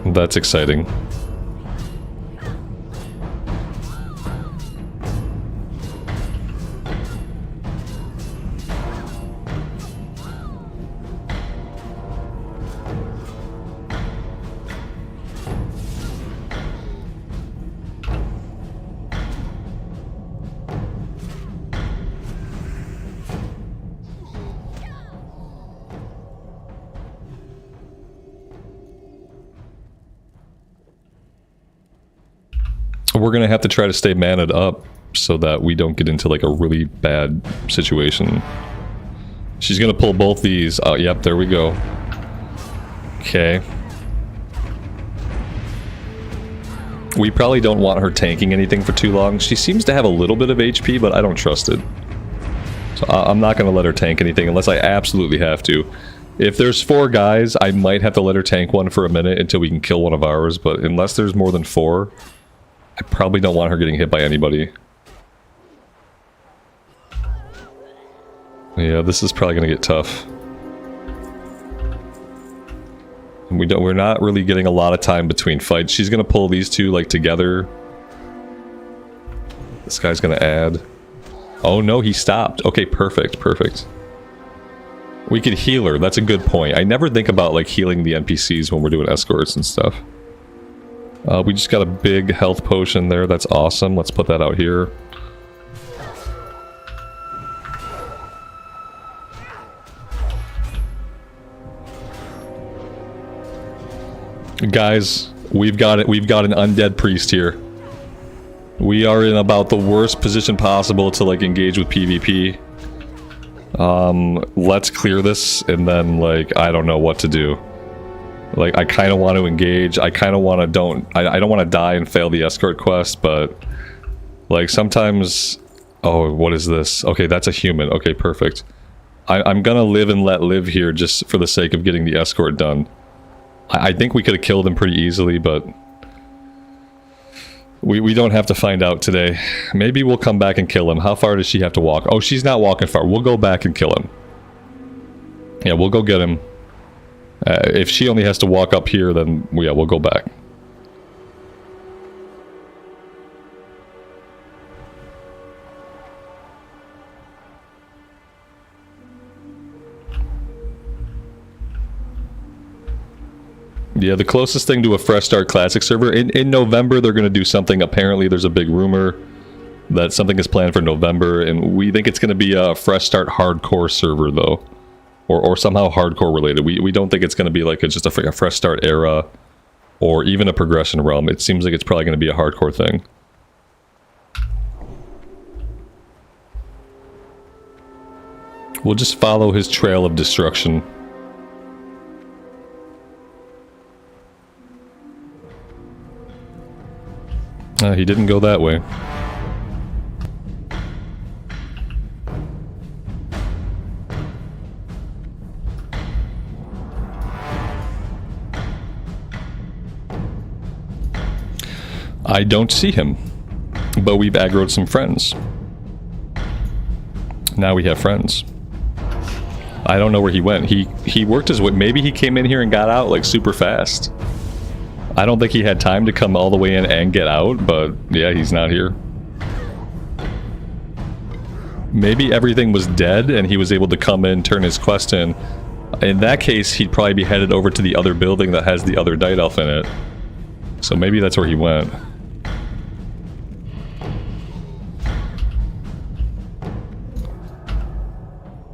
That's exciting. we're gonna have to try to stay maned up so that we don't get into like a really bad situation. She's gonna pull both these. Oh, yep, there we go. Okay. We probably don't want her tanking anything for too long. She seems to have a little bit of HP, but I don't trust it. So I'm not gonna let her tank anything unless I absolutely have to. If there's 4 guys, I might have to let her tank one for a minute until we can kill one of ours, but unless there's more than 4, I probably don't want her getting hit by anybody. Yeah, this is probably gonna get tough. And we're not really getting a lot of time between fights. She's gonna pull these two like together. This guy's gonna add. Oh no, he stopped. Okay, perfect, perfect. We could heal her. That's a good point. I never think about like healing the NPCs when we're doing escorts and stuff. We just got a big health potion there. That's awesome. Let's put that out here. Guys, we've got it. We've got an undead priest here. We are in about the worst position possible to like engage with PvP. Let's clear this and then like I don't know what to do. Like I kind of want to engage. I kind of want to I don't want to die and fail the escort quest, but like sometimes. Oh, what is this? Okay, that's a human. Okay, perfect. I'm gonna live and let live here just for the sake of getting the escort done. I think we could have killed him pretty easily, but we don't have to find out today. Maybe we'll come back and kill him. How far does she have to walk? Oh, she's not walking far. We'll go back and kill him. Yeah, we'll go get him. If she only has to walk up here, then yeah, we'll go back. Yeah, the closest thing to a Fresh Start Classic server. In November, they're going to do something. Apparently, there's a big rumor that something is planned for November, and we think it's going to be a Fresh Start Hardcore server, though. Or somehow hardcore related. We don't think it's going to be like just a Fresh Start era, or even a Progression realm. It seems like it's probably going to be a hardcore thing. We'll just follow his trail of destruction. He didn't go that way. I don't see him, but we've aggroed some friends. Now we have friends. I don't know where he went. He worked his way. Maybe he came in here and got out like super fast. I don't think he had time to come all the way in and get out, but yeah, he's not here. Maybe everything was dead and he was able to come in, turn his quest in. In that case, he'd probably be headed over to the other building that has the other Night Elf in it. So maybe that's where he went.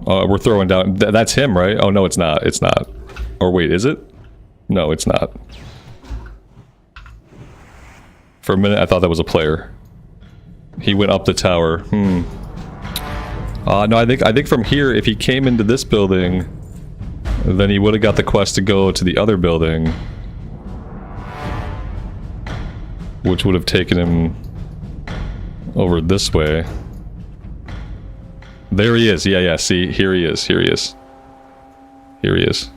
We're throwing down... That's him, right? Oh, no, it's not. It's not. Or wait, is it? No, it's not. For a minute, I thought that was a player. He went up the tower. No, I think from here, if he came into this building, then he would have got the quest to go to the other building, which would have taken him over this way. There he is. Yeah, see, here he is. Here he is. Here he is.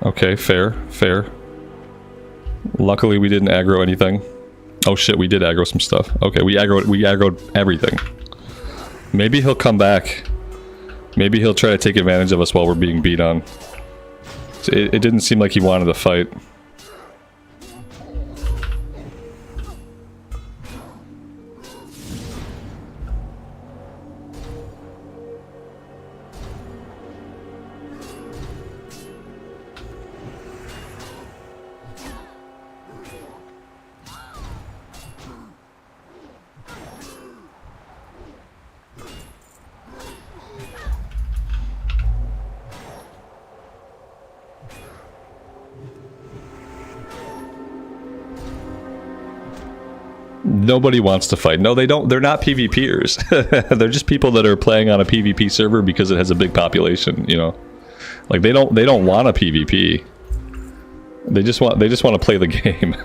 Okay, fair, fair. Luckily we didn't aggro anything. Oh shit, we did aggro some stuff. Okay, we aggroed everything. Maybe he'll come back. Maybe he'll try to take advantage of us while we're being beat on. It didn't seem like he wanted to fight. Nobody wants to fight. No, they don't. They're not PvPers. They're just people that are playing on a PvP server because it has a big population, you know. Like they don't want a PvP. They just want to play the game.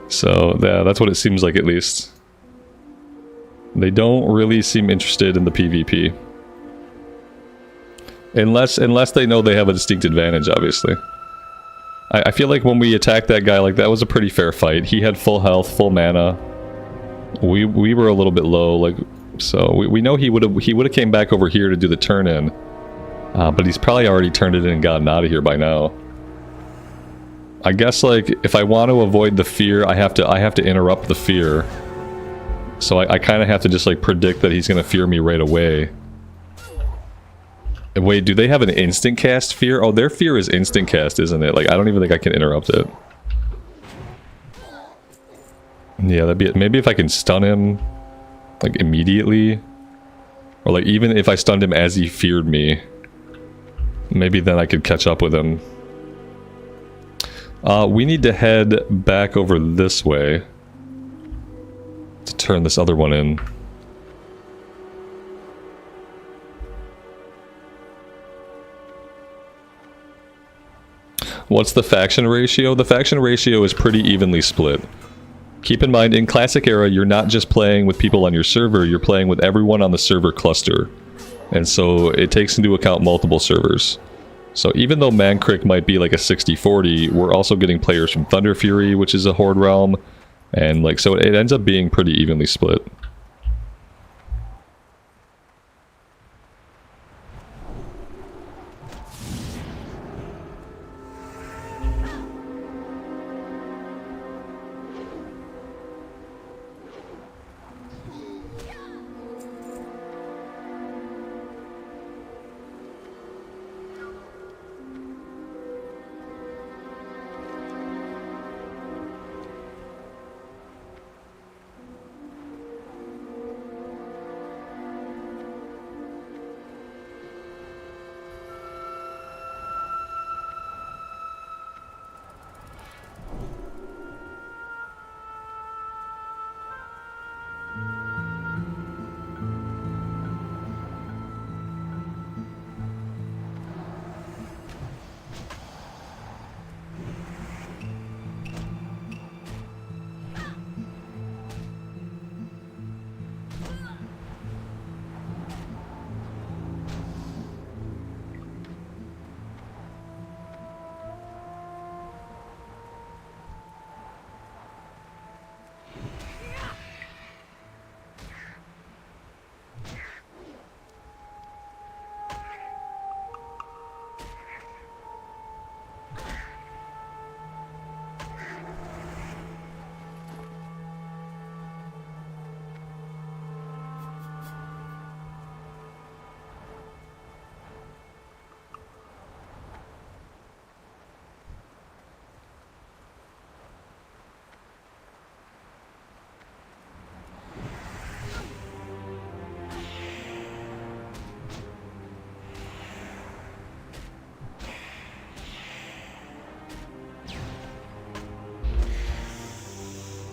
So yeah, that's what it seems like, at least. They don't really seem interested in the PvP. Unless they know they have a distinct advantage, obviously. I feel like when we attacked that guy, like, that was a pretty fair fight. He had full health, full mana. We were a little bit low, like, so we know he would have came back over here to do the turn in. But he's probably already turned it in and gotten out of here by now. I guess, like, if I want to avoid the fear, I have to interrupt the fear. So I kind of have to just, like, predict that he's going to fear me right away. Wait, do they have an instant cast fear? Oh, their fear is instant cast, isn't it? Like, I don't even think I can interrupt it. Yeah, that'd be it. Maybe if I can stun him, like, immediately. Or, like, even if I stunned him as he feared me. Maybe then I could catch up with him. We need to head back over this way to turn this other one in. What's the faction ratio? The faction ratio is pretty evenly split. Keep in mind, in Classic Era, you're not just playing with people on your server, you're playing with everyone on the server cluster. And so it takes into account multiple servers. So even though Mankrik might be like a 60-40, we're also getting players from Thunder Fury, which is a Horde realm. And like, so it ends up being pretty evenly split.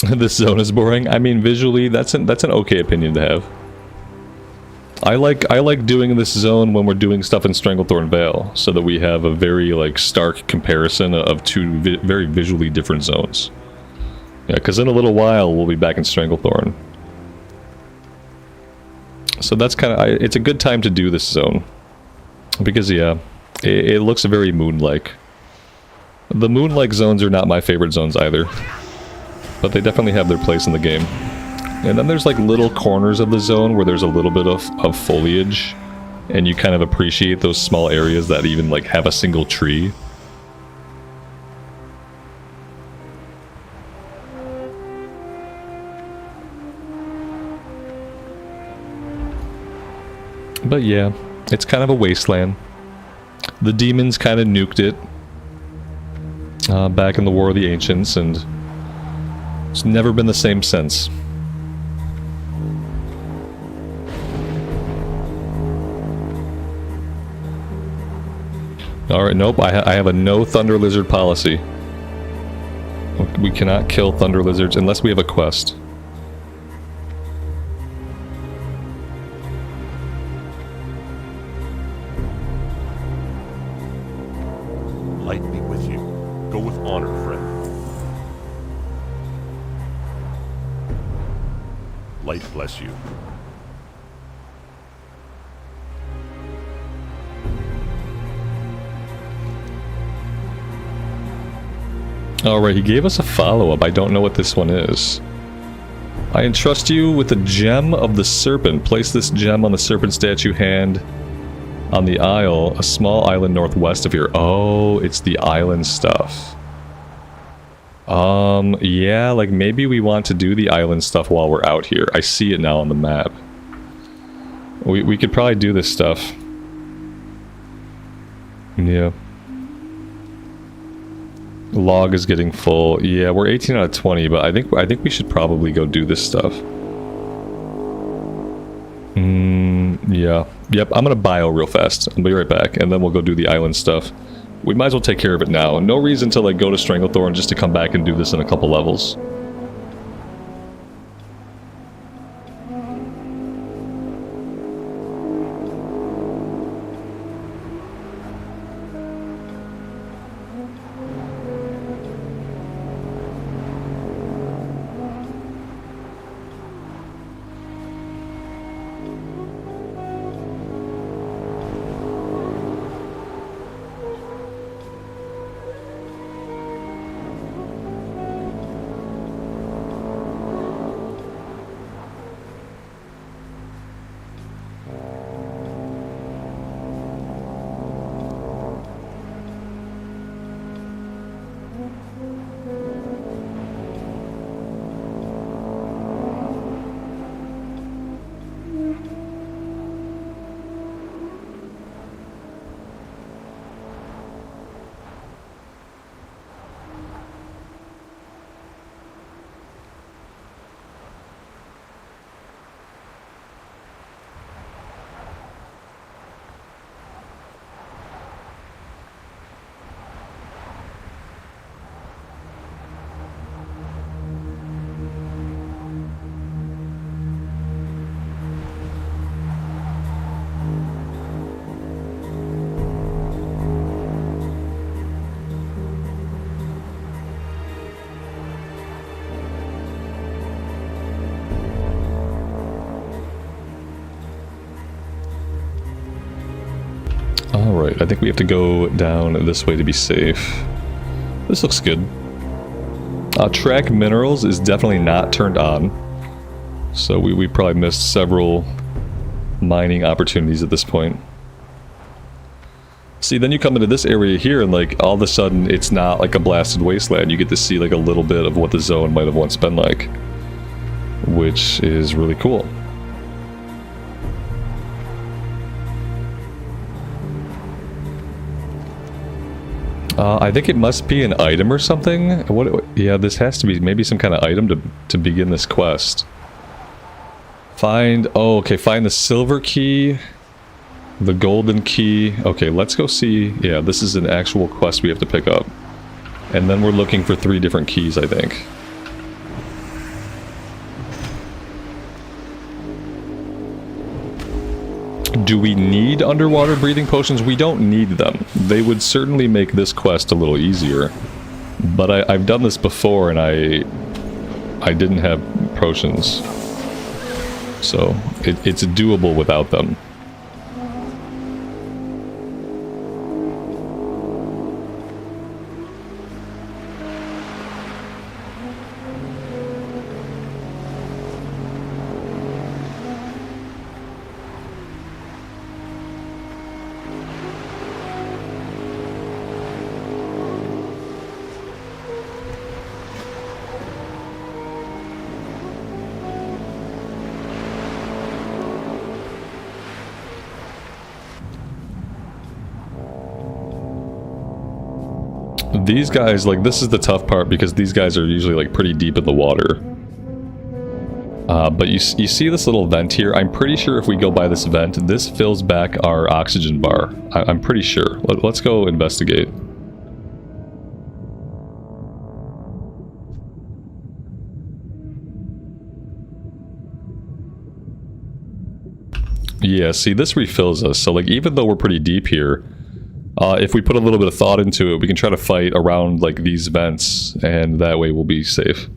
This zone is boring. I mean, visually, that's an okay opinion to have. I like doing this zone when we're doing stuff in Stranglethorn Vale, so that we have a very like stark comparison of two very visually different zones. Yeah, because in a little while we'll be back in Stranglethorn. So that's kind of it's a good time to do this zone, because yeah, it looks very moon-like. The moon-like zones are not my favorite zones either. But they definitely have their place in the game. And then there's like little corners of the zone where there's a little bit of foliage, and you kind of appreciate those small areas that even like have a single tree. But yeah, it's kind of a wasteland. The demons kind of nuked it back in the War of the Ancients, and it's never been the same since. Alright, nope, I have a no Thunder Lizard policy. cannot kill thunder lizards unless we have a quest. Light be with you. Go with honor, friend. Light bless you. Alright, he gave us a follow-up. I don't know what this one is. I entrust you with the Gem of the Serpent. Place this gem on the serpent statue hand on the isle, a small island northwest of here. Oh, it's the island stuff. Yeah, like maybe we want to do the island stuff while we're out here. I see it now on the map. We could probably do this stuff. Yeah. Log is getting full. Yeah, we're 18 out of 20, but I think we should probably go do this stuff. Yeah. Yep, I'm gonna bio real fast. I'll be right back, and then we'll go do the island stuff. We might as well take care of it now. No reason to like go to Stranglethorn just to come back and do this in a couple levels. Alright, I think we have to go down this way to be safe. This looks good. Track minerals is definitely not turned on. So we probably missed several mining opportunities at this point. See, then you come into this area here and like all of a sudden it's not like a blasted wasteland. You get to see like a little bit of what the zone might have once been like. Which is really cool. I think it must be an item or something. What? Yeah, this has to be maybe some kind of item to begin this quest. Find... Oh, okay, find the silver key. The golden key. Okay, let's go see... Yeah, this is an actual quest we have to pick up. And then we're looking for 3 different keys, I think. Do we need underwater breathing potions? We don't need them. They would certainly make this quest a little easier. But I've done this before and I didn't have potions. So it's doable without them. These guys, like, this is the tough part because these guys are usually, like, pretty deep in the water. But you see this little vent here? I'm pretty sure if we go by this vent, this fills back our oxygen bar. I'm pretty sure. Let's go investigate. Yeah, see, this refills us. So, like, even though we're pretty deep here, if we put a little bit of thought into it, we can try to fight around, like, these vents, and that way we'll be safe.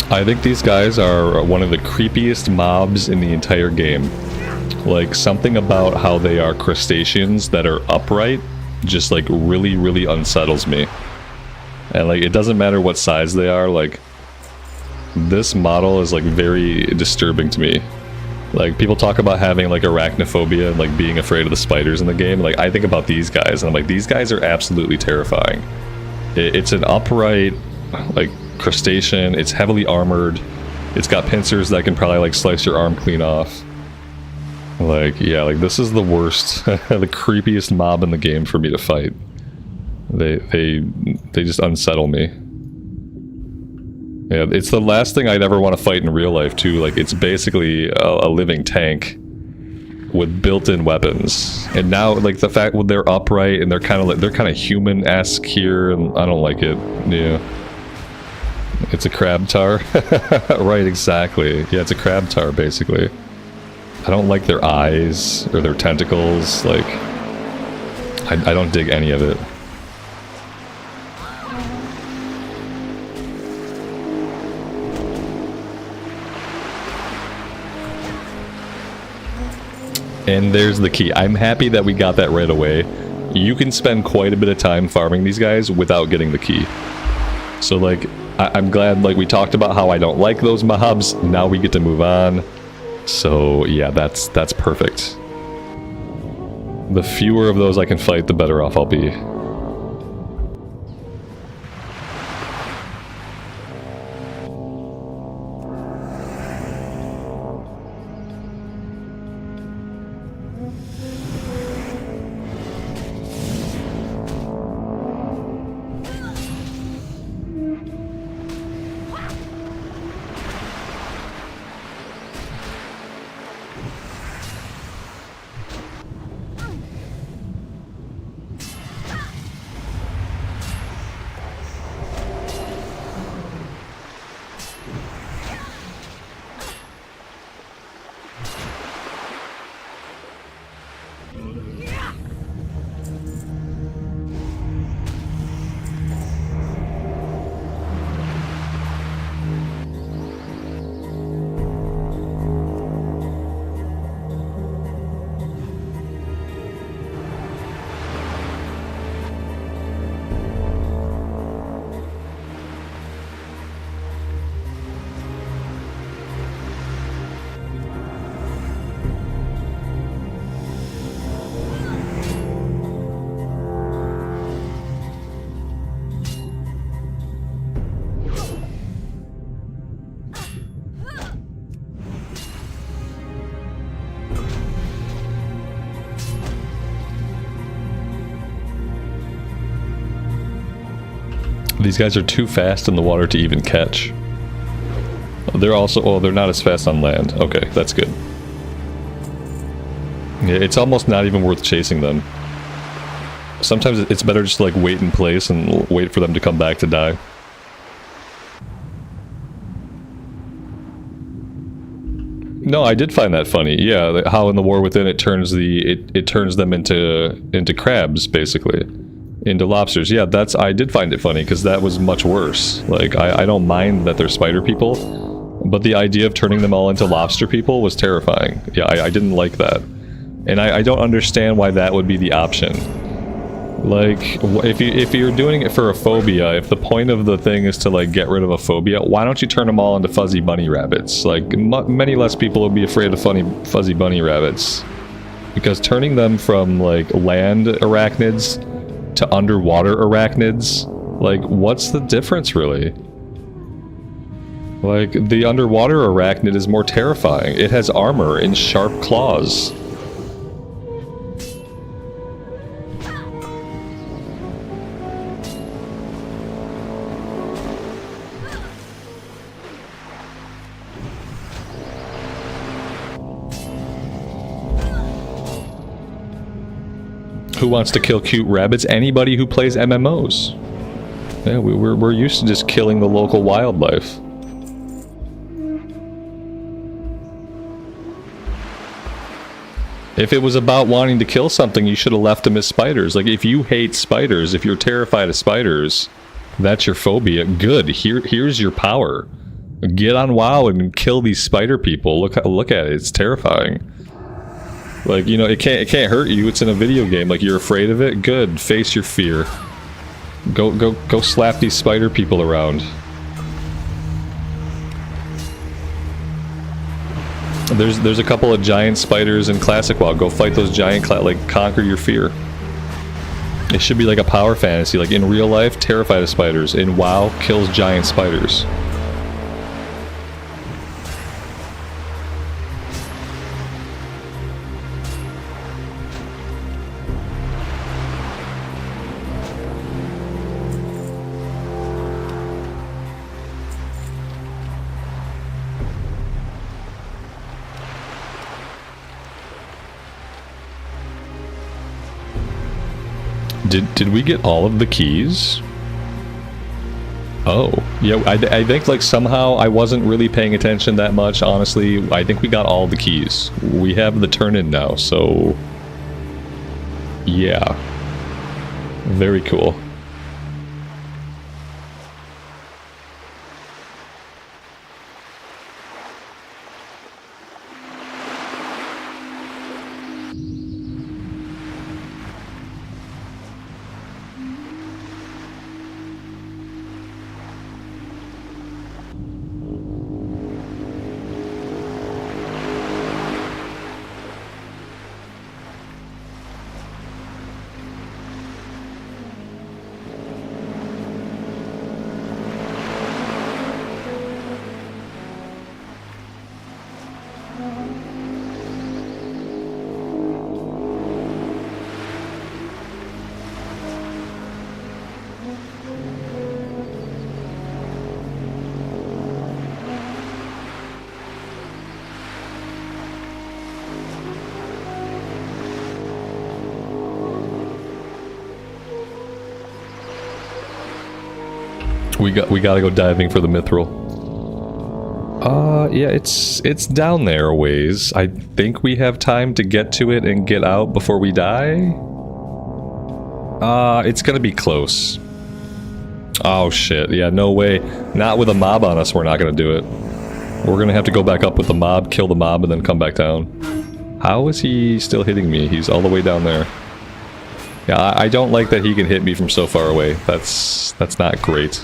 I think these guys are one of the creepiest mobs in the entire game. Like, something about how they are crustaceans that are upright just, like, really, really unsettles me. And, like, it doesn't matter what size they are, like, this model is, like, very disturbing to me. Like, people talk about having, like, arachnophobia and, like, being afraid of the spiders in the game. Like, I think about these guys, and I'm like, these guys are absolutely terrifying. It's an upright, like, crustacean. It's heavily armored. It's got pincers that can probably, like, slice your arm clean off. Like, yeah, like, this is the worst, the creepiest mob in the game for me to fight. They just unsettle me. Yeah, it's the last thing I'd ever want to fight in real life, too. Like, it's basically a living tank with built-in weapons. And now, like, the fact that they're upright and they're kind of like, they're kind of human-esque here, and I don't like it. Yeah. It's a crab tar. Right, exactly. Yeah, it's a crab tar, basically. I don't like their eyes or their tentacles. Like, I don't dig any of it. And there's the key. I'm happy that we got that right away. You can spend quite a bit of time farming these guys without getting the key. So, like, I'm glad, like, we talked about how I don't like those mobs. Now we get to move on. So, yeah, that's perfect. The fewer of those I can fight, the better off I'll be. These guys are too fast in the water to even catch. They're also... oh, they're not as fast on land. Okay, that's good. Yeah, it's almost not even worth chasing them. Sometimes it's better just to, like, wait in place and wait for them to come back to die. No, I did find that funny. Yeah, how in the War Within it turns it turns them into crabs, basically. Into lobsters. Yeah, I did find it funny, because that was much worse. Like, I don't mind that they're spider people, but the idea of turning them all into lobster people was terrifying. Yeah, I didn't like that. And I don't understand why that would be the option. Like, if you're doing it for a phobia, if the point of the thing is to, like, get rid of a phobia, why don't you turn them all into fuzzy bunny rabbits? Like, many less people would be afraid of fuzzy bunny rabbits. Because turning them from, like, land arachnids to underwater arachnids, like, what's the difference, really? Like, the underwater arachnid is more terrifying. It has armor and sharp claws. Who wants to kill cute rabbits? Anybody who plays MMOs. Yeah, we're used to just killing the local wildlife. If it was about wanting to kill something, you should have left them as spiders. Like, if you hate spiders, if you're terrified of spiders, that's your phobia. Good. Here's your power. Get on WoW and kill these spider people. Look at it. It's terrifying. Like, you know, it can't hurt you. It's in a video game. Like, you're afraid of it. Good. Face your fear. Go slap these spider people around. There's a couple of giant spiders in Classic WoW. Go fight those giant, like, conquer your fear. It should be like a power fantasy. Like, in real life, terrified of spiders. In WoW, kills giant spiders. Did we get all of the keys? Oh, yeah, I think, like, somehow I wasn't really paying attention that much, honestly. I think we got all the keys. We have the turn-in now, so... yeah. Very cool. We gotta go diving for the mithril. Yeah, it's down there a ways. I think we have time to get to it and get out before we die. It's gonna be close. Oh shit, yeah, no way. Not with a mob on us, we're not gonna do it. We're gonna have to go back up with the mob, kill the mob, and then come back down. How is he still hitting me? He's all the way down there. Yeah, I don't like that he can hit me from so far away. That's not great.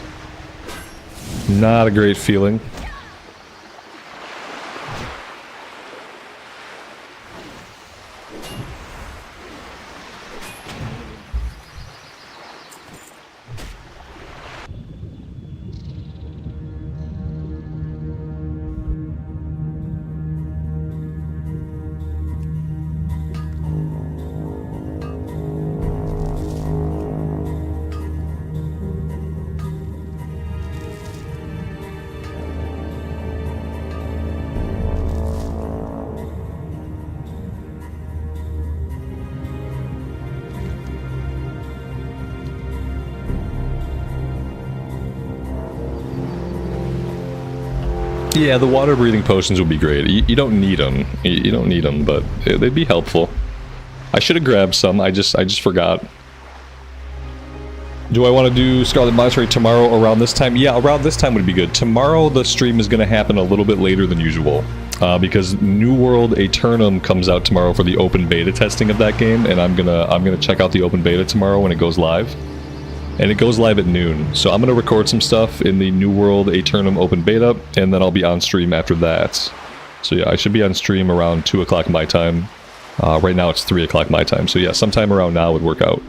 Not a great feeling. Yeah, the water breathing potions would be great. You don't need them. You don't need them, but they'd be helpful. I should have grabbed some. I just forgot. Do I want to do Scarlet Monastery tomorrow around this time? Yeah, around this time would be good. Tomorrow the stream is going to happen a little bit later than usual. Because New World Aeternum comes out tomorrow for the open beta testing of that game, and I'm gonna check out the open beta tomorrow when it goes live. And it goes live at noon, so I'm going to record some stuff in the New World Aeternum open beta, and then I'll be on stream after that. So yeah, I should be on stream around 2 o'clock my time. Right now it's 3 o'clock my time, so yeah, sometime around now would work out.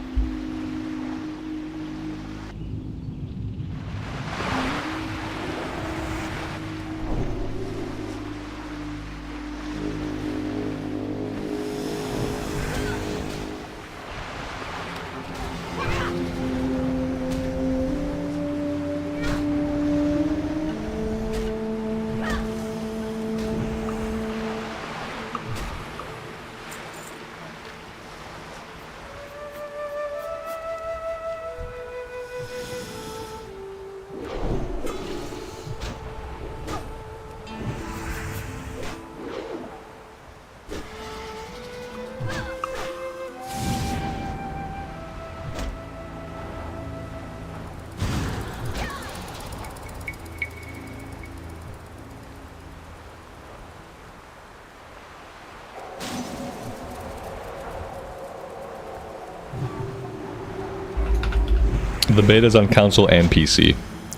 The beta's on console and PC.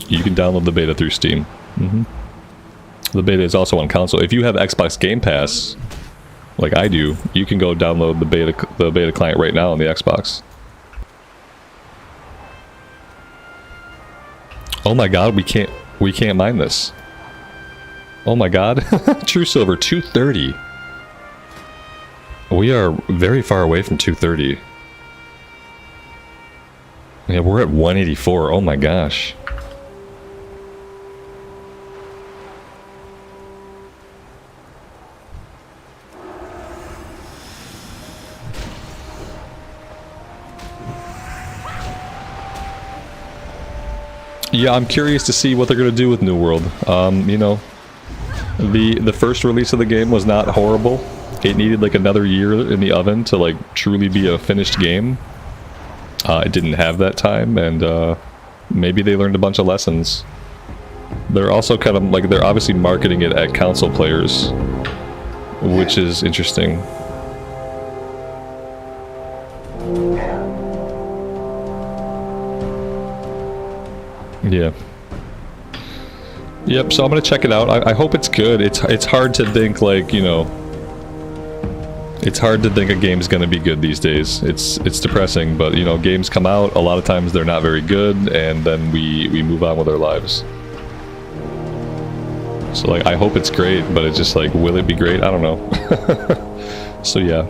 You can download the beta through Steam. The beta is also on console. If you have Xbox Game Pass, like I do, you can go download the beta client right now on the Xbox. Oh my god, we can't mine this. Oh my god. True silver 230. We are very far away from 230. Yeah, we're at 184. Oh my gosh. Yeah, I'm curious to see what they're going to do with New World. You know, the first release of the game was not horrible. It needed like another year in the oven to like truly be a finished game. It didn't have that time, and maybe they learned a bunch of lessons. They're also kind of like, they're obviously marketing it at console players, which is interesting. Yeah. Yep, so I'm gonna check it out. I hope it's good. It's hard to think, like, you know, it's hard to think a game's gonna be good these days. It's depressing, but you know, games come out, a lot of times they're not very good, and then we move on with our lives. So like, I hope it's great, but it's just like, will it be great? I don't know. So yeah.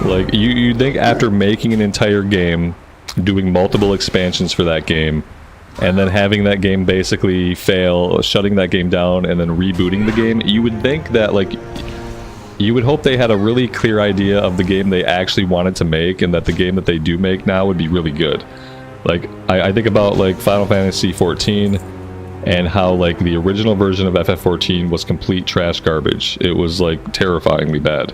Like, you think after making an entire game, doing multiple expansions for that game, and then having that game basically fail, shutting that game down, and then rebooting the game, you would think that, like, you would hope they had a really clear idea of the game they actually wanted to make, and that the game that they do make now would be really good. Like, I think about, like, Final Fantasy XIV, and how, like, the original version of FF14 was complete trash garbage. It was, like, terrifyingly bad.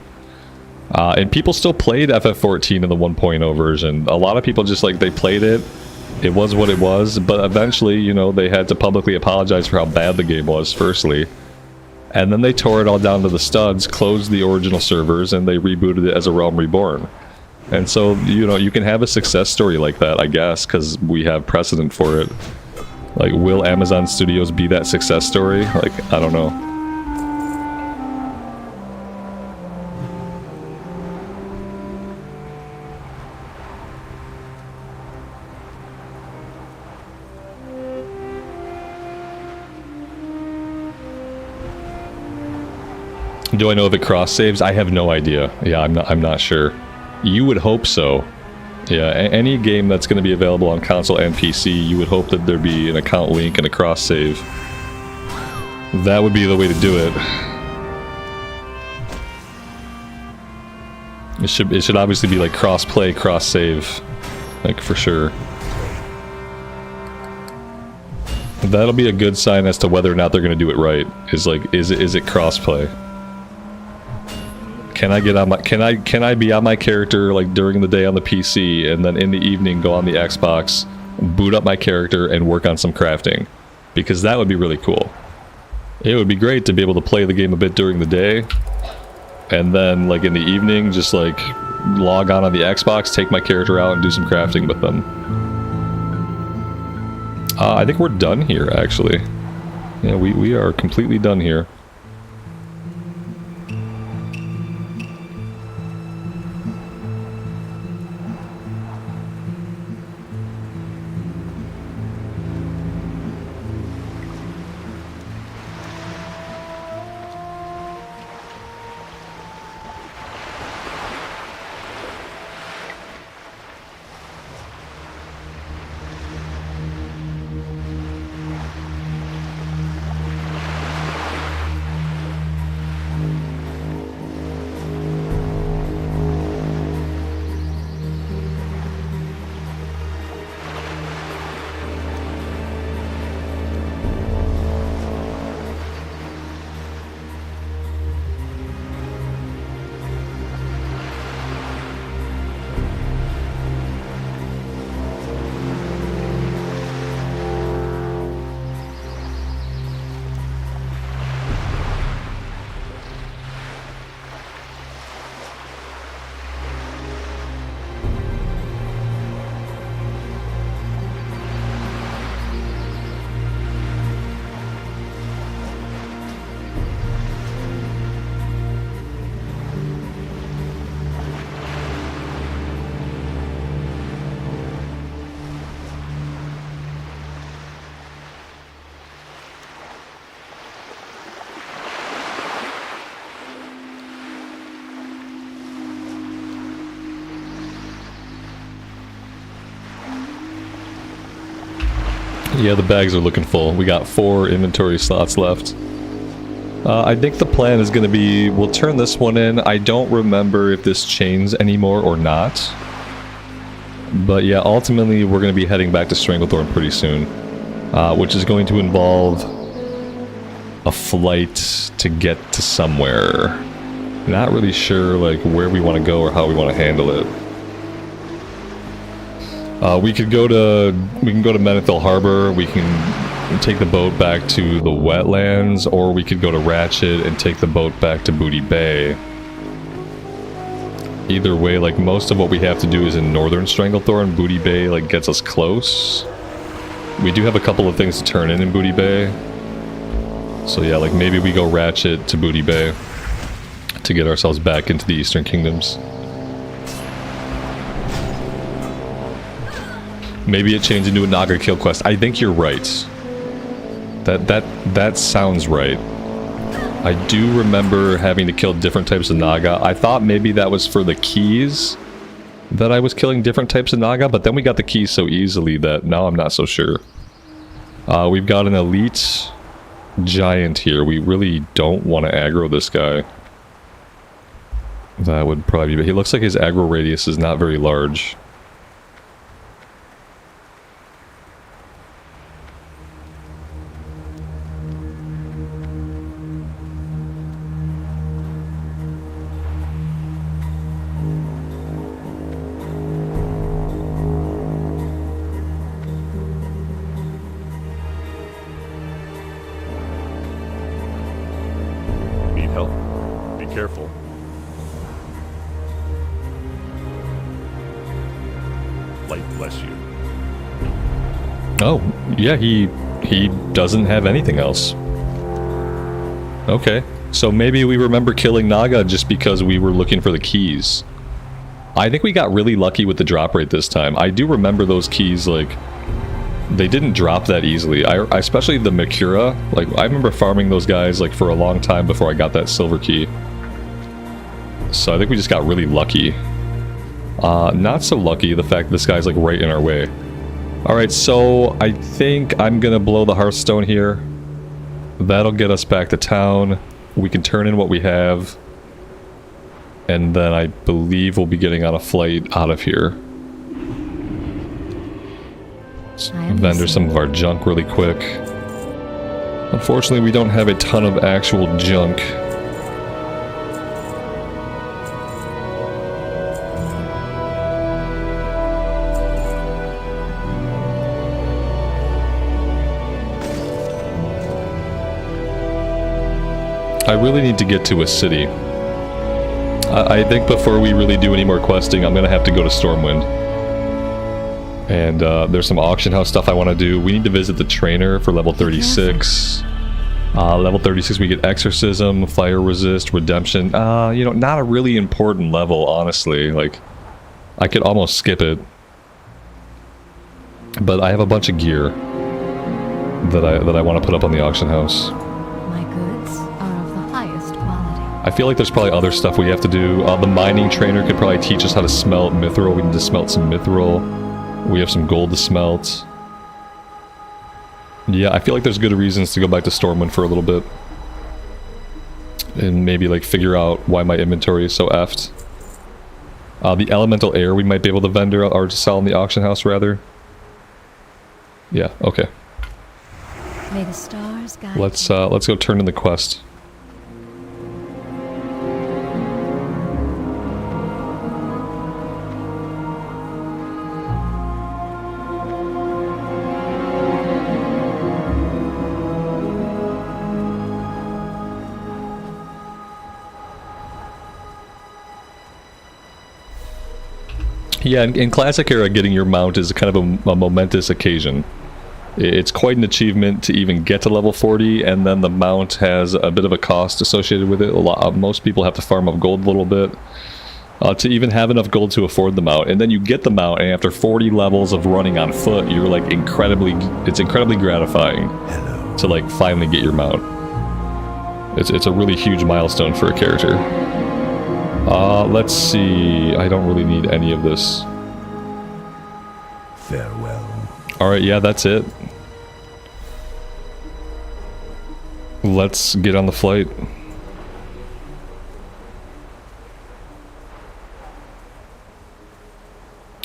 And people still played FF14 in the 1.0 version. A lot of people just, like, they played it, it was what it was, but eventually, you know, they had to publicly apologize for how bad the game was, firstly. And then they tore it all down to the studs, closed the original servers, and they rebooted it as a Realm Reborn. And so, you know, you can have a success story like that, I guess, because we have precedent for it. Like, will Amazon Studios be that success story? Like, I don't know. Do I know if it cross saves? I have no idea. Yeah, I'm not sure. You would hope so. Yeah, any game that's going to be available on console and PC, you would hope that there'd be an account link and a cross save. That would be the way to do it. It should obviously be like cross play, cross save, like, for sure. That'll be a good sign as to whether or not they're going to do it right. Is like, is it cross play? Can I get on my can I be on my character like during the day on the PC, and then in the evening go on the Xbox, boot up my character and work on some crafting? Because that would be really cool. It would be great to be able to play the game a bit during the day, and then like in the evening just like log on the Xbox, take my character out and do some crafting with them. I think we're done here, actually. Yeah, we are completely done here. Yeah, the bags are looking full. We got 4 inventory slots left. I think the plan is going to be, we'll turn this one in. I don't remember if this chains anymore or not. But yeah, ultimately we're going to be heading back to Stranglethorn pretty soon. Which is going to involve a flight to get to somewhere. Not really sure like where we want to go or how we want to handle it. We can go to Menethil Harbor. We can take the boat back to the wetlands, or we could go to Ratchet and take the boat back to Booty Bay. Either way, like most of what we have to do is in northern Stranglethorn. Booty Bay like gets us close. We do have a couple of things to turn in Booty Bay. So yeah, like maybe we go Ratchet to Booty Bay to get ourselves back into the Eastern Kingdoms. Maybe it changed into a Naga kill quest. I think you're right. That sounds right. I do remember having to kill different types of Naga. I thought maybe that was for the keys that I was killing different types of Naga, but then we got the keys so easily that now I'm not so sure. We've got an elite giant here. We really don't want to aggro this guy. That would probably be... He looks like his aggro radius is not very large. Need help? Be careful. Light bless you. Oh, yeah, he doesn't have anything else. Okay, so maybe we remember killing Naga just because we were looking for the keys. I think we got really lucky with the drop rate this time. I do remember those keys, like, they didn't drop that easily. I especially the Makura, like, I remember farming those guys, like, for a long time before I got that silver key. So I think we just got really lucky. Not so lucky, the fact that this guy's, like, right in our way. Alright, so I think I'm gonna blow the Hearthstone here. That'll get us back to town. We can turn in what we have. And then I believe we'll be getting on a flight out of here. Vendor some of our junk really quick. Unfortunately, we don't have a ton of actual junk. I really need to get to a city. I think before we really do any more questing, I'm going to have to go to Stormwind. And there's some auction house stuff I want to do. We need to visit the trainer for level 36. Level 36 we get Exorcism, Fire Resist, Redemption. You know, not a really important level, honestly. Like, I could almost skip it. But I have a bunch of gear that I want to put up on the auction house. My goods are of the highest quality. I feel like there's probably other stuff we have to do. The mining trainer could probably teach us how to smelt mithril. We need to smelt some mithril. We have some gold to smelt. Yeah, I feel like there's good reasons to go back to Stormwind for a little bit. And maybe like figure out why my inventory is so effed. The elemental air we might be able to vendor or to sell in the auction house rather. Yeah, okay. May the stars guide Let's you. let's go turn in the quest. Yeah, in Classic Era, getting your mount is kind of a momentous occasion. It's quite an achievement to even get to level 40, and then the mount has a bit of a cost associated with it. Most people have to farm up gold a little bit to even have enough gold to afford the mount. And then you get the mount, and after 40 levels of running on foot, you're like it's incredibly gratifying to like finally get your mount. It's a really huge milestone for a character. Let's see. I don't really need any of this. Farewell. Alright, yeah, that's it. Let's get on the flight.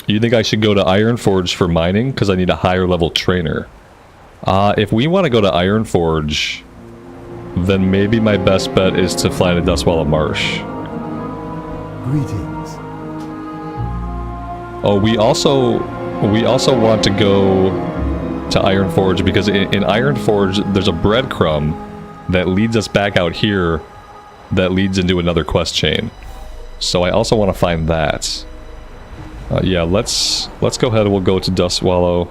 You think I should go to Ironforge for mining? Because I need a higher level trainer. If we want to go to Ironforge, then maybe my best bet is to fly to Dustwallow Marsh. Greetings. Oh, we also want to go to Ironforge because in Ironforge there's a breadcrumb that leads us back out here that leads into another quest chain. So I also want to find that. Yeah, let's go ahead and we'll go to Dustwallow.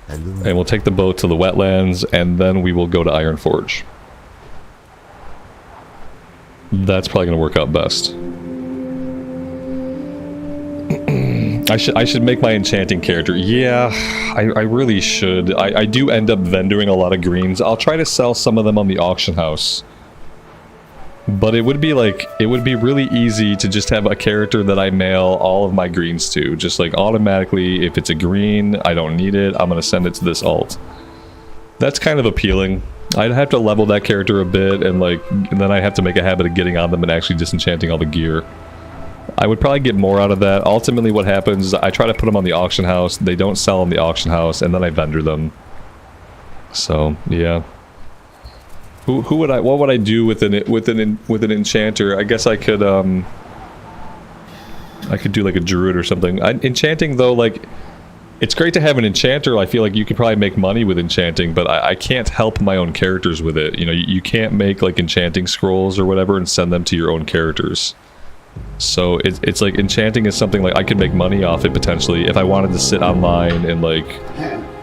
Hello. And we'll take the boat to the wetlands, and then we will go to Ironforge. That's probably going to work out best. I should make my enchanting character. Yeah, I really should. I do end up vendoring a lot of greens. I'll try to sell some of them on the auction house. But it would be really easy to just have a character that I mail all of my greens to. Just like automatically, if it's a green, I don't need it, I'm going to send it to this alt. That's kind of appealing. I'd have to level that character a bit, and then I'd have to make a habit of getting on them and actually disenchanting all the gear. I would probably get more out of that. Ultimately what happens is I try to put them on the auction house, they don't sell on the auction house, and then I vendor them. So, yeah. What would I do with an enchanter? I guess I could do like a druid or something. Enchanting though, like, it's great to have an enchanter. I feel like you could probably make money with enchanting, but I can't help my own characters with it. You know, you can't make like enchanting scrolls or whatever and send them to your own characters. So it's like enchanting is something like I could make money off it potentially if I wanted to sit online and like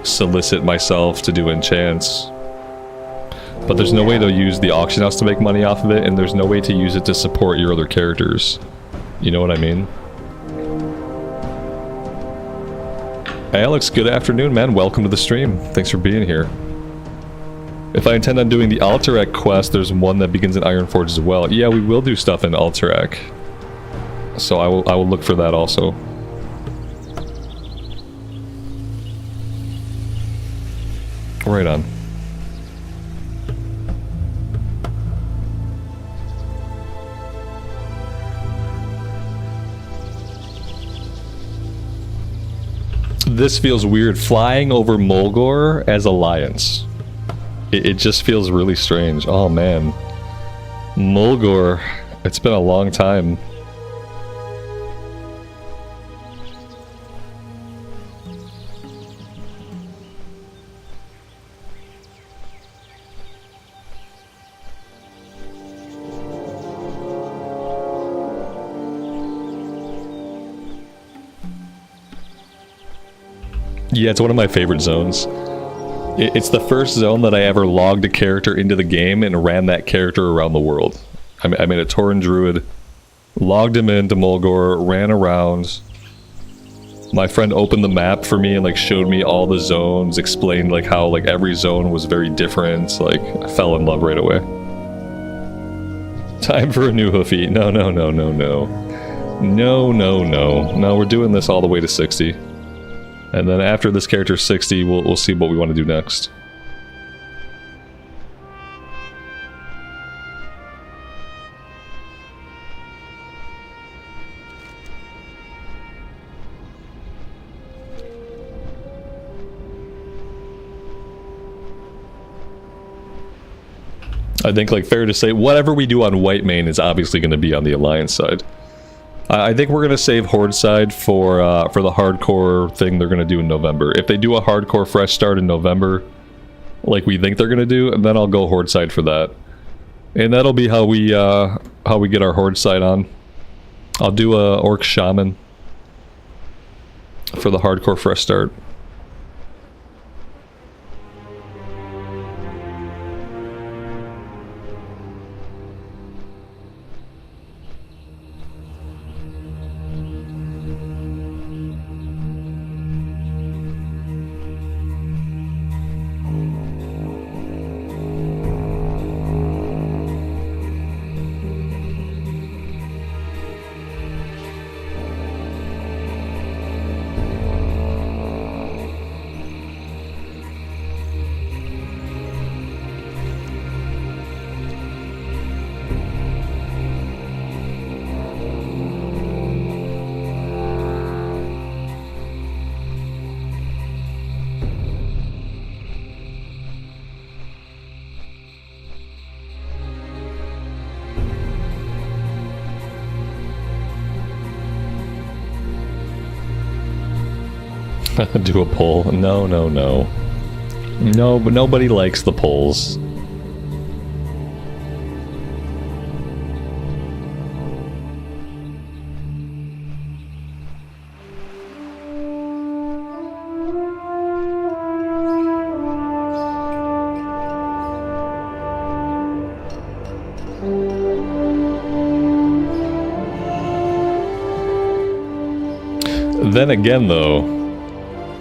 solicit myself to do enchants. But there's no way to use the auction house to make money off of it, and there's no way to use it to support your other characters. You know what I mean? Alex, good afternoon, man. Welcome to the stream. Thanks for being here. If I intend on doing the Alterac quest, there's one that begins in Ironforge as well. Yeah, we will do stuff in Alterac. So I will look for that also. Right on. This feels weird. Flying over Mulgore as Alliance. It just feels really strange. Oh man. Mulgore. It's been a long time. Yeah, it's one of my favorite zones. It's the first zone that I ever logged a character into the game and ran that character around the world. I made a Tauren Druid, logged him into Mulgore, ran around. My friend opened the map for me and like showed me all the zones, explained like how like every zone was very different. Like I fell in love right away. Time for a new hoofy. No, no, no, no, no. No, no, no. No, we're doing this all the way to 60. And then after this character's 60, we'll see what we want to do next. I think, like, fair to say, whatever we do on Whitemane is obviously going to be on the Alliance side. I think we're going to save Horde side for the hardcore thing they're going to do in November. If they do a hardcore fresh start in November, like we think they're going to do, then I'll go Horde side for that. And that'll be how we get our Horde side on. I'll do a Orc Shaman for the hardcore fresh start. Do a poll. No, no, no. No, but nobody likes the polls. Then again, though,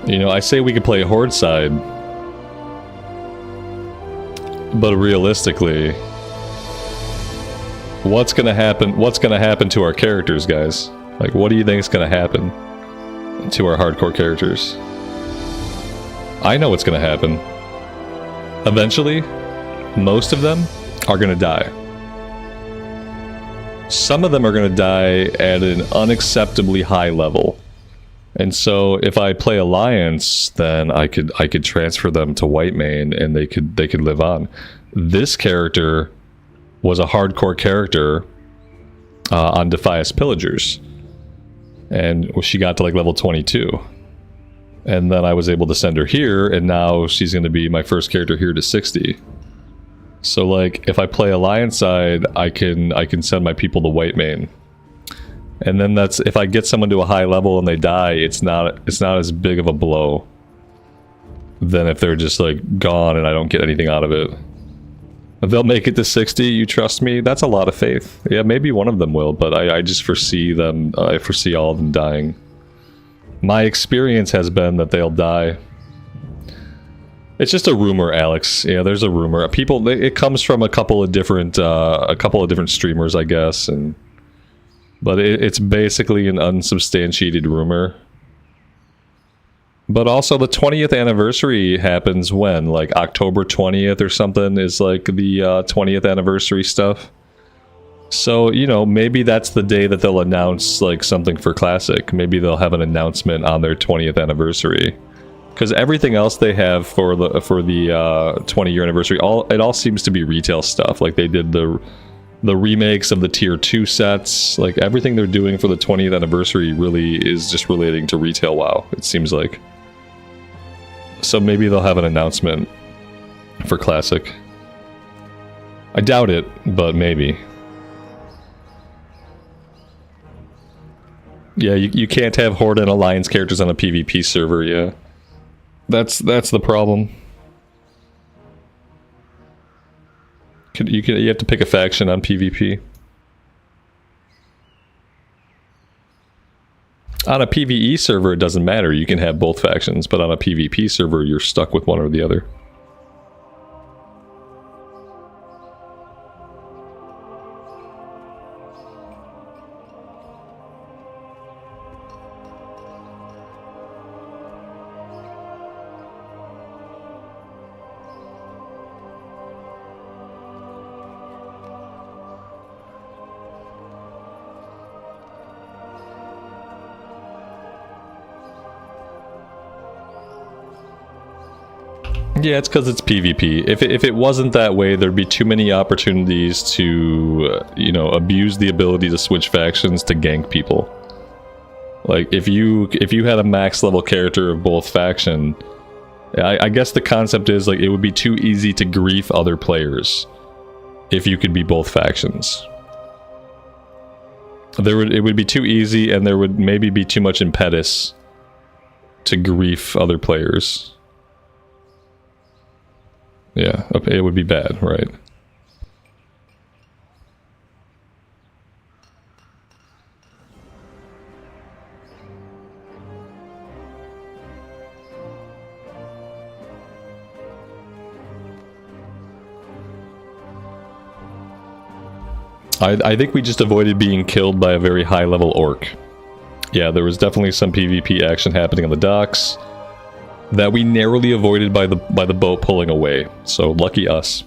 you know, I say we could play Horde side, but realistically, what's gonna happen? What's gonna happen to our characters, guys? Like, what do you think is gonna happen to our hardcore characters? I know what's gonna happen. Eventually, most of them are gonna die. Some of them are gonna die at an unacceptably high level. And so if I play Alliance, then I could transfer them to Whitemane and they could live on. This character was a hardcore character on Defias Pillagers. And she got to like level 22. And then I was able to send her here, and now she's going to be my first character here to 60. So like if I play Alliance side, I can send my people to Whitemane. And then that's, if I get someone to a high level and they die, it's not as big of a blow than if they're just like gone and I don't get anything out of it. If they'll make it to 60, you trust me? That's a lot of faith. Yeah, maybe one of them will, but I just foresee them, I foresee all of them dying. My experience has been that they'll die. It's just a rumor, Alex. Yeah, there's a rumor. People, it comes from a couple of different streamers, I guess, but it's basically an unsubstantiated rumor. But also the 20th anniversary happens when? Like October 20th or something is like the 20th anniversary stuff. So, you know, maybe that's the day that they'll announce like something for Classic. Maybe they'll have an announcement on their 20th anniversary. Because everything else they have for the 20-year anniversary, it all seems to be retail stuff. Like they did the remakes of the tier 2 sets. Like everything they're doing for the 20th anniversary really is just relating to retail WoW, it seems like. So maybe they'll have an announcement for Classic. I doubt it, but maybe. Yeah, you can't have Horde and Alliance characters on a PvP server, yeah. That's the problem. You have to pick a faction on PvP. On a PvE server, it doesn't matter. You can have both factions, but on a PvP server, you're stuck with one or the other. Yeah, it's because it's PvP. If it wasn't that way, there'd be too many opportunities to, you know, abuse the ability to switch factions to gank people. Like, if you had a max level character of both faction, I guess the concept is, like, it would be too easy to grief other players if you could be both factions. It would be too easy, and there would maybe be too much impetus to grief other players. Yeah, it would be bad, right? I think we just avoided being killed by a very high level orc. Yeah, there was definitely some PvP action happening on the docks that we narrowly avoided by the boat pulling away. So lucky us.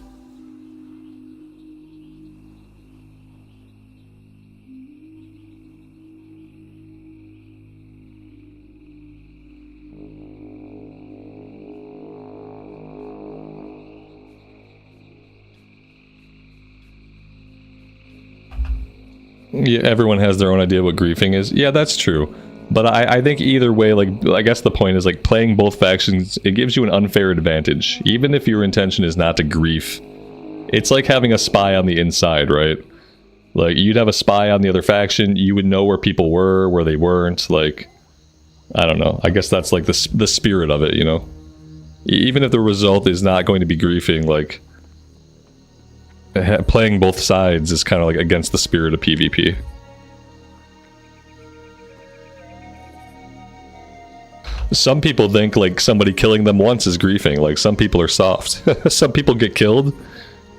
Yeah, everyone has their own idea what griefing is. Yeah, that's true. But I think either way, like, I guess the point is, like, playing both factions, it gives you an unfair advantage. Even if your intention is not to grief. It's like having a spy on the inside, right? Like, you'd have a spy on the other faction, you would know where people were, where they weren't, like... I don't know. I guess that's, like, the spirit of it, you know? Even if the result is not going to be griefing, like... Playing both sides is kind of, like, against the spirit of PvP. Some people think, like, somebody killing them once is griefing. Like, some people are soft. Some people get killed,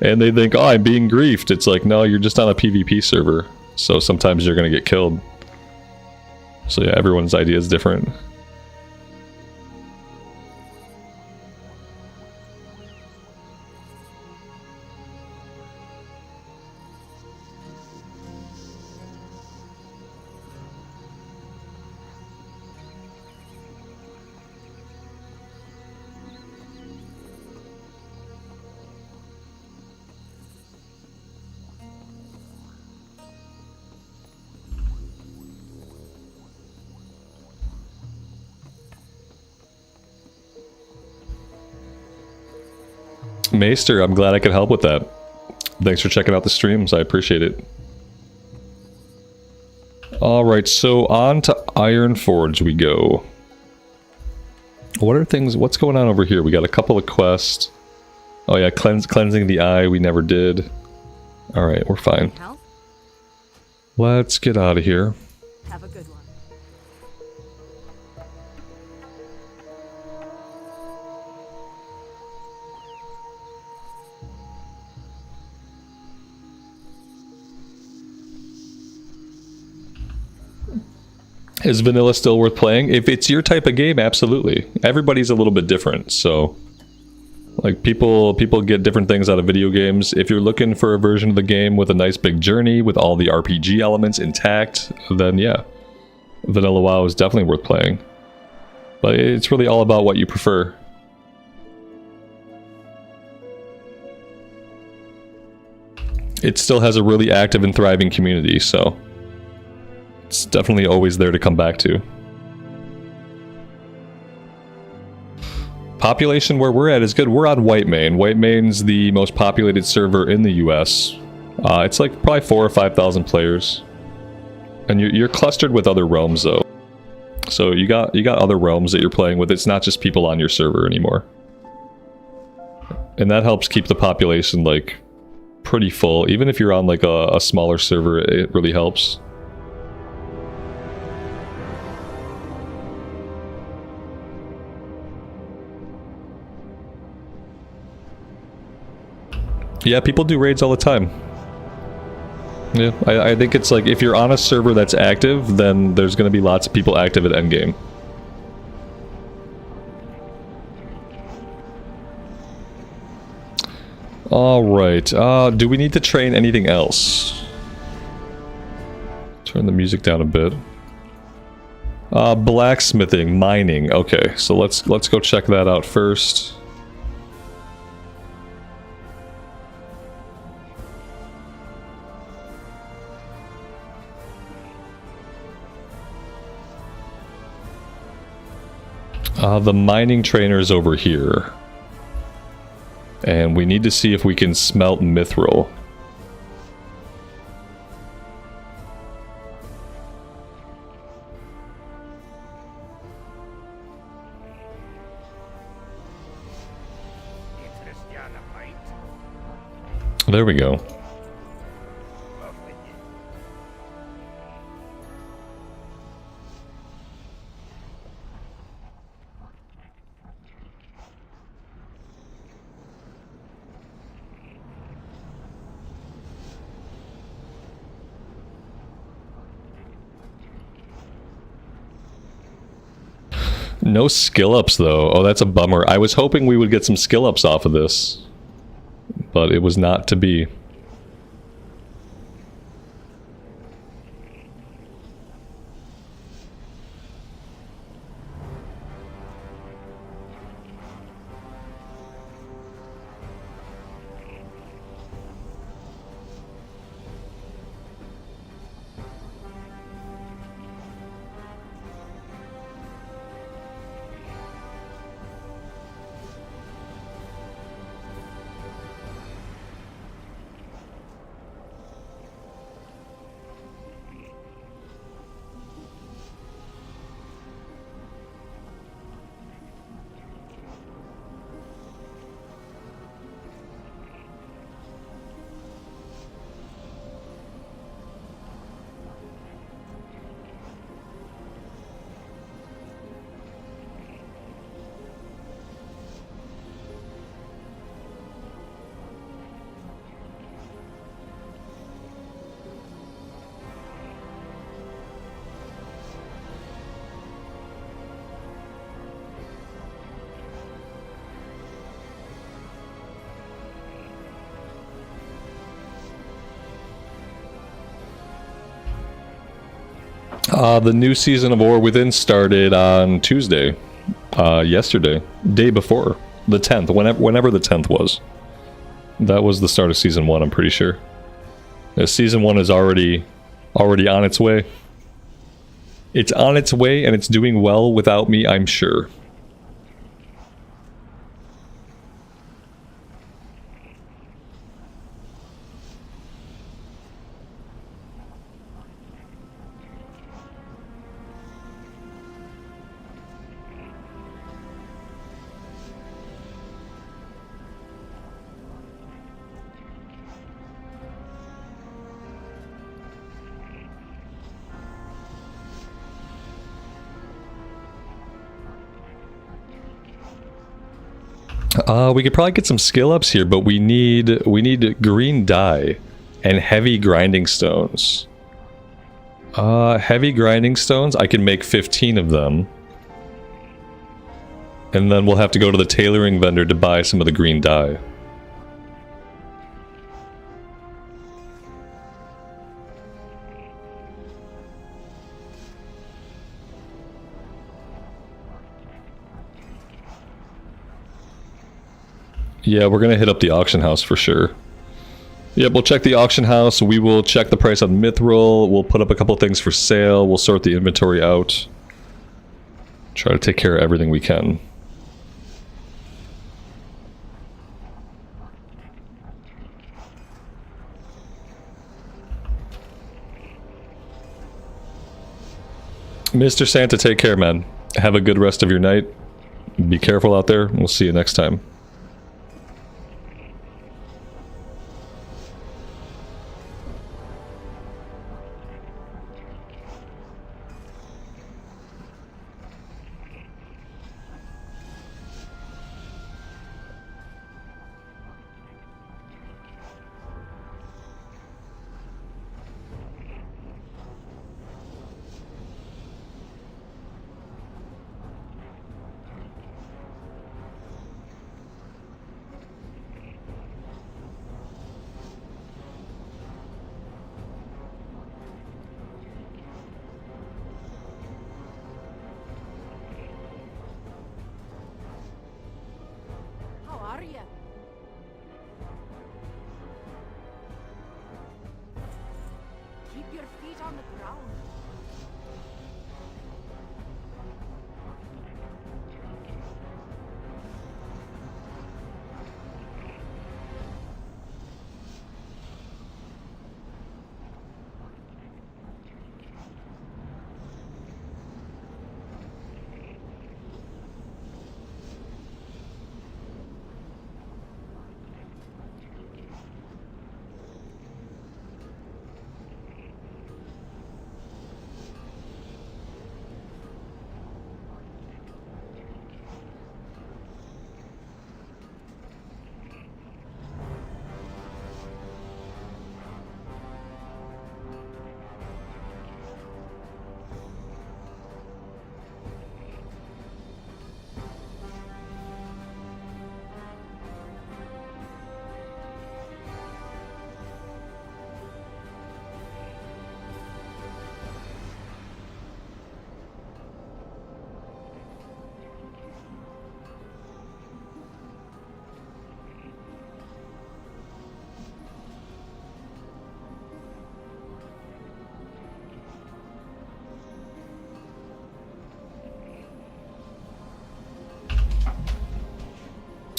and they think, oh, I'm being griefed. It's like, no, you're just on a PvP server. So sometimes you're going to get killed. So yeah, everyone's idea is different. Maester, I'm glad I could help with that. Thanks for checking out the streams, I appreciate it. Alright, so on to Ironforge we go. What are things, what's going on over here? We got a couple of quests. Oh yeah, cleansing the eye, we never did. Alright, we're fine. Let's get out of here. Have a good one. Is vanilla still worth playing? If it's your type of game, absolutely. Everybody's a little bit different, so... Like, people get different things out of video games. If you're looking for a version of the game with a nice big journey, with all the RPG elements intact, then yeah. Vanilla WoW is definitely worth playing. But it's really all about what you prefer. It still has a really active and thriving community, so... It's definitely always there to come back to. Population where we're at is good. We're on Whitemane. Whitemane's the most populated server in the US. It's like probably 4,000 or 5,000 players. And you're clustered with other realms though. So you got other realms that you're playing with. It's not just people on your server anymore. And that helps keep the population like pretty full. Even if you're on like a smaller server, it really helps. Yeah, people do raids all the time. Yeah, I think it's like, if you're on a server that's active, then there's going to be lots of people active at endgame. Alright, do we need to train anything else? Turn the music down a bit. Blacksmithing, mining, okay, so let's go check that out first. The mining trainer's over here. And we need to see if we can smelt mithril. There we go. No skill ups though. Oh, that's a bummer. I was hoping we would get some skill ups off of this, but it was not to be. The new season of War Within started on Tuesday. Yesterday. Day before. The 10th. Whenever the 10th was. That was the start of Season 1, I'm pretty sure. Season 1 is already on its way. It's on its way, and it's doing well without me, I'm sure. We could probably get some skill ups here, but we need green dye and heavy grinding stones. Heavy grinding stones, I can make 15 of them. And then we'll have to go to the tailoring vendor to buy some of the green dye. Yeah, we're gonna hit up the auction house for sure. Yep, we'll check the auction house. We will check the price on Mithril. We'll put up a couple things for sale. We'll sort the inventory out. Try to take care of everything we can. Mr. Santa, take care, man. Have a good rest of your night. Be careful out there. We'll see you next time.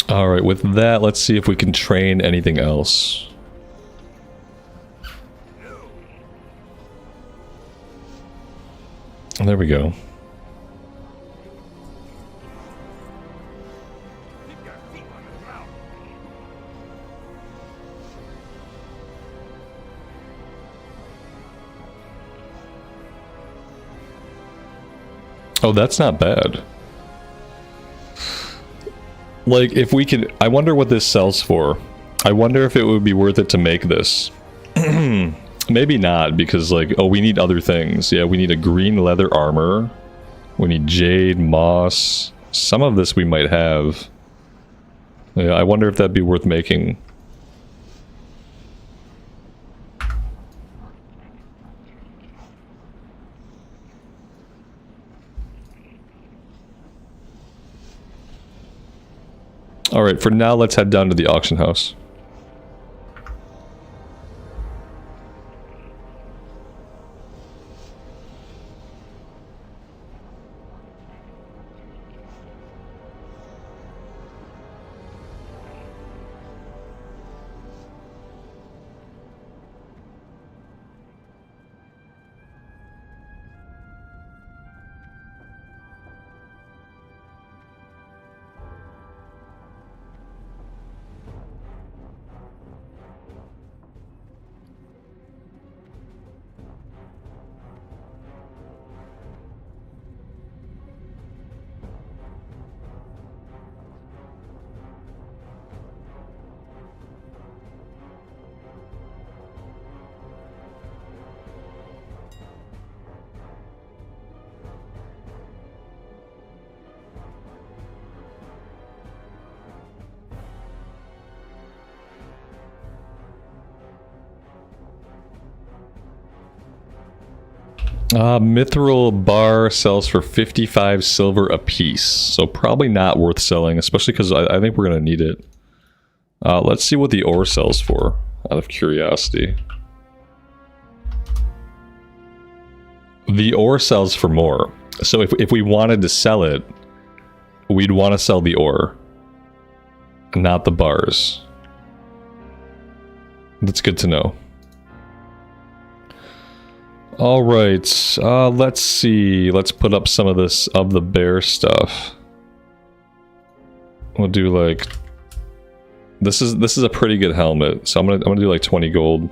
Alright, with that, let's see if we can train anything else. There we go. Oh, that's not bad. Like, if we could... I wonder what this sells for. I wonder if it would be worth it to make this. Maybe not, because, like, oh, we need other things. Yeah, we need a green leather armor. We need jade, moss. Some of this we might have. Yeah, I wonder if that'd be worth making. Alright, for now, let's head down to the auction house. Mithril bar sells for 55 silver a piece, so probably not worth selling, especially because I think we're going to need it. Let's see what the ore sells for, out of curiosity. The ore sells for more, so if we wanted to sell it, we'd want to sell the ore, not the bars. That's good to know. Alright, let's see. Let's put up some of this of the bear stuff. We'll do like... This is a pretty good helmet, so I'm gonna do like 20 gold.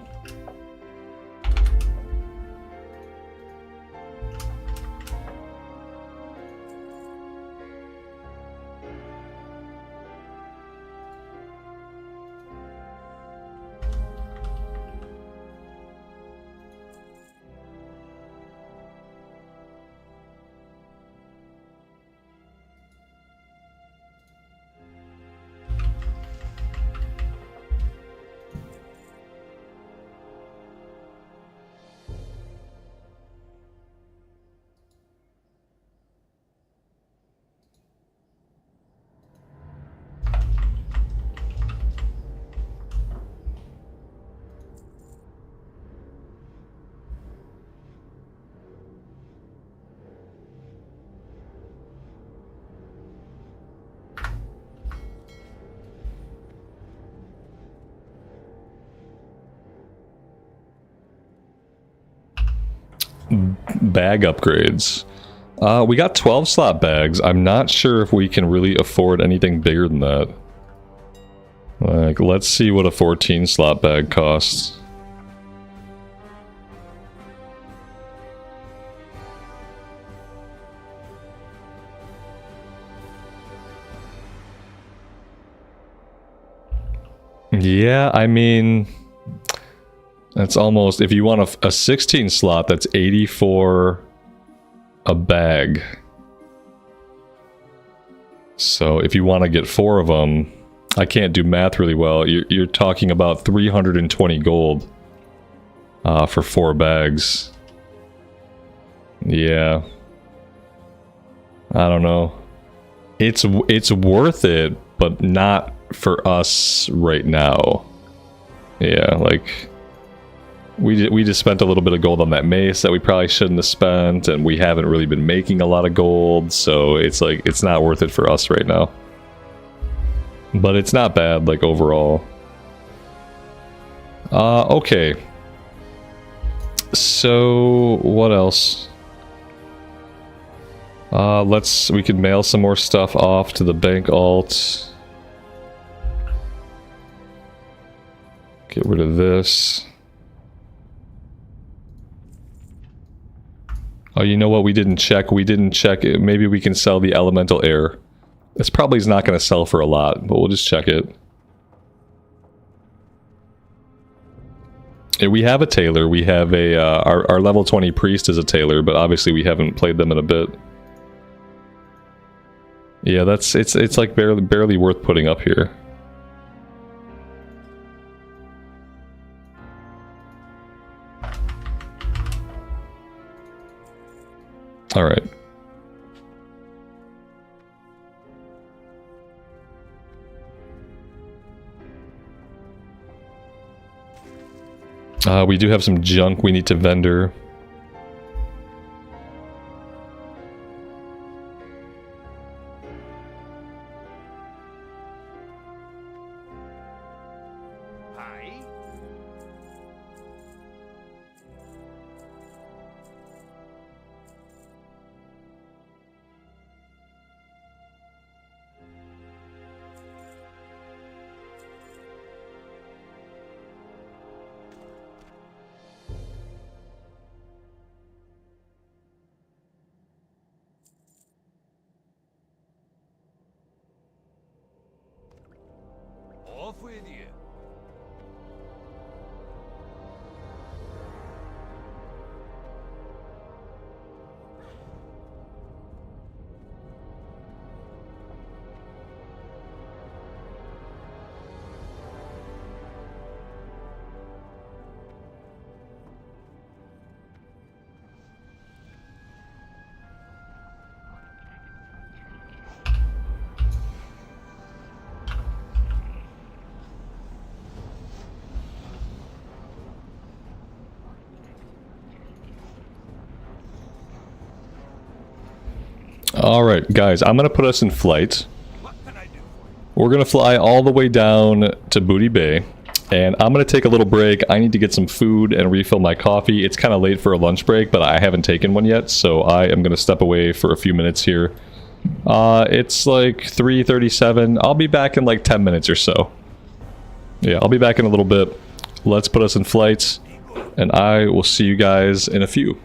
Bag upgrades. We got 12 slot bags. I'm not sure if we can really afford anything bigger than that. Like, let's see what a 14 slot bag costs. Yeah, I mean... That's almost, if you want a 16 slot, that's 84 a bag. So if you want to get 4 of them, I can't do math really well. You're talking about 320 gold for 4 bags. Yeah. I don't know. It's worth it, but not for us right now. Yeah, like... We just spent a little bit of gold on that mace that we probably shouldn't have spent, and we haven't really been making a lot of gold, so it's like, it's not worth it for us right now. But it's not bad, like, overall. Okay. So, what else? We could mail some more stuff off to the bank alt. Get rid of this. Oh, you know what? We didn't check. We didn't check it. Maybe we can sell the elemental air. This probably is not going to sell for a lot, but we'll just check it. Yeah, we have a tailor. We have a our level 20 priest is a tailor, but obviously we haven't played them in a bit. Yeah, it's like barely worth putting up here. All right. We do have some junk we need to vendor. Off with you. Alright, guys, I'm gonna put us in flight. What can I do for you? We're gonna fly all the way down to Booty Bay, and I'm gonna take a little break. I need to get some food and refill my coffee. It's kind of late for a lunch break, but I haven't taken one yet, so I am gonna step away for a few minutes here. It's like 3:37. I'll be back in like 10 minutes or so. Yeah, I'll be back in a little bit. Let's put us in flight, and I will see you guys in a few.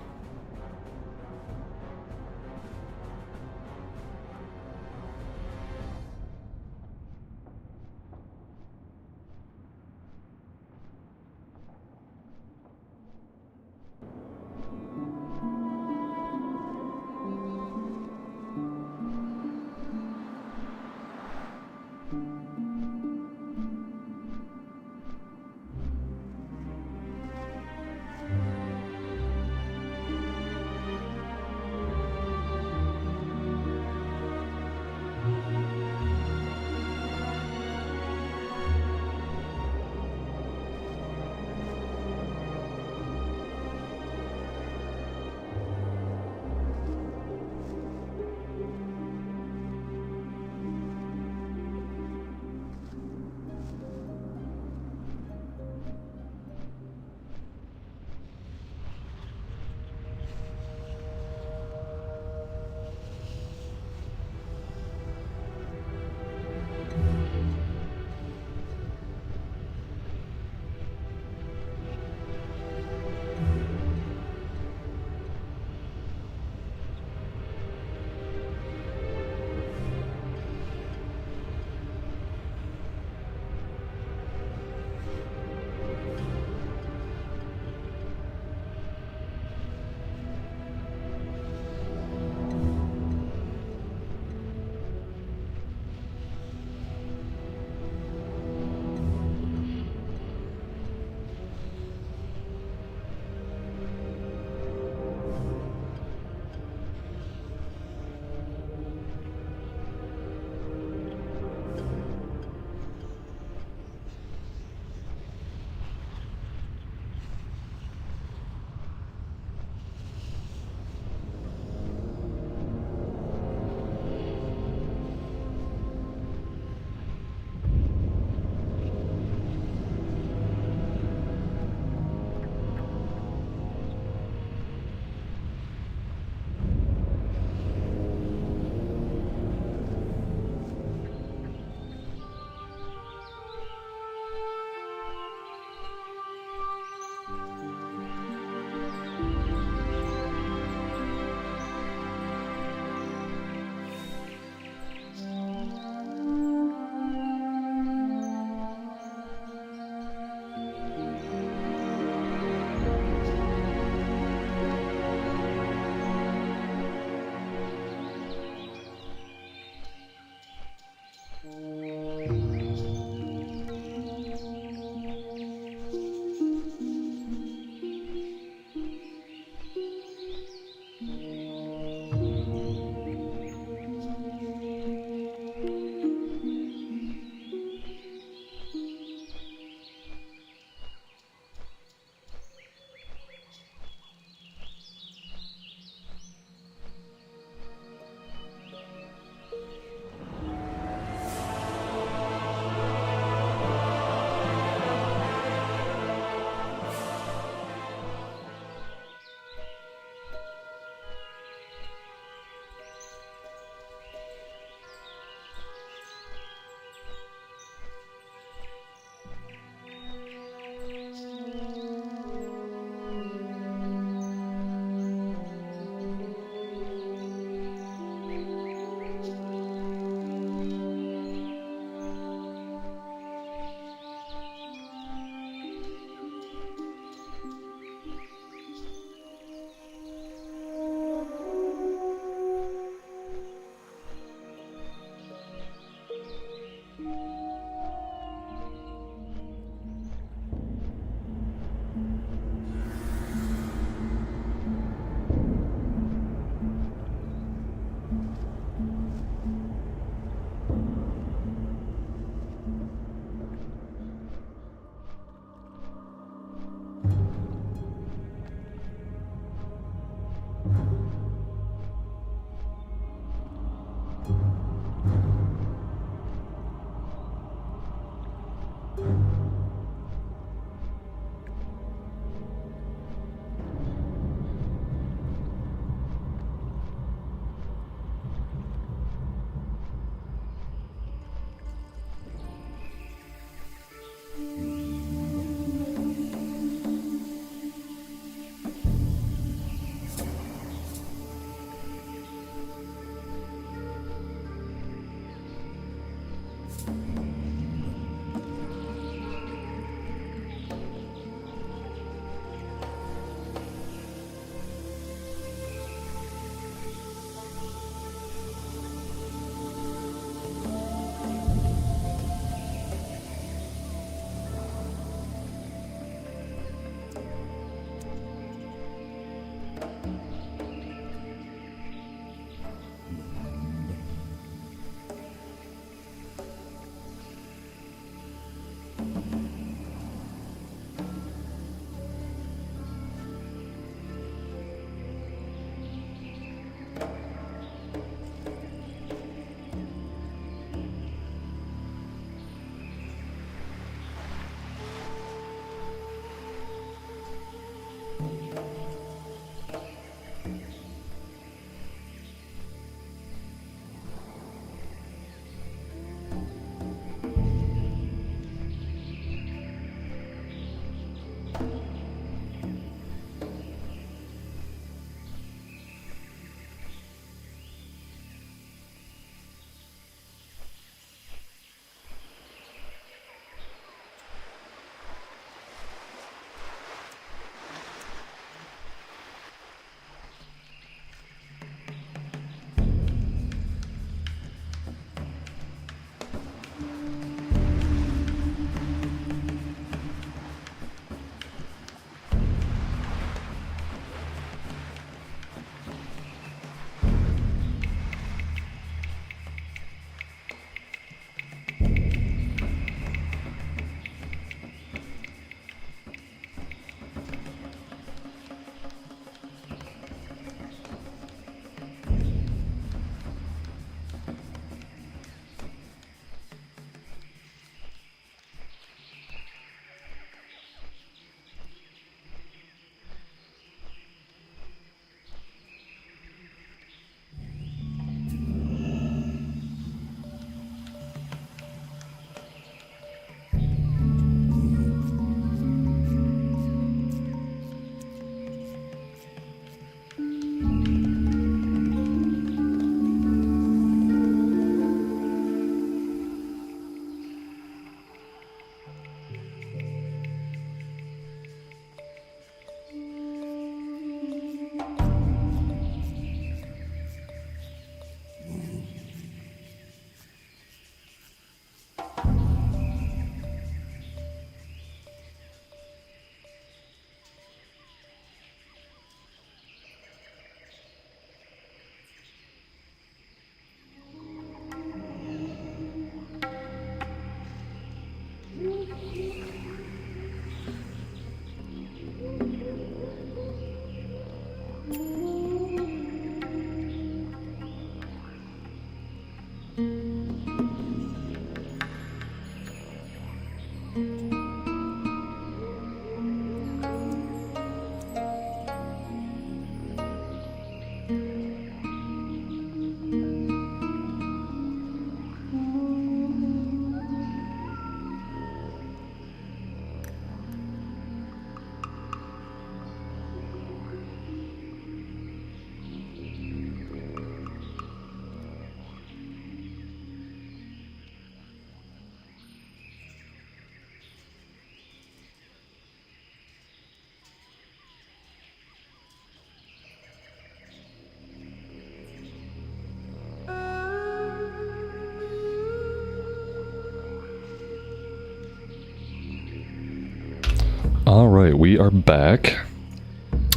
All right, we are back.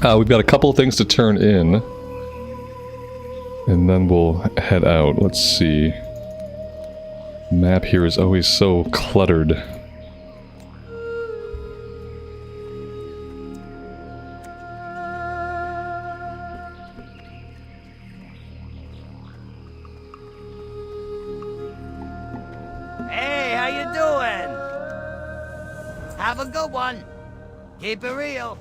We've got a couple of things to turn in, and then we'll head out. Let's see. Map here is always so cluttered. Have a good one. Keep it real.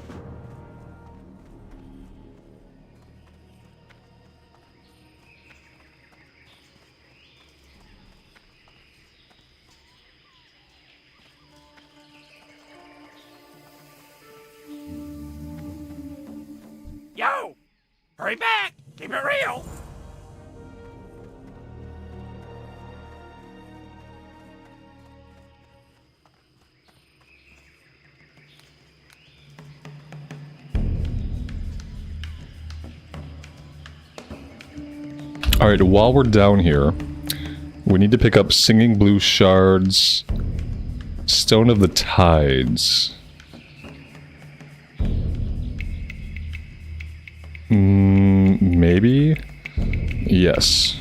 Yo! Hurry back! Keep it real! Alright, while we're down here, we need to pick up Singing Blue Shards, Stone of the Tides. Maybe? Yes.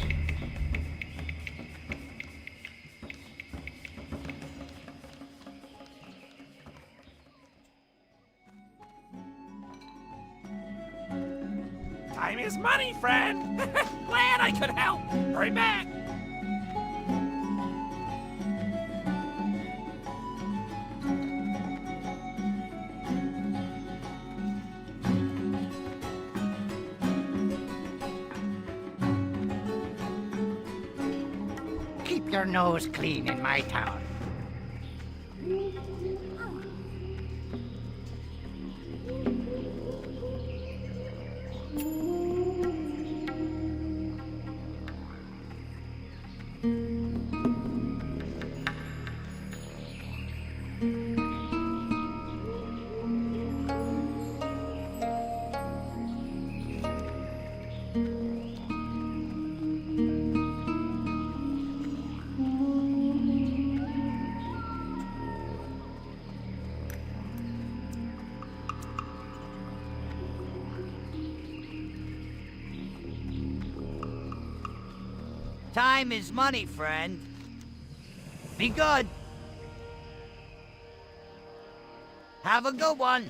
Time is money, friend! Glad I could help! Hurry back! Keep your nose clean in my town. Time is money, friend. Be good. Have a good one.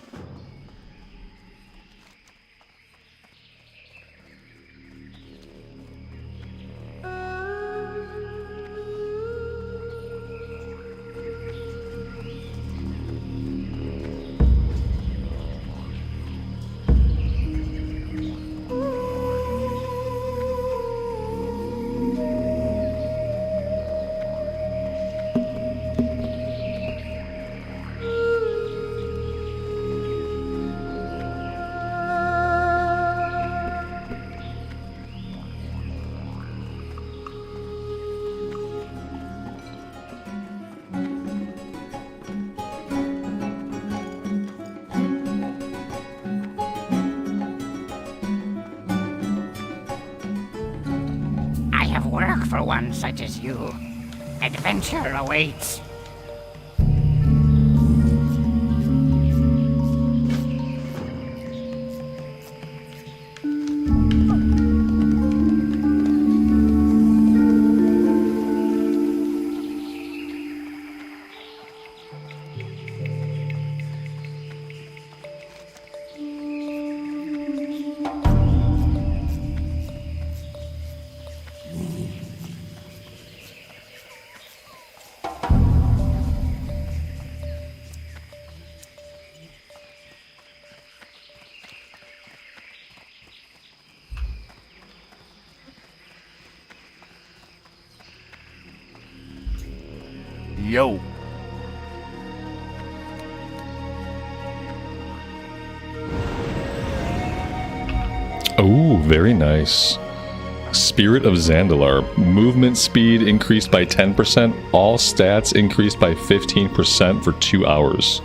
Work for one such as you. Adventure awaits. Yo. Oh, very nice. Spirit of Zandalar. Movement speed increased by 10%. All stats increased by 15% for 2 hours.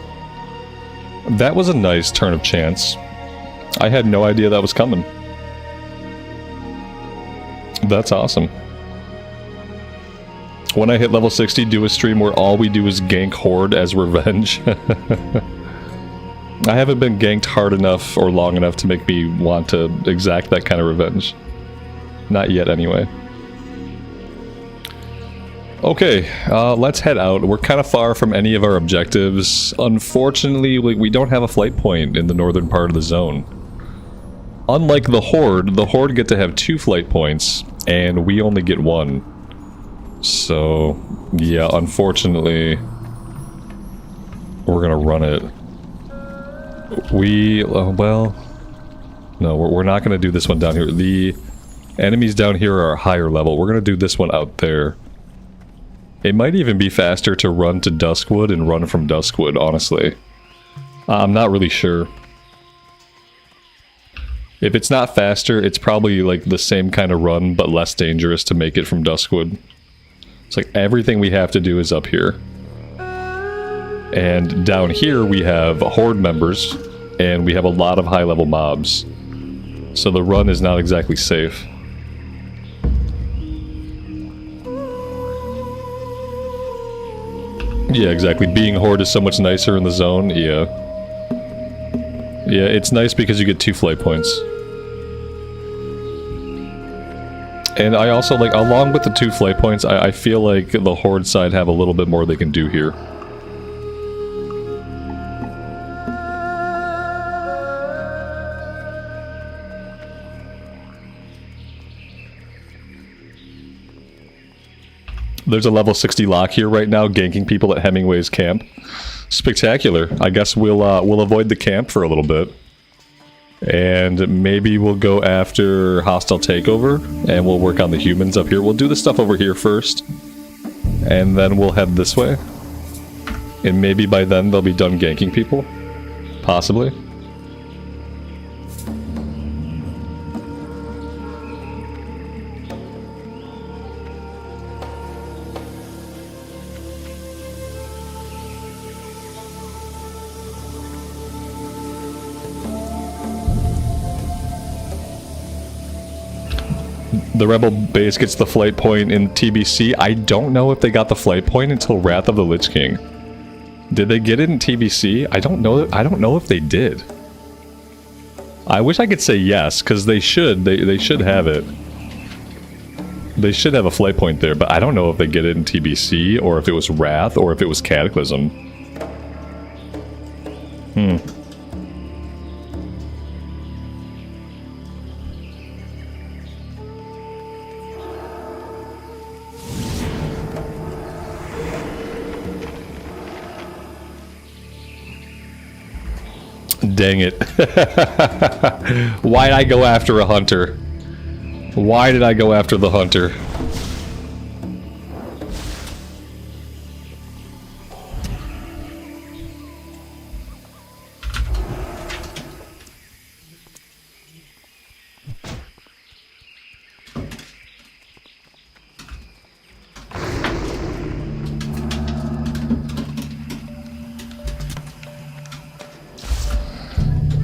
That was a nice turn of chance. I had no idea that was coming. That's awesome. When I hit level 60, do a stream where all we do is gank Horde as revenge. I haven't been ganked hard enough or long enough to make me want to exact that kind of revenge. Not yet, anyway. Okay, let's head out. We're kind of far from any of our objectives. Unfortunately, we don't have a flight point in the northern part of the zone. Unlike the Horde get to have 2 flight points, and we only get 1. So, yeah, unfortunately, we're gonna run it. Well, no, we're not gonna do this one down here. The enemies down here are higher level. We're gonna do this one out there. It might even be faster to run to Duskwood and run from Duskwood, honestly. I'm not really sure. If it's not faster, it's probably like the same kind of run, but less dangerous to make it from Duskwood. It's like everything we have to do is up here. And down here we have Horde members, and we have a lot of high-level mobs. So the run is not exactly safe. Yeah, exactly. Being Horde is so much nicer in the zone, yeah. Yeah, it's nice because you get 2 flight points. And I also, like, along with the 2 flight points, I feel like the Horde side have a little bit more they can do here. There's a level 60 lock here right now, ganking people at Hemingway's camp. Spectacular. I guess we'll avoid the camp for a little bit. And maybe we'll go after Hostile Takeover, and we'll work on the humans up here. We'll do the stuff over here first, and then we'll head this way. And maybe by then they'll be done ganking people. Possibly. The Rebel base gets the flight point in TBC. I don't know if they got the flight point until Wrath of the Lich King. Did they get it in TBC? I don't know if they did. I wish I could say yes, because they should. They should have it. They should have a flight point there, but I don't know if they get it in TBC, or if it was Wrath, or if it was Cataclysm. Dang it. Why'd I go after a hunter? Why did I go after the hunter?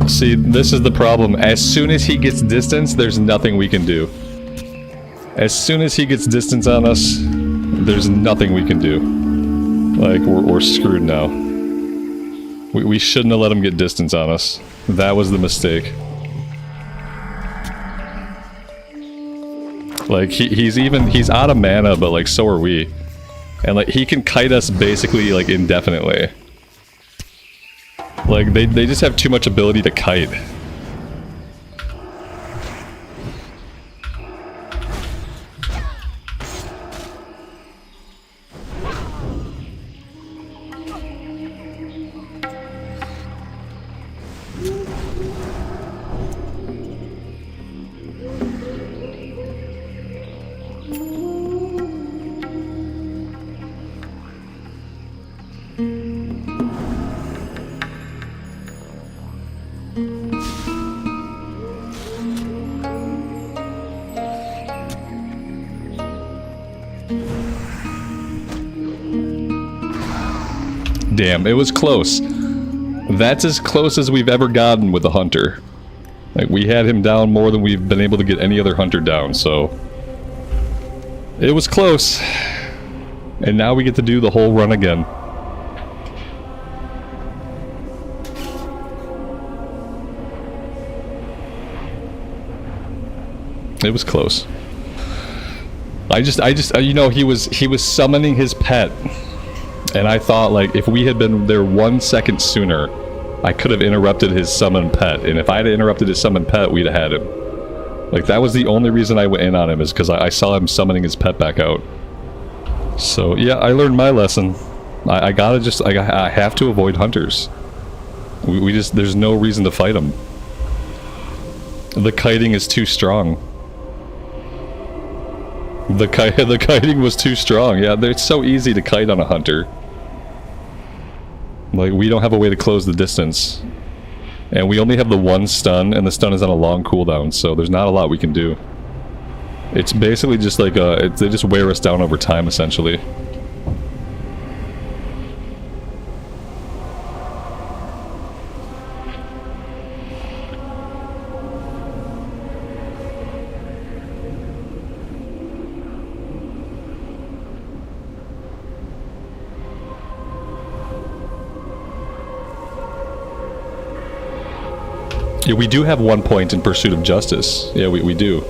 See, this is the problem. As soon as he gets distance, there's nothing we can do. As soon as he gets distance on us, there's nothing we can do. Like, we're screwed now. We shouldn't have let him get distance on us. That was the mistake. Like, he's out of mana, but like, so are we. And like, he can kite us basically like indefinitely. Like, they just have too much ability to kite. Damn, it was close. That's as close as we've ever gotten with a hunter. Like, we had him down more than we've been able to get any other hunter down, so... It was close. And now we get to do the whole run again. It was close. I just, you know, he was summoning his pet. And I thought, like, if we had been there 1 second sooner, I could have interrupted his summon pet. And if I had interrupted his summon pet, we'd have had him. Like, that was the only reason I went in on him, is because I saw him summoning his pet back out. So, yeah, I learned my lesson. I gotta just, I have to avoid hunters. We just, there's no reason to fight them. The kiting is too strong. The kiting was too strong. Yeah, it's so easy to kite on a hunter. Like, we don't have a way to close the distance. And we only have the one stun, and the stun is on a long cooldown, so there's not a lot we can do. It's basically just like, they just wear us down over time, essentially. Yeah, we do have 1 point in Pursuit of Justice. Yeah, we do.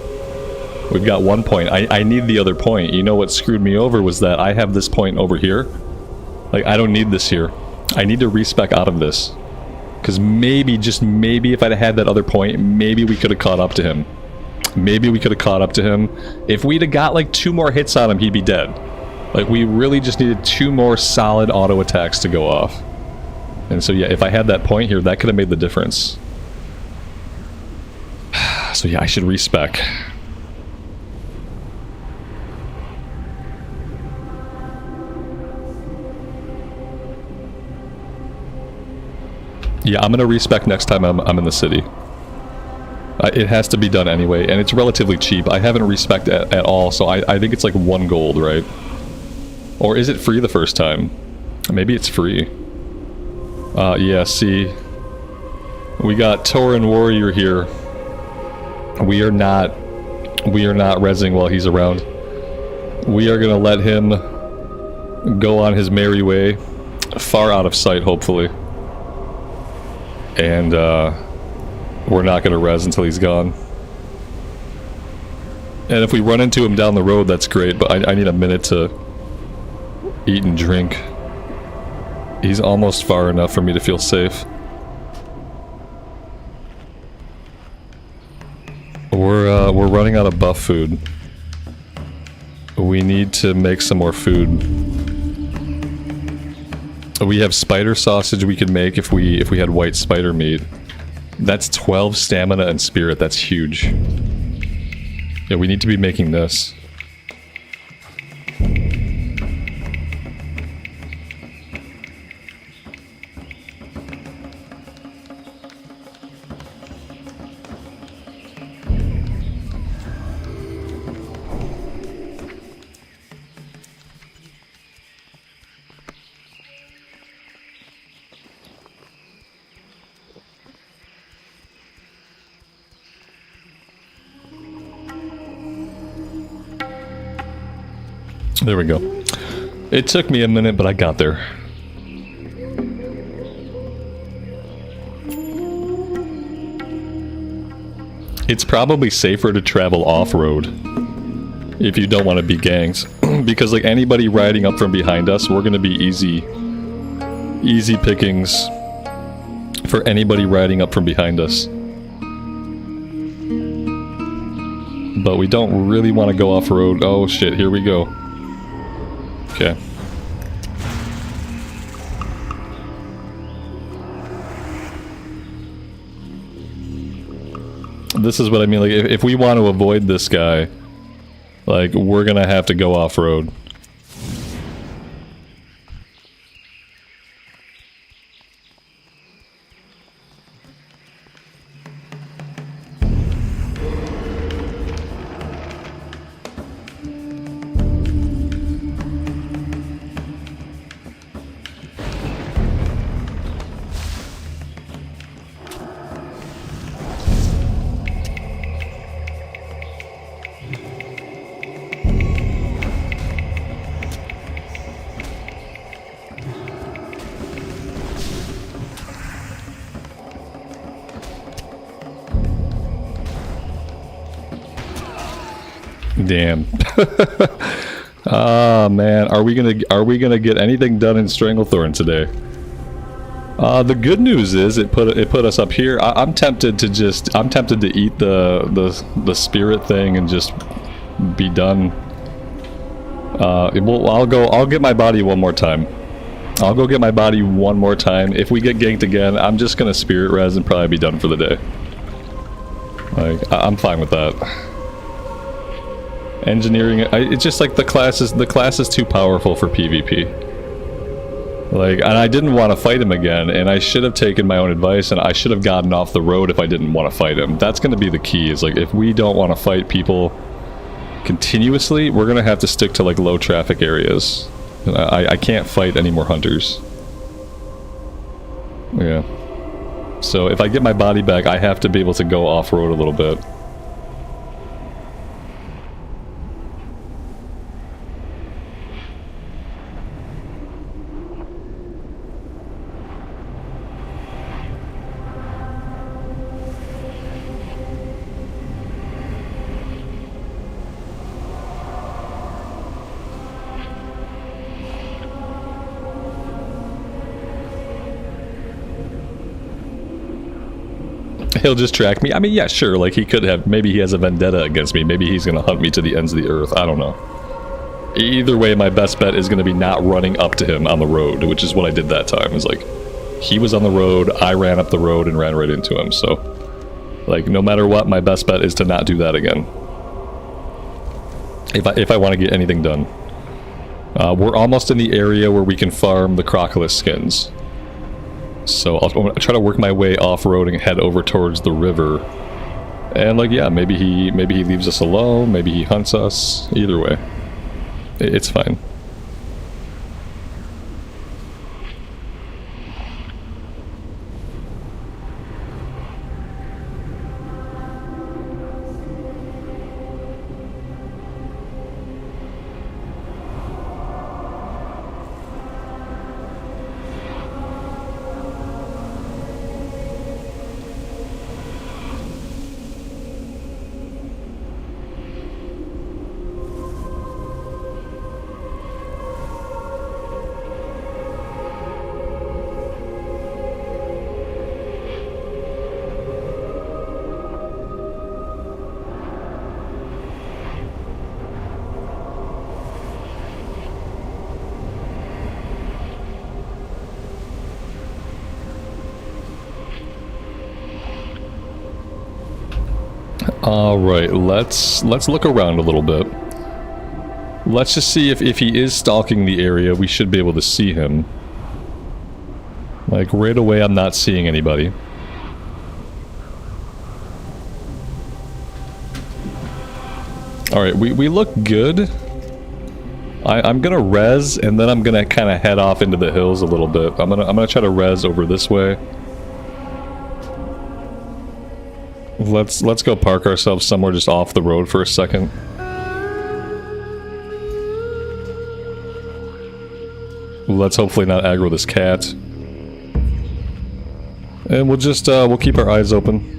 We've got 1 point. I need the other point. You know what screwed me over was that I have this point over here. Like, I don't need this here. I need to respec out of this. Because maybe, just maybe, if I'd had that other point, maybe we could have caught up to him. Maybe we could have caught up to him. If we'd have got like 2 more hits on him, he'd be dead. Like, we really just needed 2 more solid auto attacks to go off. And so yeah, if I had that point here, that could have made the difference. So yeah, I should respec. Yeah, I'm gonna respec next time I'm in the city. It has to be done anyway, and it's relatively cheap. I haven't respec'd at all, so I think it's like 1 gold, right? Or is it free the first time? Maybe it's free. Yeah, see. We got Tauren Warrior here. We are not rezzing while he's around. We are gonna let him go on his merry way, far out of sight, hopefully. And we're not gonna res until he's gone. And if we run into him down the road, that's great, but I need a minute to eat and drink. He's almost far enough for me to feel safe. We're running out of buff food. We need to make some more food. We have spider sausage we could make if we had white spider meat. That's 12 stamina and spirit. That's huge. Yeah, we need to be making this. There we go. It took me a minute, but I got there. It's probably safer to travel off-road if you don't want to be gangs. Because like anybody riding up from behind us, we're gonna be easy pickings for anybody riding up from behind us. But we don't really want to go off-road. Oh shit, here we go. Okay. This is what I mean, like, if we want to avoid this guy, like, we're gonna have to go off-road. Damn. Ah, man, are we gonna get anything done in Stranglethorn today? The good news is it put us up here. I'm tempted to eat the spirit thing and just be done. I'll get my body one more time. I'll go get my body one more time. If we get ganked again, I'm just gonna spirit res and probably be done for the day. Like, I'm fine with that. Engineering, it's just like the class is too powerful for PvP. Like, and I didn't want to fight him again, and I should have taken my own advice, and I should have gotten off the road if I didn't want to fight him. That's going to be the key, is like, if we don't want to fight people continuously, we're going to have to stick to like low traffic areas. I can't fight any more hunters. Yeah. So if I get my body back, I have to be able to go off-road a little bit. He'll just track me. I mean, yeah, sure, like he could have, maybe he has a vendetta against me, maybe he's gonna hunt me to the ends of the earth, I don't know. Either way, my best bet is gonna be not running up to him on the road, which is what I did that time. It's like, he was on the road, I ran up the road and ran right into him, so... Like, no matter what, my best bet is to not do that again. If I want to get anything done. We're almost in the area where we can farm the Crocodile skins. So I'll try to work my way off-road and head over towards the river. And like, yeah, maybe he leaves us alone, maybe he hunts us. Either way, it's fine. Alright, let's look around a little bit. Let's just see if he is stalking the area, we should be able to see him. Like, right away I'm not seeing anybody. Alright, we look good. I'm gonna res, and then I'm gonna kind of head off into the hills a little bit. I'm gonna try to res over this way. Let's go park ourselves somewhere just off the road for a second. Let's hopefully not aggro this cat. And we'll just we'll keep our eyes open.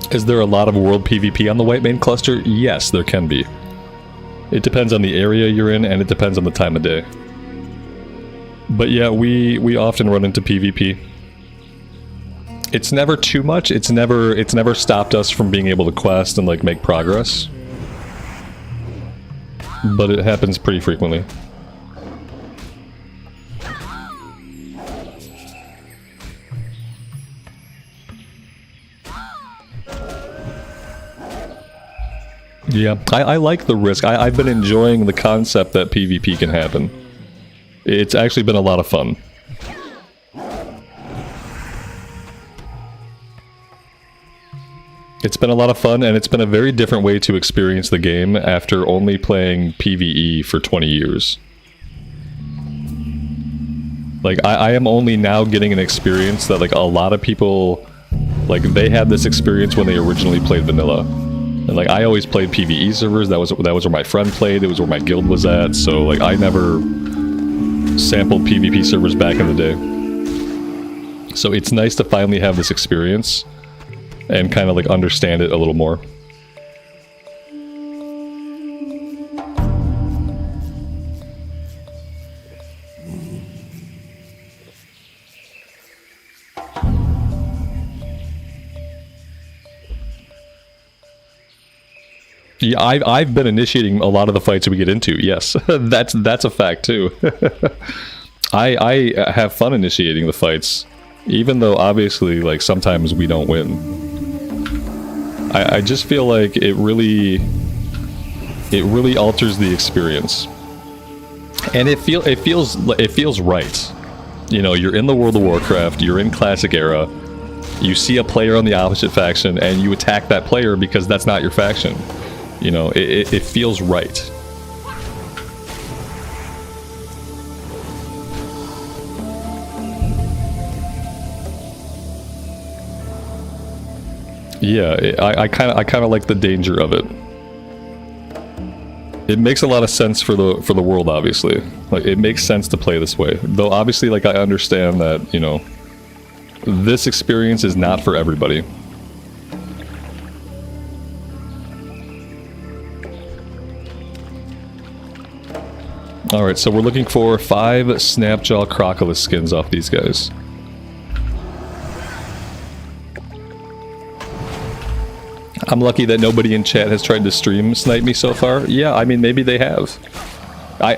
Is there a lot of world PvP on the Whitemane cluster? Yes, there can be. It depends on the area you're in, and it depends on the time of day. But yeah, we often run into PvP. It's never too much, it's never stopped us from being able to quest and like make progress. But it happens pretty frequently. Yeah, I like the risk. I've been enjoying the concept that PvP can happen. It's actually been a lot of fun. It's been a lot of fun, and it's been a very different way to experience the game after only playing PvE for 20 years. Like, I am only now getting an experience that, like, a lot of people, like, they had this experience when they originally played vanilla. And, like, I always played PvE servers. That was where my friend played. It was where my guild was at. So, like, I never sampled PvP servers back in the day. So it's nice to finally have this experience and kind of, like, understand it a little more. Yeah, I've been initiating a lot of the fights we get into. Yes, that's a fact too. I have fun initiating the fights, even though obviously, like, sometimes we don't win. I just feel like it really alters the experience, and it feels right. You know, you're in the World of Warcraft, you're in Classic Era, you see a player on the opposite faction, and you attack that player because that's not your faction. You know, it feels right. Yeah, I kind of like the danger of it. It makes a lot of sense for the world, obviously. Like, it makes sense to play this way. Though obviously, like, I understand that, you know, this experience is not for everybody. Alright, so we're looking for 5 Snapjaw Crocodile skins off these guys. I'm lucky that nobody in chat has tried to stream snipe me so far. Yeah, I mean, maybe they have.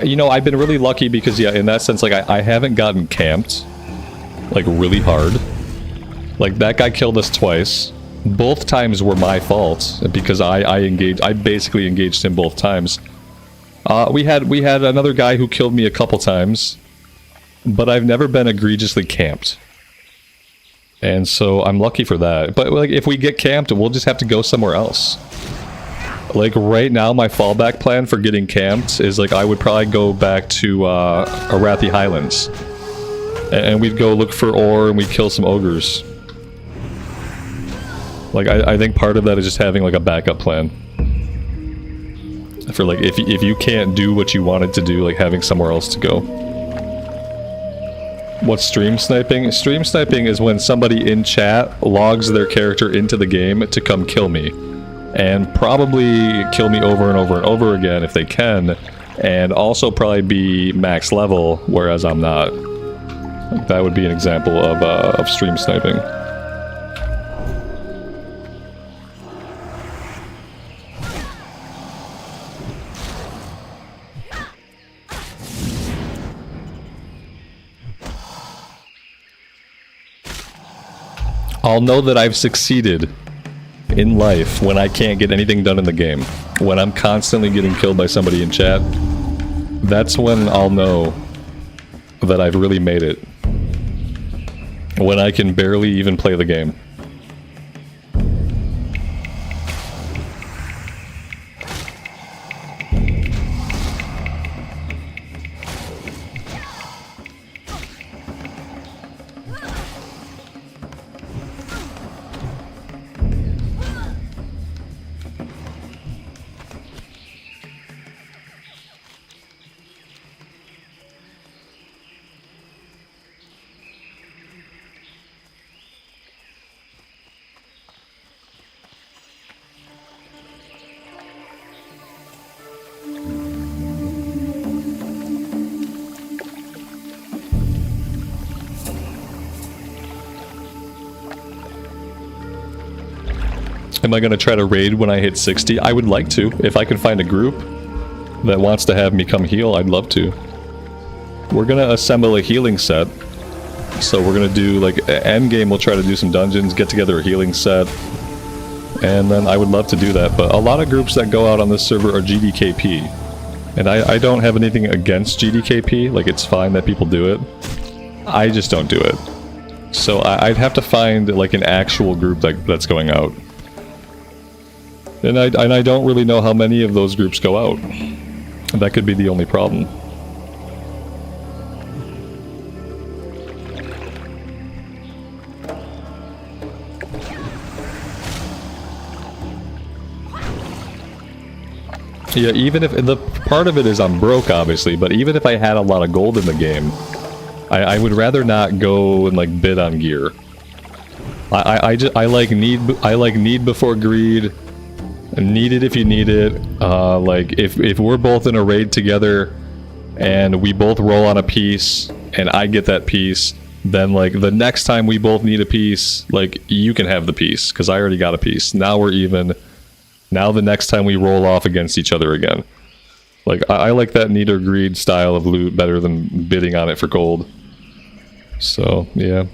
You know, I've been really lucky because, yeah, in that sense, like, I haven't gotten camped, like, really hard. Like, that guy killed us twice. Both times were my fault, because I basically engaged him both times. We had another guy who killed me a couple times, but I've never been egregiously camped. And so I'm lucky for that. But, like, if we get camped, we'll just have to go somewhere else. Like, right now, my fallback plan for getting camped is, like, I would probably go back to Arathi Highlands. And we'd go look for ore and we'd kill some ogres. Like, I think part of that is just having, like, a backup plan. For, like, if you can't do what you wanted to do, like, having somewhere else to go. What's stream sniping? Stream sniping is when somebody in chat logs their character into the game to come kill me. And probably kill me over and over and over again if they can. And also probably be max level, whereas I'm not. That would be an example of stream sniping. I'll know that I've succeeded in life when I can't get anything done in the game. When I'm constantly getting killed by somebody in chat, that's when I'll know that I've really made it. When I can barely even play the game. Am I going to try to raid when I hit 60? I would like to. If I can find a group that wants to have me come heal, I'd love to. We're going to assemble a healing set. So we're going to do, like, endgame, we'll try to do some dungeons, get together a healing set. and then I would love to do that. But a lot of groups that go out on this server are GDKP, and I don't have anything against GDKP. Like, it's fine that people do it. I just don't do it. So I'd have to find like an actual group that's going out, and I don't really know how many of those groups go out. That could be the only problem. Yeah, even if the part of it is I'm broke, obviously, but even if I had a lot of gold in the game, I would rather not go and like bid on gear. I like need before greed. Need it if you need it. Like if we're both in a raid together and we both roll on a piece and I get that piece, then like the next time we both need a piece, like you can have the piece because I already got a piece. Now we're even. Now the next time we roll off against each other again. Like I like that need or greed style of loot better than bidding on it for gold. So yeah.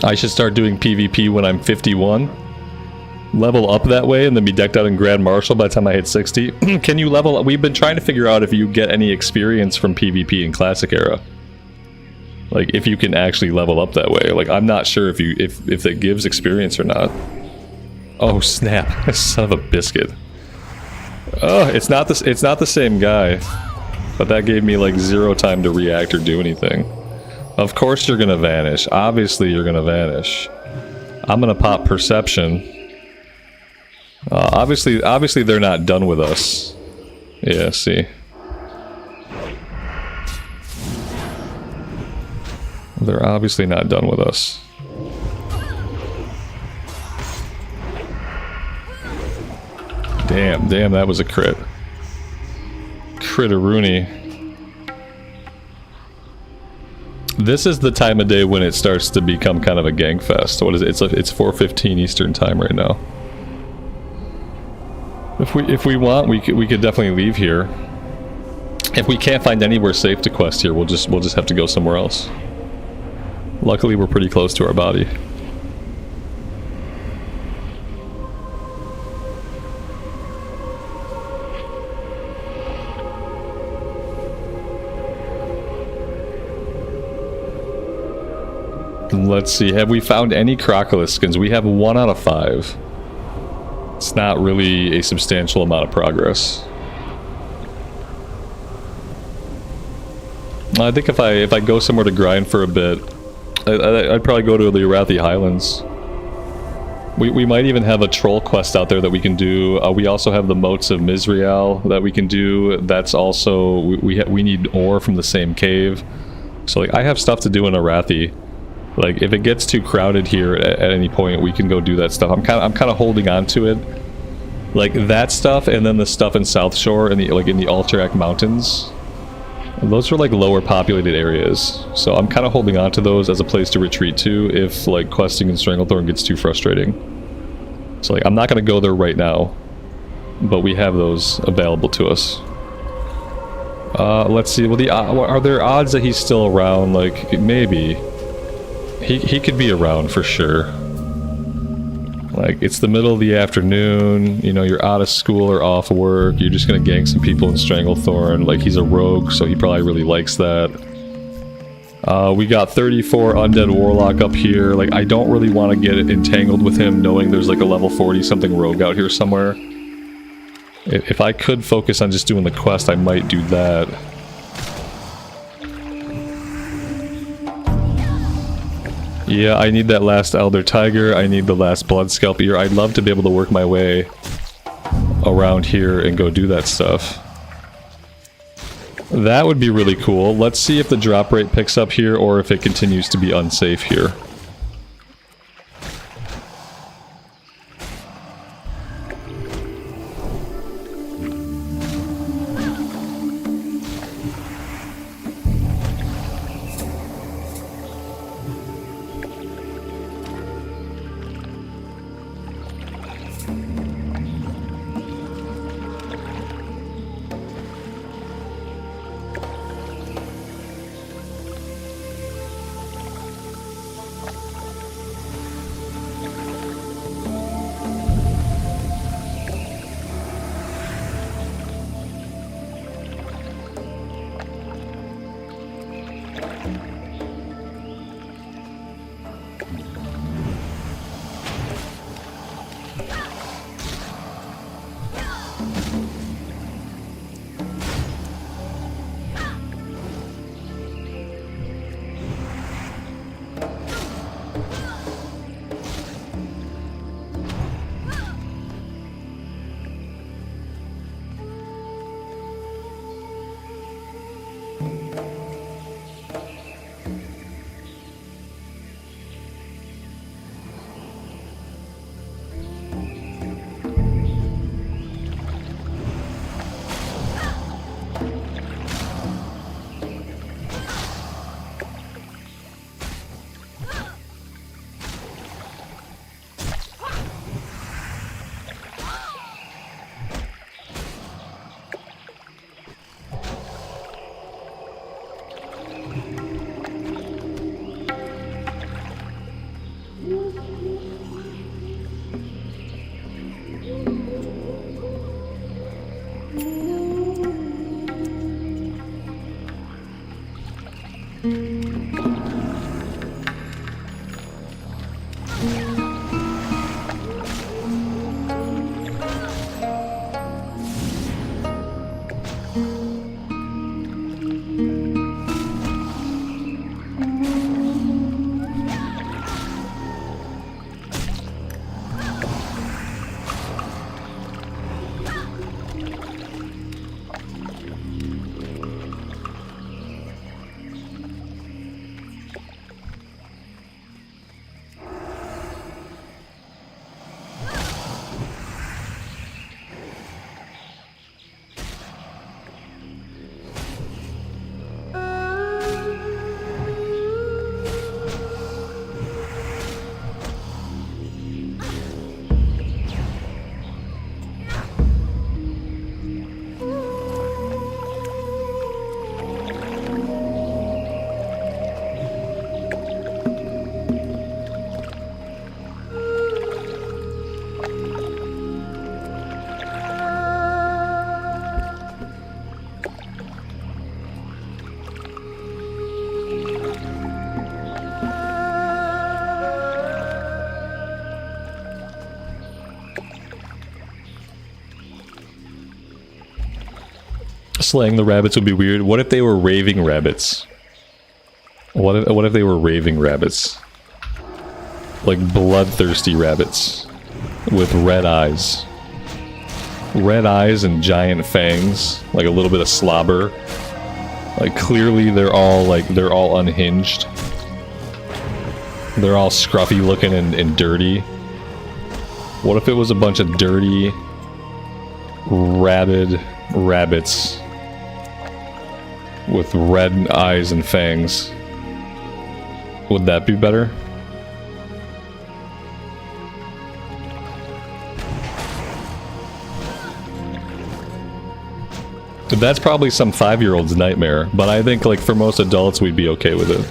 I should start doing PvP when I'm 51. Level up that way and then be decked out in Grand Marshal by the time I hit 60. Can you level up? We've been trying to figure out if you get any experience from PvP in Classic Era. Like, if you can actually level up that way. Like, I'm not sure if it gives experience or not. Oh, snap. Son of a biscuit. Oh, it's not the same guy. But that gave me, like, 0 time to react or do anything. Of course you're gonna vanish. Obviously you're gonna vanish. I'm gonna pop Perception. Obviously they're not done with us. Yeah, see. They're obviously not done with us. Damn, that was a crit. Crit-a-rooney. This is the time of day when it starts to become kind of a gang fest. What is it? It's 4:15 Eastern time right now. If we want, we could definitely leave here. If we can't find anywhere safe to quest here, we'll just have to go somewhere else. Luckily, we're pretty close to our body. Let's see, have we found any Crocodile skins? We have 1 out of 5. It's not really a substantial amount of progress. I think if I go somewhere to grind for a bit, I'd probably go to the Arathi Highlands. We might even have a troll quest out there that we can do. We also have the Moats of Misriel that we can do. That's also, we need ore from the same cave. So like, I have stuff to do in Arathi. Like, if it gets too crowded here at any point, we can go do that stuff. I'm kind of holding on to it. Like, that stuff, and then the stuff in South Shore, in the Alterac Mountains. And those are, like, lower populated areas. So I'm kind of holding on to those as a place to retreat to if, like, questing in Stranglethorn gets too frustrating. So, like, I'm not going to go there right now. But we have those available to us. Let's see. Well, are there odds that he's still around? Like, maybe. He could be around for sure. Like, it's the middle of the afternoon, you know, you're out of school or off work, you're just gonna gang some people in Stranglethorn. Like, he's a rogue, so he probably really likes that. We got 34 Undead Warlock up here. Like, I don't really want to get entangled with him knowing there's like a level 40 something rogue out here somewhere. If I could focus on just doing the quest, I might do that. Yeah, I need that last Elder Tiger, I need the last Blood Scalp Ear. I'd love to be able to work my way around here and go do that stuff. That would be really cool. Let's see if the drop rate picks up here or if it continues to be unsafe here. Slaying the rabbits would be weird. What if they were raving rabbits? What if they were raving rabbits? Like bloodthirsty rabbits with red eyes. Red eyes and giant fangs, like a little bit of slobber. Like clearly they're all unhinged. They're all scruffy looking and dirty. What if it was a bunch of dirty, rabid rabbits with red eyes and fangs? Would that be better? That's probably some 5-year-old's nightmare, but I think like for most adults we'd be okay with it.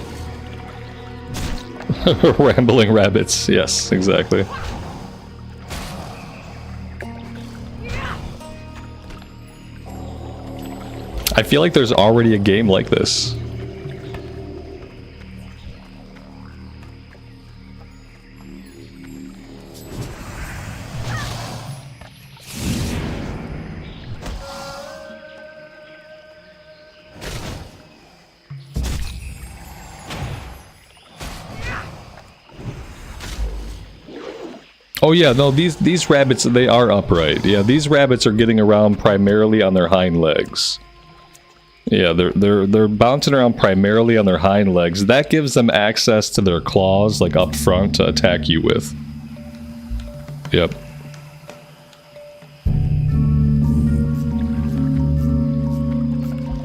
Rambling rabbits, yes, exactly. I feel like there's already a game like this. Oh yeah, no, these rabbits, they are upright. Yeah, these rabbits are getting around primarily on their hind legs. Yeah, they're bouncing around primarily on their hind legs. That gives them access to their claws, like up front, to attack you with. Yep.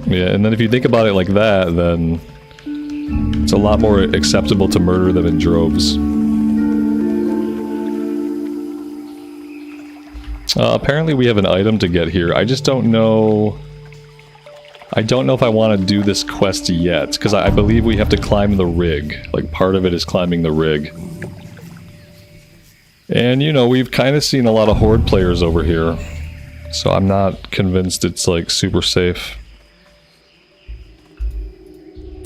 Yeah, and then if you think about it like that, then it's a lot more acceptable to murder them in droves. Apparently we have an item to get here. I just don't know... I don't know if I want to do this quest yet, because I believe we have to climb the rig. Like, part of it is climbing the rig. And, you know, we've kind of seen a lot of Horde players over here. So I'm not convinced it's, like, super safe.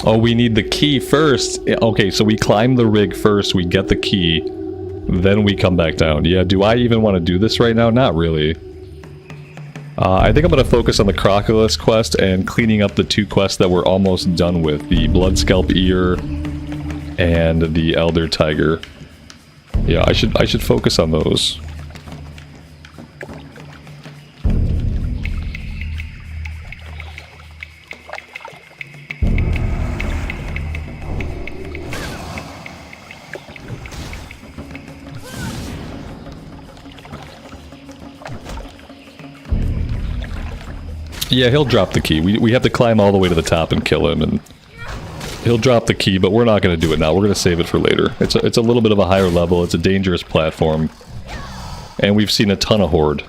Oh, we need the key first. Okay, so we climb the rig first, we get the key, then we come back down. Yeah, do I even want to do this right now? Not really. I think I'm going to focus on the Crocodilus quest and cleaning up the 2 quests that we're almost done with. The Bloodscalp Ear and the Elder Tiger. Yeah, I should focus on those. Yeah, he'll drop the key. We have to climb all the way to the top and kill him, and he'll drop the key, but we're not going to do it now. We're going to save it for later. It's a little bit of a higher level. It's a dangerous platform. And we've seen a ton of Horde.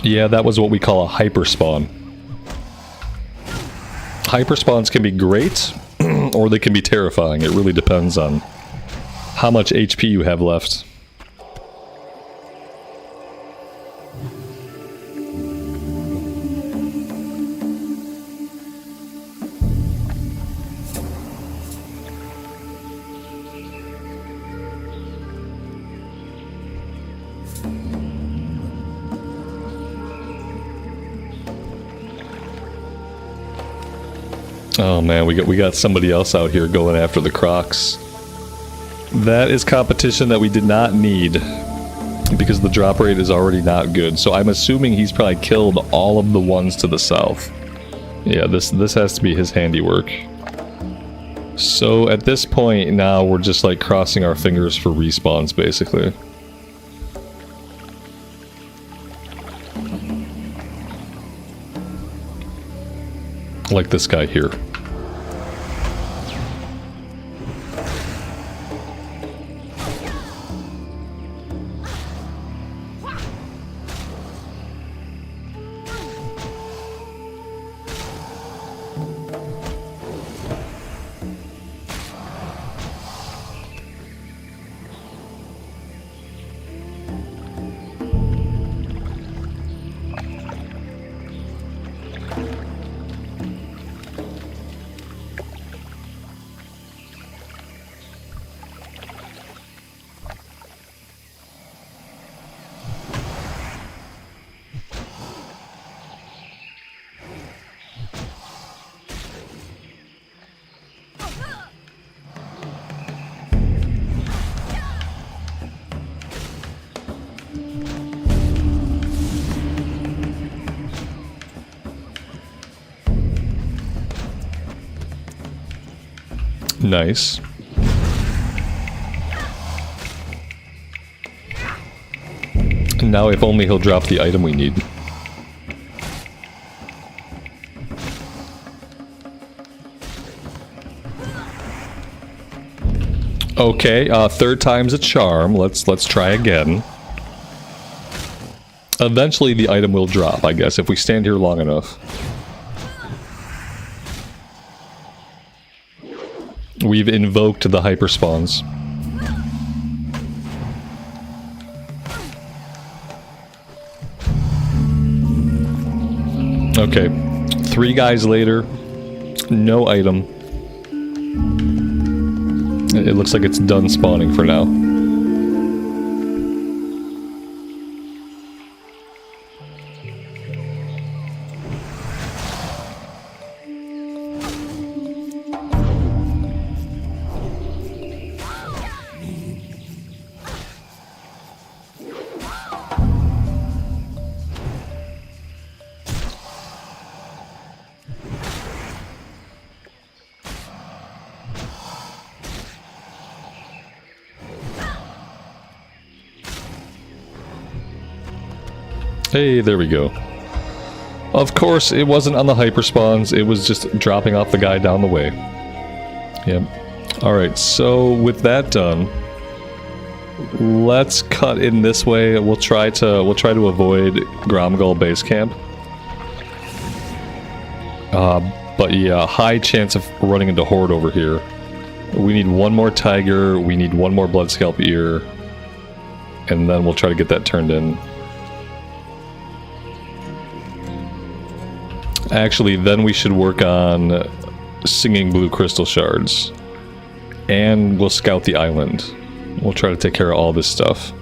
Yeah, that was what we call a hyperspawn. Hyperspawns can be great, or they can be terrifying. It really depends on how much HP you have left. Oh man, we got somebody else out here going after the Crocs. That is competition that we did not need, because the drop rate is already not good. So I'm assuming he's probably killed all of the ones to the south. Yeah, this has to be his handiwork. So at this point now, we're just like crossing our fingers for respawns, basically. Like this guy here. Nice. Now if only he'll drop the item we need. Okay, third time's a charm. Let's try again. Eventually the item will drop, I guess, if we stand here long enough. We've invoked the hyperspawns. Okay, 3 guys later, no item. It looks like it's done spawning for now. Hey, there we go. Of course, it wasn't on the hyperspawns, it was just dropping off the guy down the way. Yep. Alright, so with that done, let's cut in this way. We'll try to avoid Gromgull base camp. But yeah, high chance of running into Horde over here. We need one more Tiger, we need one more Bloodscalp Ear, and then we'll try to get that turned in. Actually, then we should work on singing blue crystal shards. And we'll scout the island. We'll try to take care of all this stuff.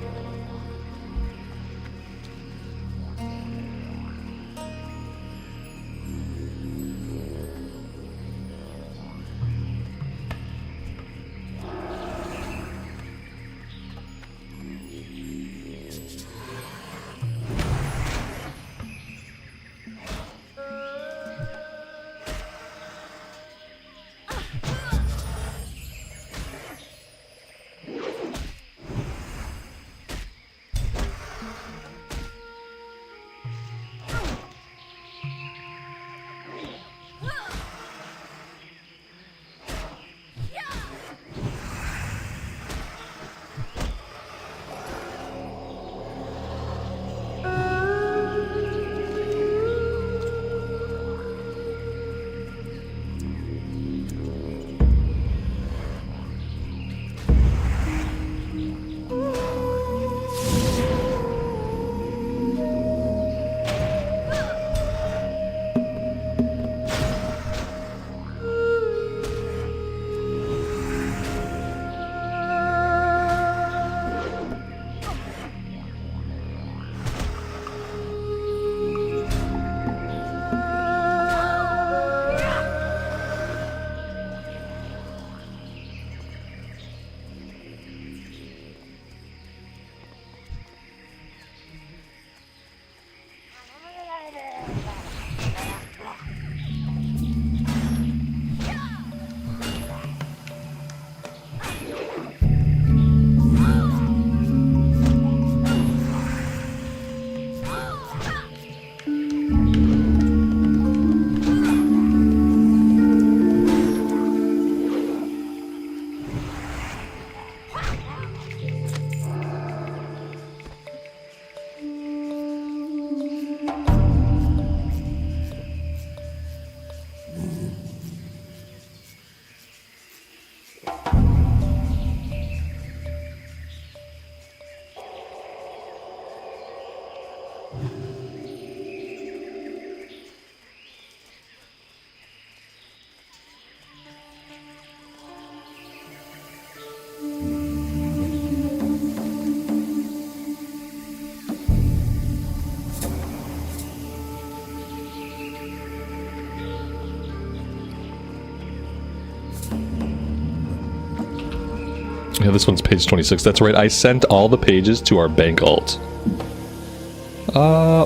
Yeah, this one's page 26. That's right, I sent all the pages to our bank alt.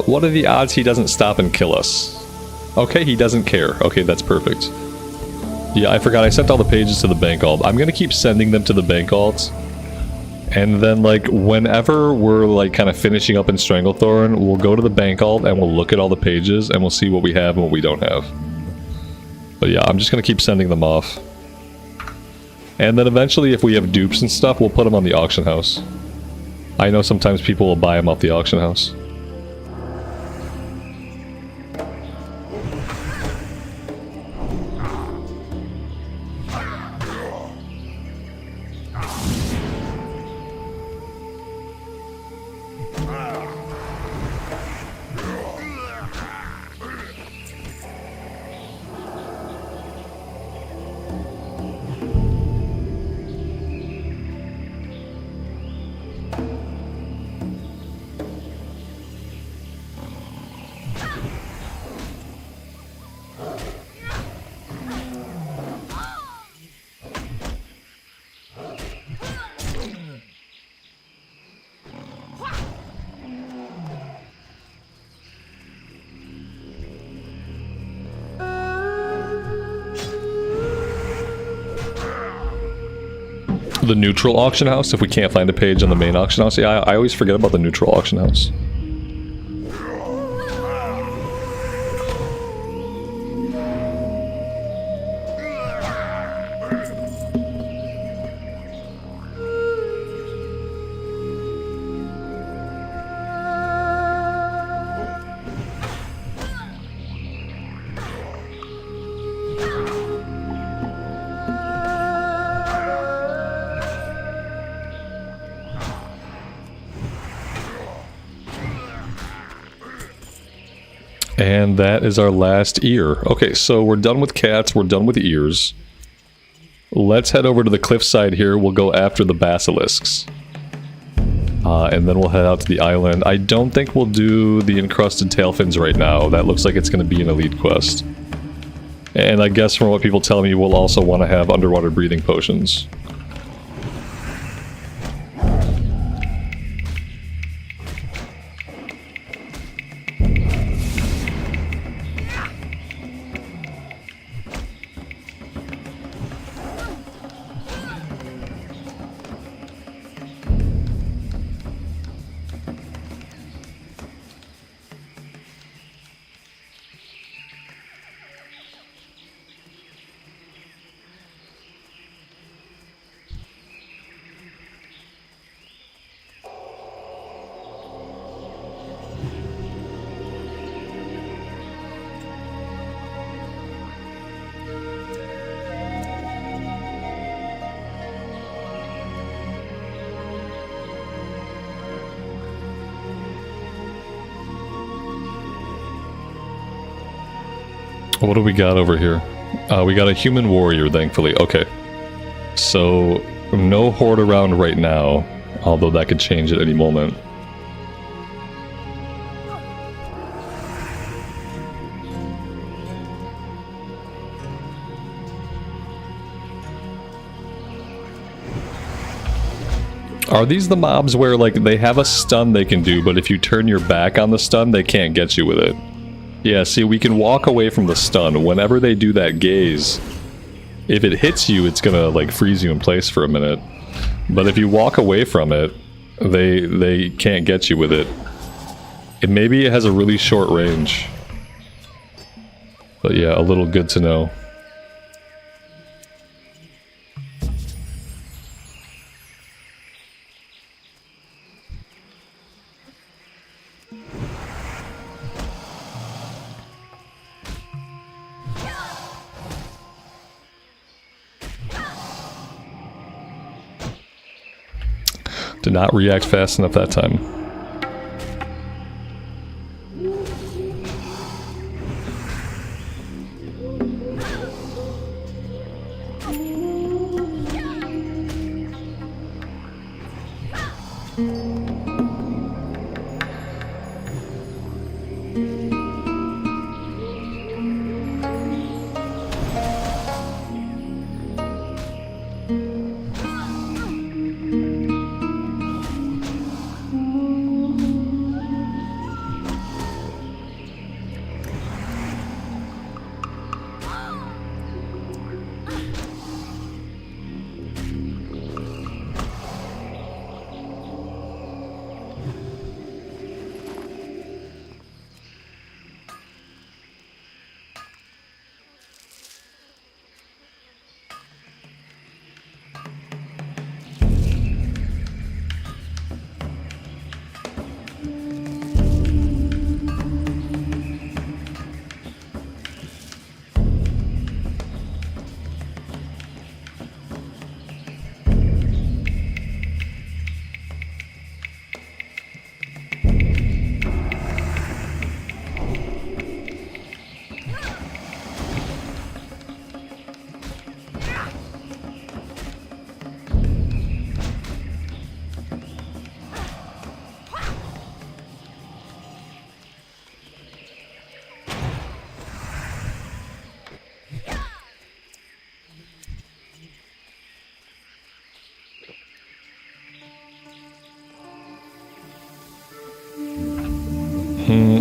What are the odds he doesn't stop and kill us? Okay, he doesn't care. Okay, that's perfect. Yeah, I forgot, I sent all the pages to the bank alt. I'm gonna keep sending them to the bank alt. And then, like, whenever we're, like, kind of finishing up in Stranglethorn, we'll go to the bank alt and we'll look at all the pages and we'll see what we have and what we don't have. But yeah, I'm just gonna keep sending them off. And then eventually, if we have dupes and stuff, we'll put them on the auction house. I know sometimes people will buy them off the auction house. The neutral auction house, if we can't find a page on the main auction house. Yeah, I always forget about the neutral auction house. And that is our last ear. Okay, so we're done with cats, we're done with ears. Let's head over to the cliffside here. We'll go after the basilisks. And then we'll head out to the island. I don't think we'll do the encrusted tailfins right now. That looks like it's going to be an elite quest. And I guess from what people tell me, we'll also want to have underwater breathing potions. What do we got over here? We got a human warrior, thankfully. Okay. So, no horde around right now, although that could change at any moment. Are these the mobs where, like, they have a stun they can do, but if you turn your back on the stun, they can't get you with it? Yeah, see, we can walk away from the stun. Whenever they do that gaze, if it hits you, it's gonna, like, freeze you in place for a minute. But if you walk away from it, they can't get you with it. Maybe it has a really short range. But yeah, a little good to know. Did not react fast enough that time.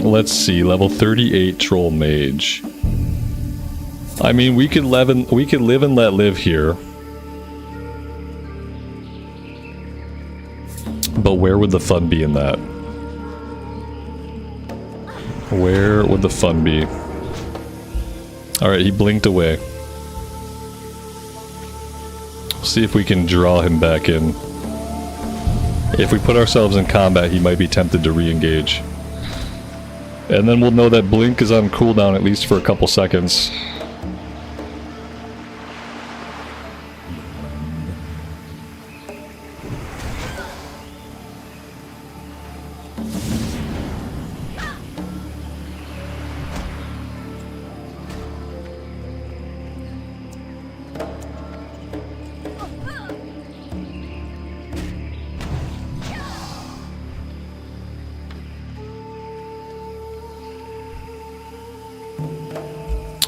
Let's see, level 38 Troll Mage. I mean, we could live and let live here. But where would the fun be in that? Where would the fun be? Alright, he blinked away. See if we can draw him back in. If we put ourselves in combat, he might be tempted to re-engage. And then we'll know that blink is on cooldown at least for a couple seconds.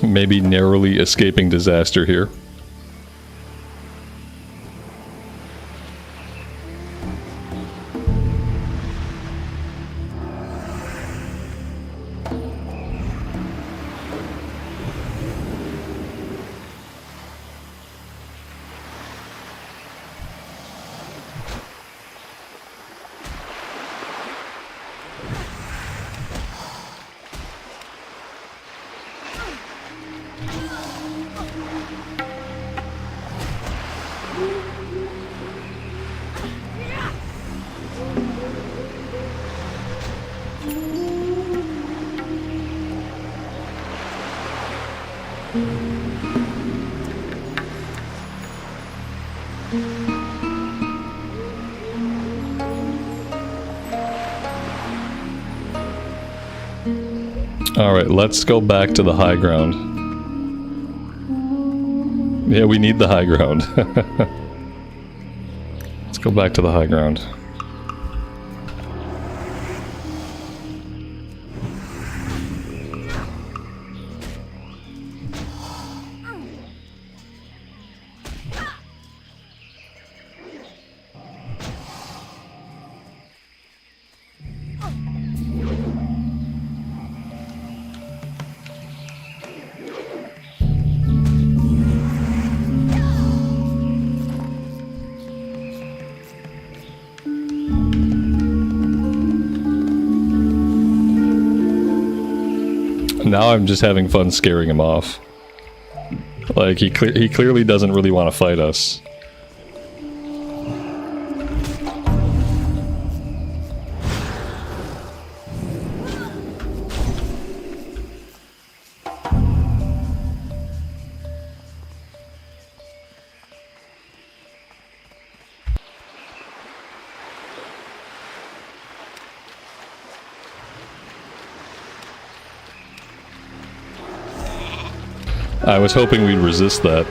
Maybe narrowly escaping disaster here. Alright, let's go back to the high ground. Yeah, we need the high ground. Let's go back to the high ground. Now I'm just having fun scaring him off. Like, he clearly doesn't really want to fight us. I was hoping we'd resist that.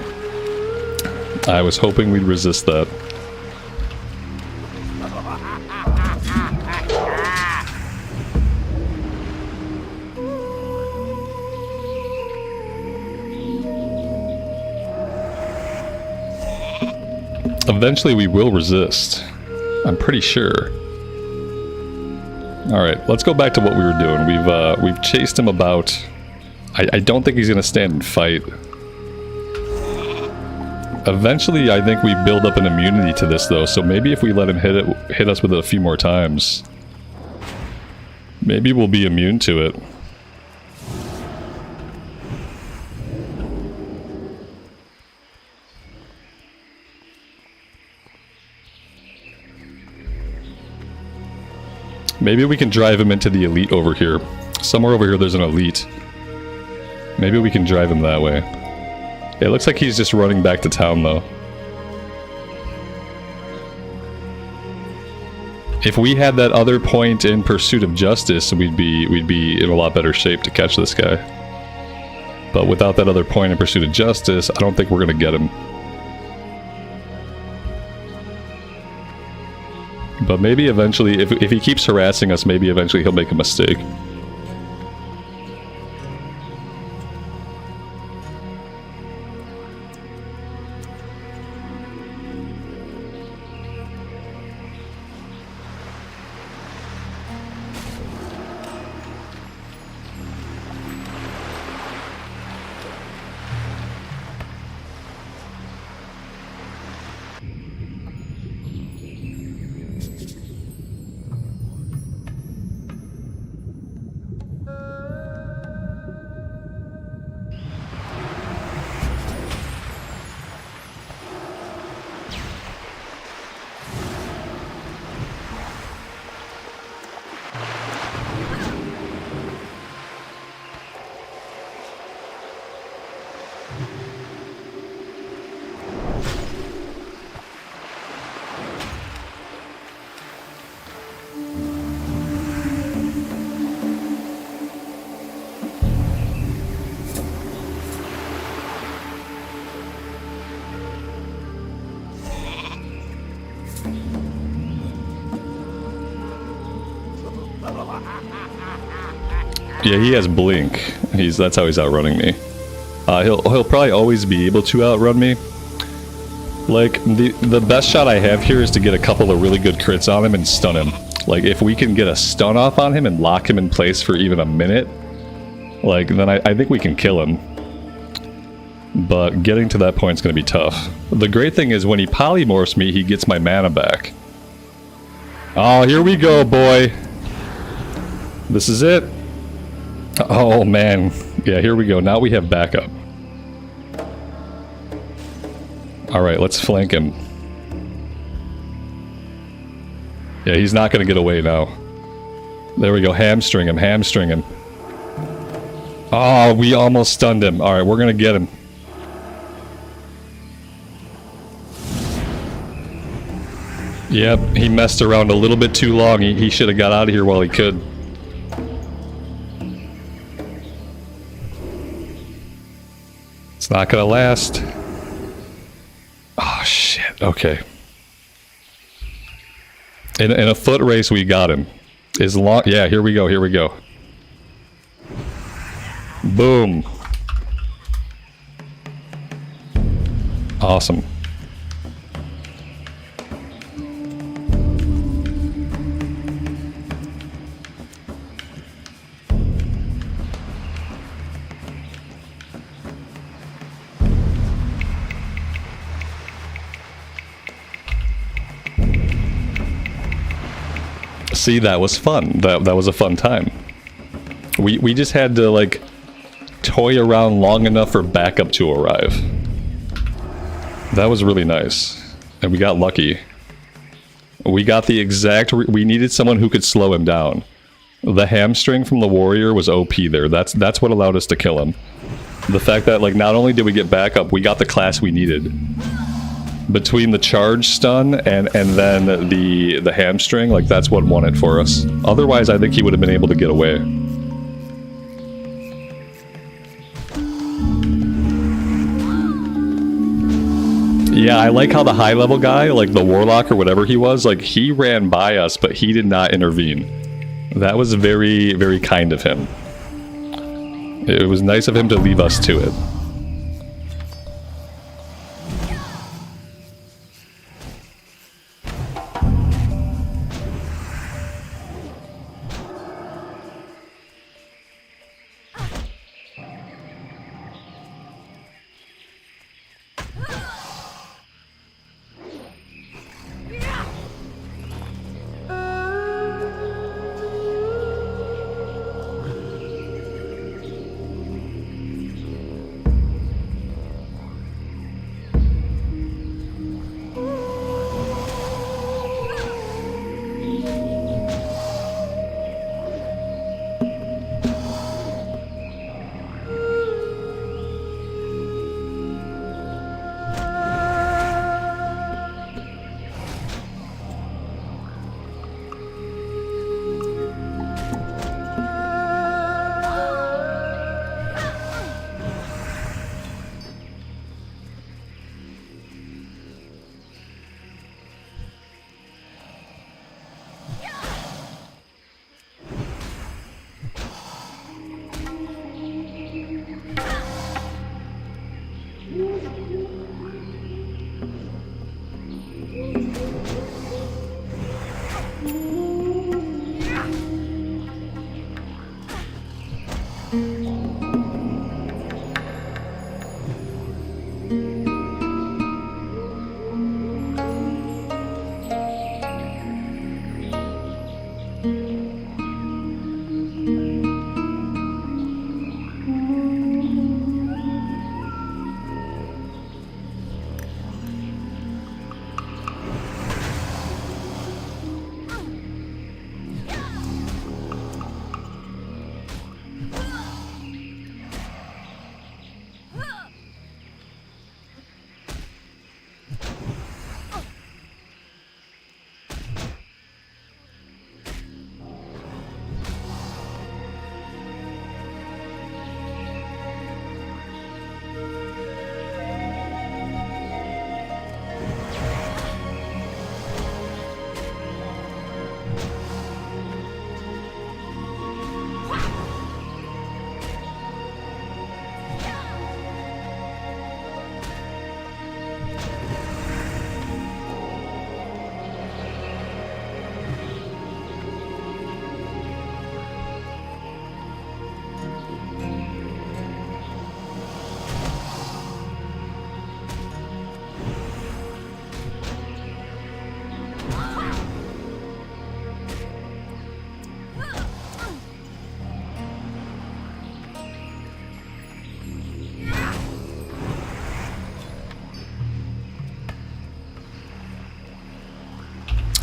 I was hoping we'd resist that. Eventually we will resist. I'm pretty sure. Alright, let's go back to what we were doing. We've chased him about. I don't think he's gonna stand and fight. Eventually, I think we build up an immunity to this, though, so maybe if we let him hit us with it a few more times, maybe we'll be immune to it. Maybe we can drive him into the elite over here. Somewhere over here there's an elite. Maybe we can drive him that way. It looks like he's just running back to town, though. If we had that other point in Pursuit of Justice, we'd be in a lot better shape to catch this guy. But without that other point in Pursuit of Justice, I don't think we're gonna get him. But maybe eventually, if he keeps harassing us, maybe eventually he'll make a mistake. Yeah, he has blink. That's how he's outrunning me. He'll probably always be able to outrun me. Like, the best shot I have here is to get a couple of really good crits on him and stun him. Like, if we can get a stun off on him and lock him in place for even a minute, like, then I think we can kill him. But getting to that point is going to be tough. The great thing is when he polymorphs me, he gets my mana back. Oh, here we go, boy. This is it. Oh, man. Yeah, here we go. Now we have backup. Alright, let's flank him. Yeah, he's not going to get away now. There we go. Hamstring him. Hamstring him. Oh, we almost stunned him. Alright, we're going to get him. Yep, he messed around a little bit too long. He should have got out of here while he could. It's not gonna last. Oh shit, okay. In a foot race we got him. As long, yeah, here we go, here we go. Boom. Awesome. See, that was fun. That was a fun time. We just had to, like, toy around long enough for backup to arrive. That was really nice. And we got lucky. We got the exact... we needed someone who could slow him down. The hamstring from the warrior was OP there. That's what allowed us to kill him. The fact that, like, not only did we get backup, we got the class we needed. Between the charge stun and then the hamstring, like, that's what won it for us. Otherwise, I think he would have been able to get away. Yeah, I like how the high level guy, like the warlock or whatever he was, like, he ran by us, but he did not intervene. That was very, very kind of him. It was nice of him to leave us to it.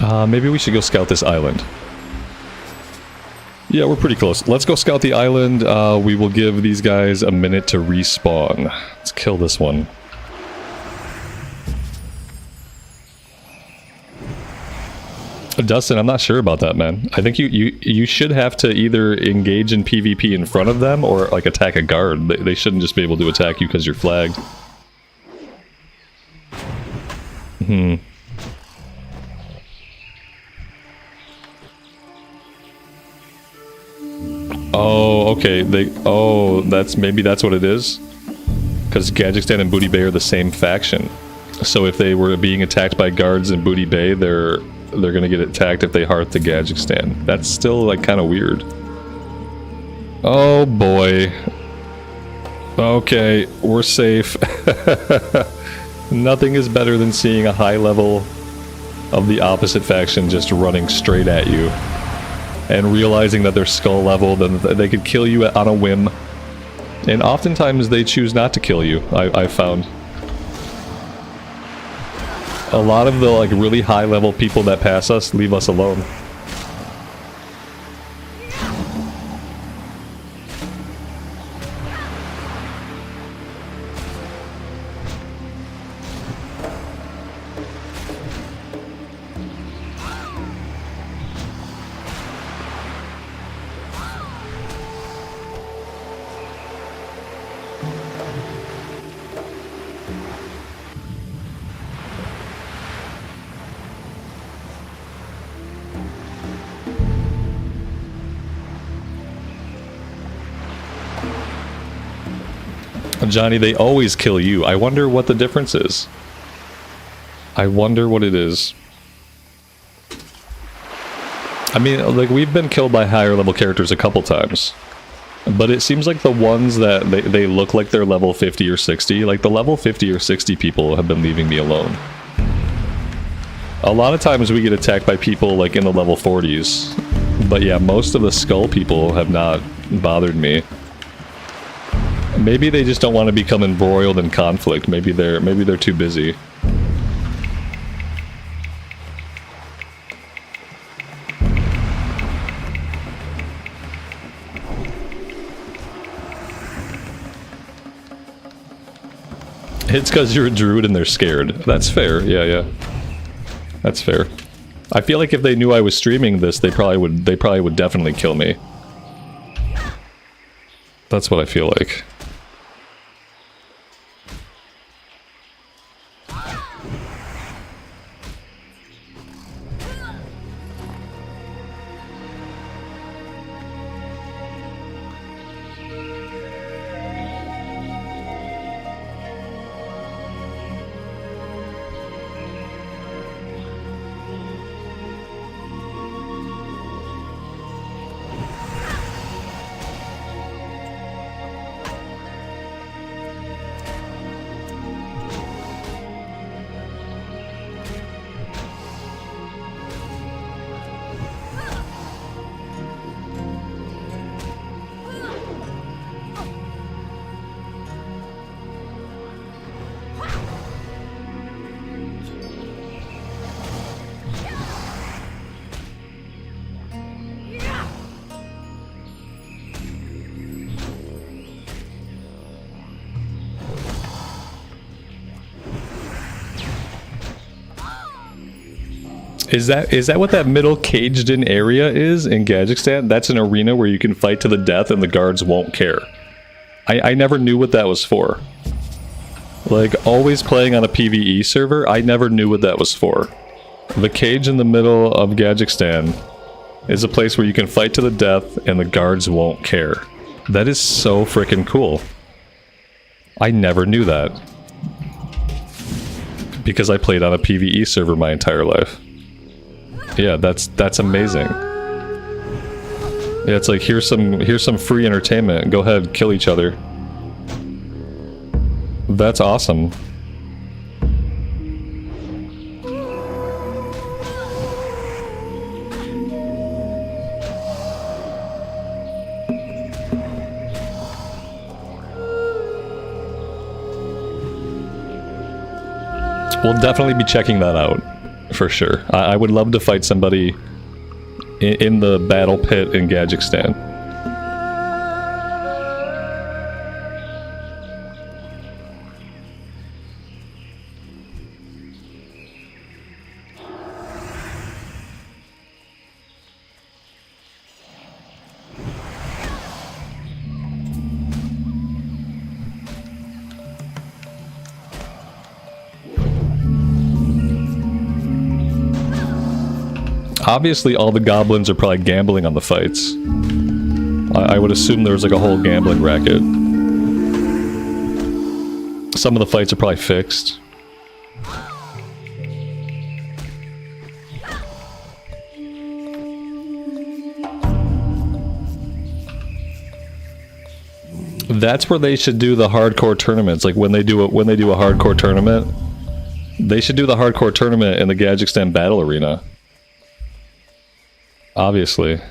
Maybe we should go scout this island. Yeah, we're pretty close. Let's go scout the island. We will give these guys a minute to respawn. Let's kill this one. Dustin, I'm not sure about that, man. I think you should have to either engage in PvP in front of them or like attack a guard. They shouldn't just be able to attack you because you're flagged. Oh, okay. Maybe that's what it is. Because Gadgekstan and Booty Bay are the same faction. So if they were being attacked by guards in Booty Bay, they're gonna get attacked if they hearth to Gadgekstan. That's still like kind of weird. Oh boy. Okay, we're safe. Nothing is better than seeing a high level of the opposite faction just running straight at you. And realizing that they're skull level, then they could kill you on a whim. And oftentimes they choose not to kill you, I've found. A lot of the like really high level people that pass us leave us alone. Johnny, they always kill you. I wonder what the difference is. I wonder what it is. I mean, like, we've been killed by higher level characters a couple times. But it seems like the ones that they look like they're level 50 or 60, like the level 50 or 60 people have been leaving me alone. A lot of times we get attacked by people like in the level 40s. But yeah, most of the skull people have not bothered me. Maybe they just don't want to become embroiled in conflict. Maybe they're too busy. It's because you're a druid and they're scared. That's fair. Yeah. That's fair. I feel like if they knew I was streaming this, they probably would definitely kill me. That's what I feel like. Is that what that middle caged-in area is in Gadgekstan? That's an arena where you can fight to the death and the guards won't care. I never knew what that was for. Like, always playing on a PvE server, I never knew what that was for. The cage in the middle of Gadgekstan is a place where you can fight to the death and the guards won't care. That is so freaking cool. I never knew that. Because I played on a PvE server my entire life. Yeah, that's amazing. Yeah, it's like here's some free entertainment. Go ahead, kill each other. That's awesome. We'll definitely be checking that out. for sure. I would love to fight somebody in the battle pit in Gadgekstan. Obviously, all the goblins are probably gambling on the fights. I would assume there was like a whole gambling racket. Some of the fights are probably fixed. That's where they should do the hardcore tournaments. Like when they do a hardcore tournament, they should do the hardcore tournament in the Gadgekstan Battle Arena. Obviously.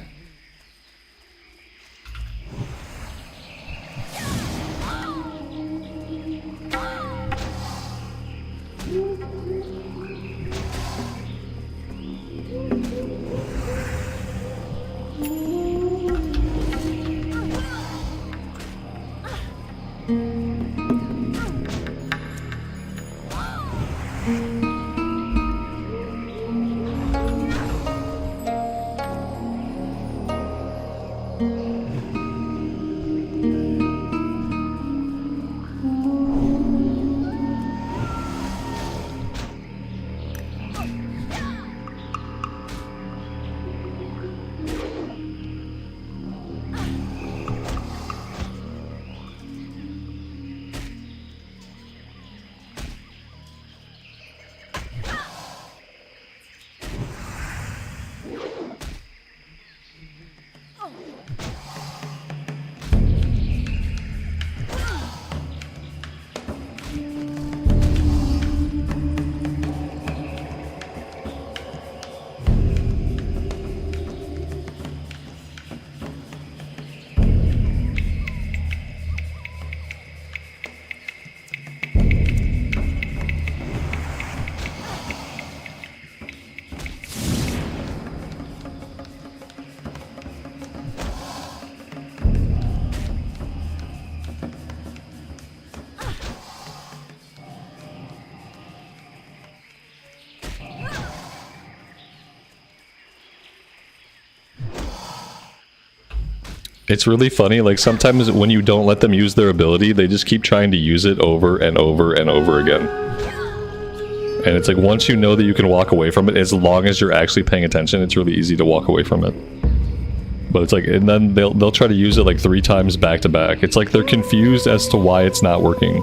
It's really funny, like sometimes when you don't let them use their ability, they just keep trying to use it over and over and over again. And it's like once you know that you can walk away from it, as long as you're actually paying attention, it's really easy to walk away from it. But it's like, and then they'll try to use it like 3 times back to back. It's like they're confused as to why it's not working.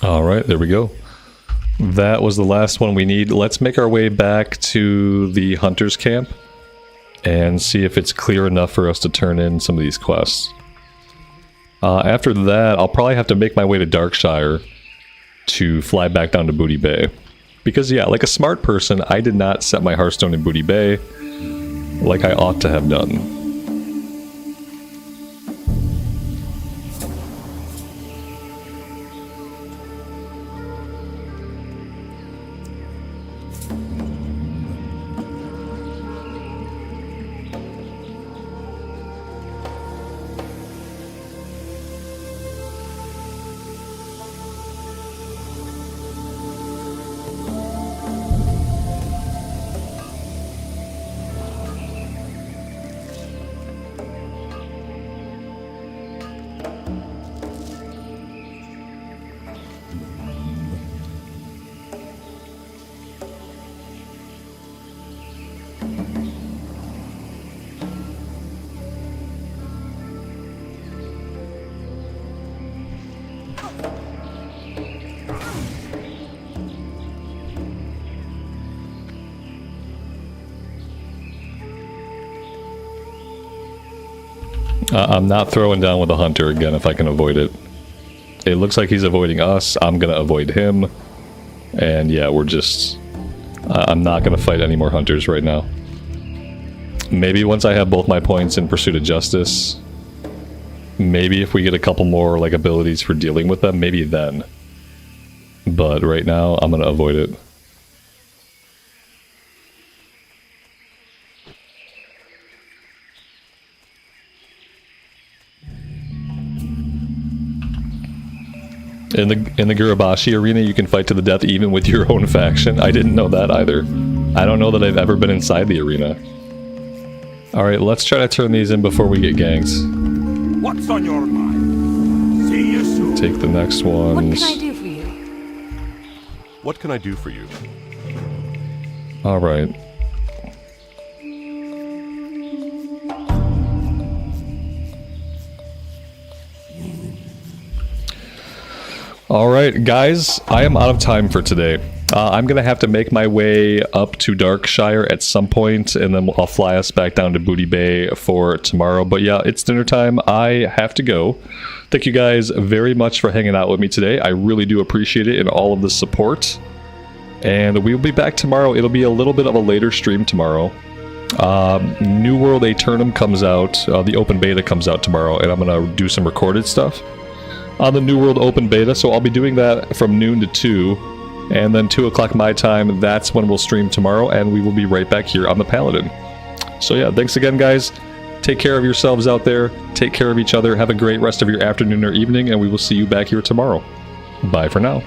All right, there we go. That was the last one we need. Let's make our way back to the hunter's camp and see if it's clear enough for us to turn in some of these quests. After that, I'll probably have to make my way to Darkshire to fly back down to Booty Bay. Because yeah, like a smart person, I did not set my Hearthstone in Booty Bay like I ought to have done. I'm not throwing down with the hunter again if I can avoid it. It looks like he's avoiding us. I'm gonna avoid him. And yeah, we're just... I'm not gonna fight any more hunters right now. Maybe once I have both my points in Pursuit of Justice, maybe if we get a couple more like abilities for dealing with them, maybe then. But right now, I'm gonna avoid it. In the Gurabashi arena, you can fight to the death even with your own faction. I didn't know that either. I don't know that I've ever been inside the arena. Alright, let's try to turn these in before we get ganks. What's on your mind? See you soon. Take the next ones. What can I do for you? What can I do for you? Alright. Alright, guys, I am out of time for today. I'm gonna have to make my way up to Darkshire at some point, and then I'll fly us back down to Booty Bay for tomorrow. But yeah, it's dinner time. I have to go. Thank you guys very much for hanging out with me today. I really do appreciate it and all of the support. And we will be back tomorrow. It'll be a little bit of a later stream tomorrow. New World Aeternum comes out. The open beta comes out tomorrow, and I'm gonna do some recorded stuff on the New World Open Beta, so I'll be doing that from noon to 2, and then 2 o'clock my time, that's when we'll stream tomorrow, and we will be right back here on the Paladin. So yeah, thanks again, guys. Take care of yourselves out there, take care of each other, have a great rest of your afternoon or evening, and we will see you back here tomorrow. Bye for now.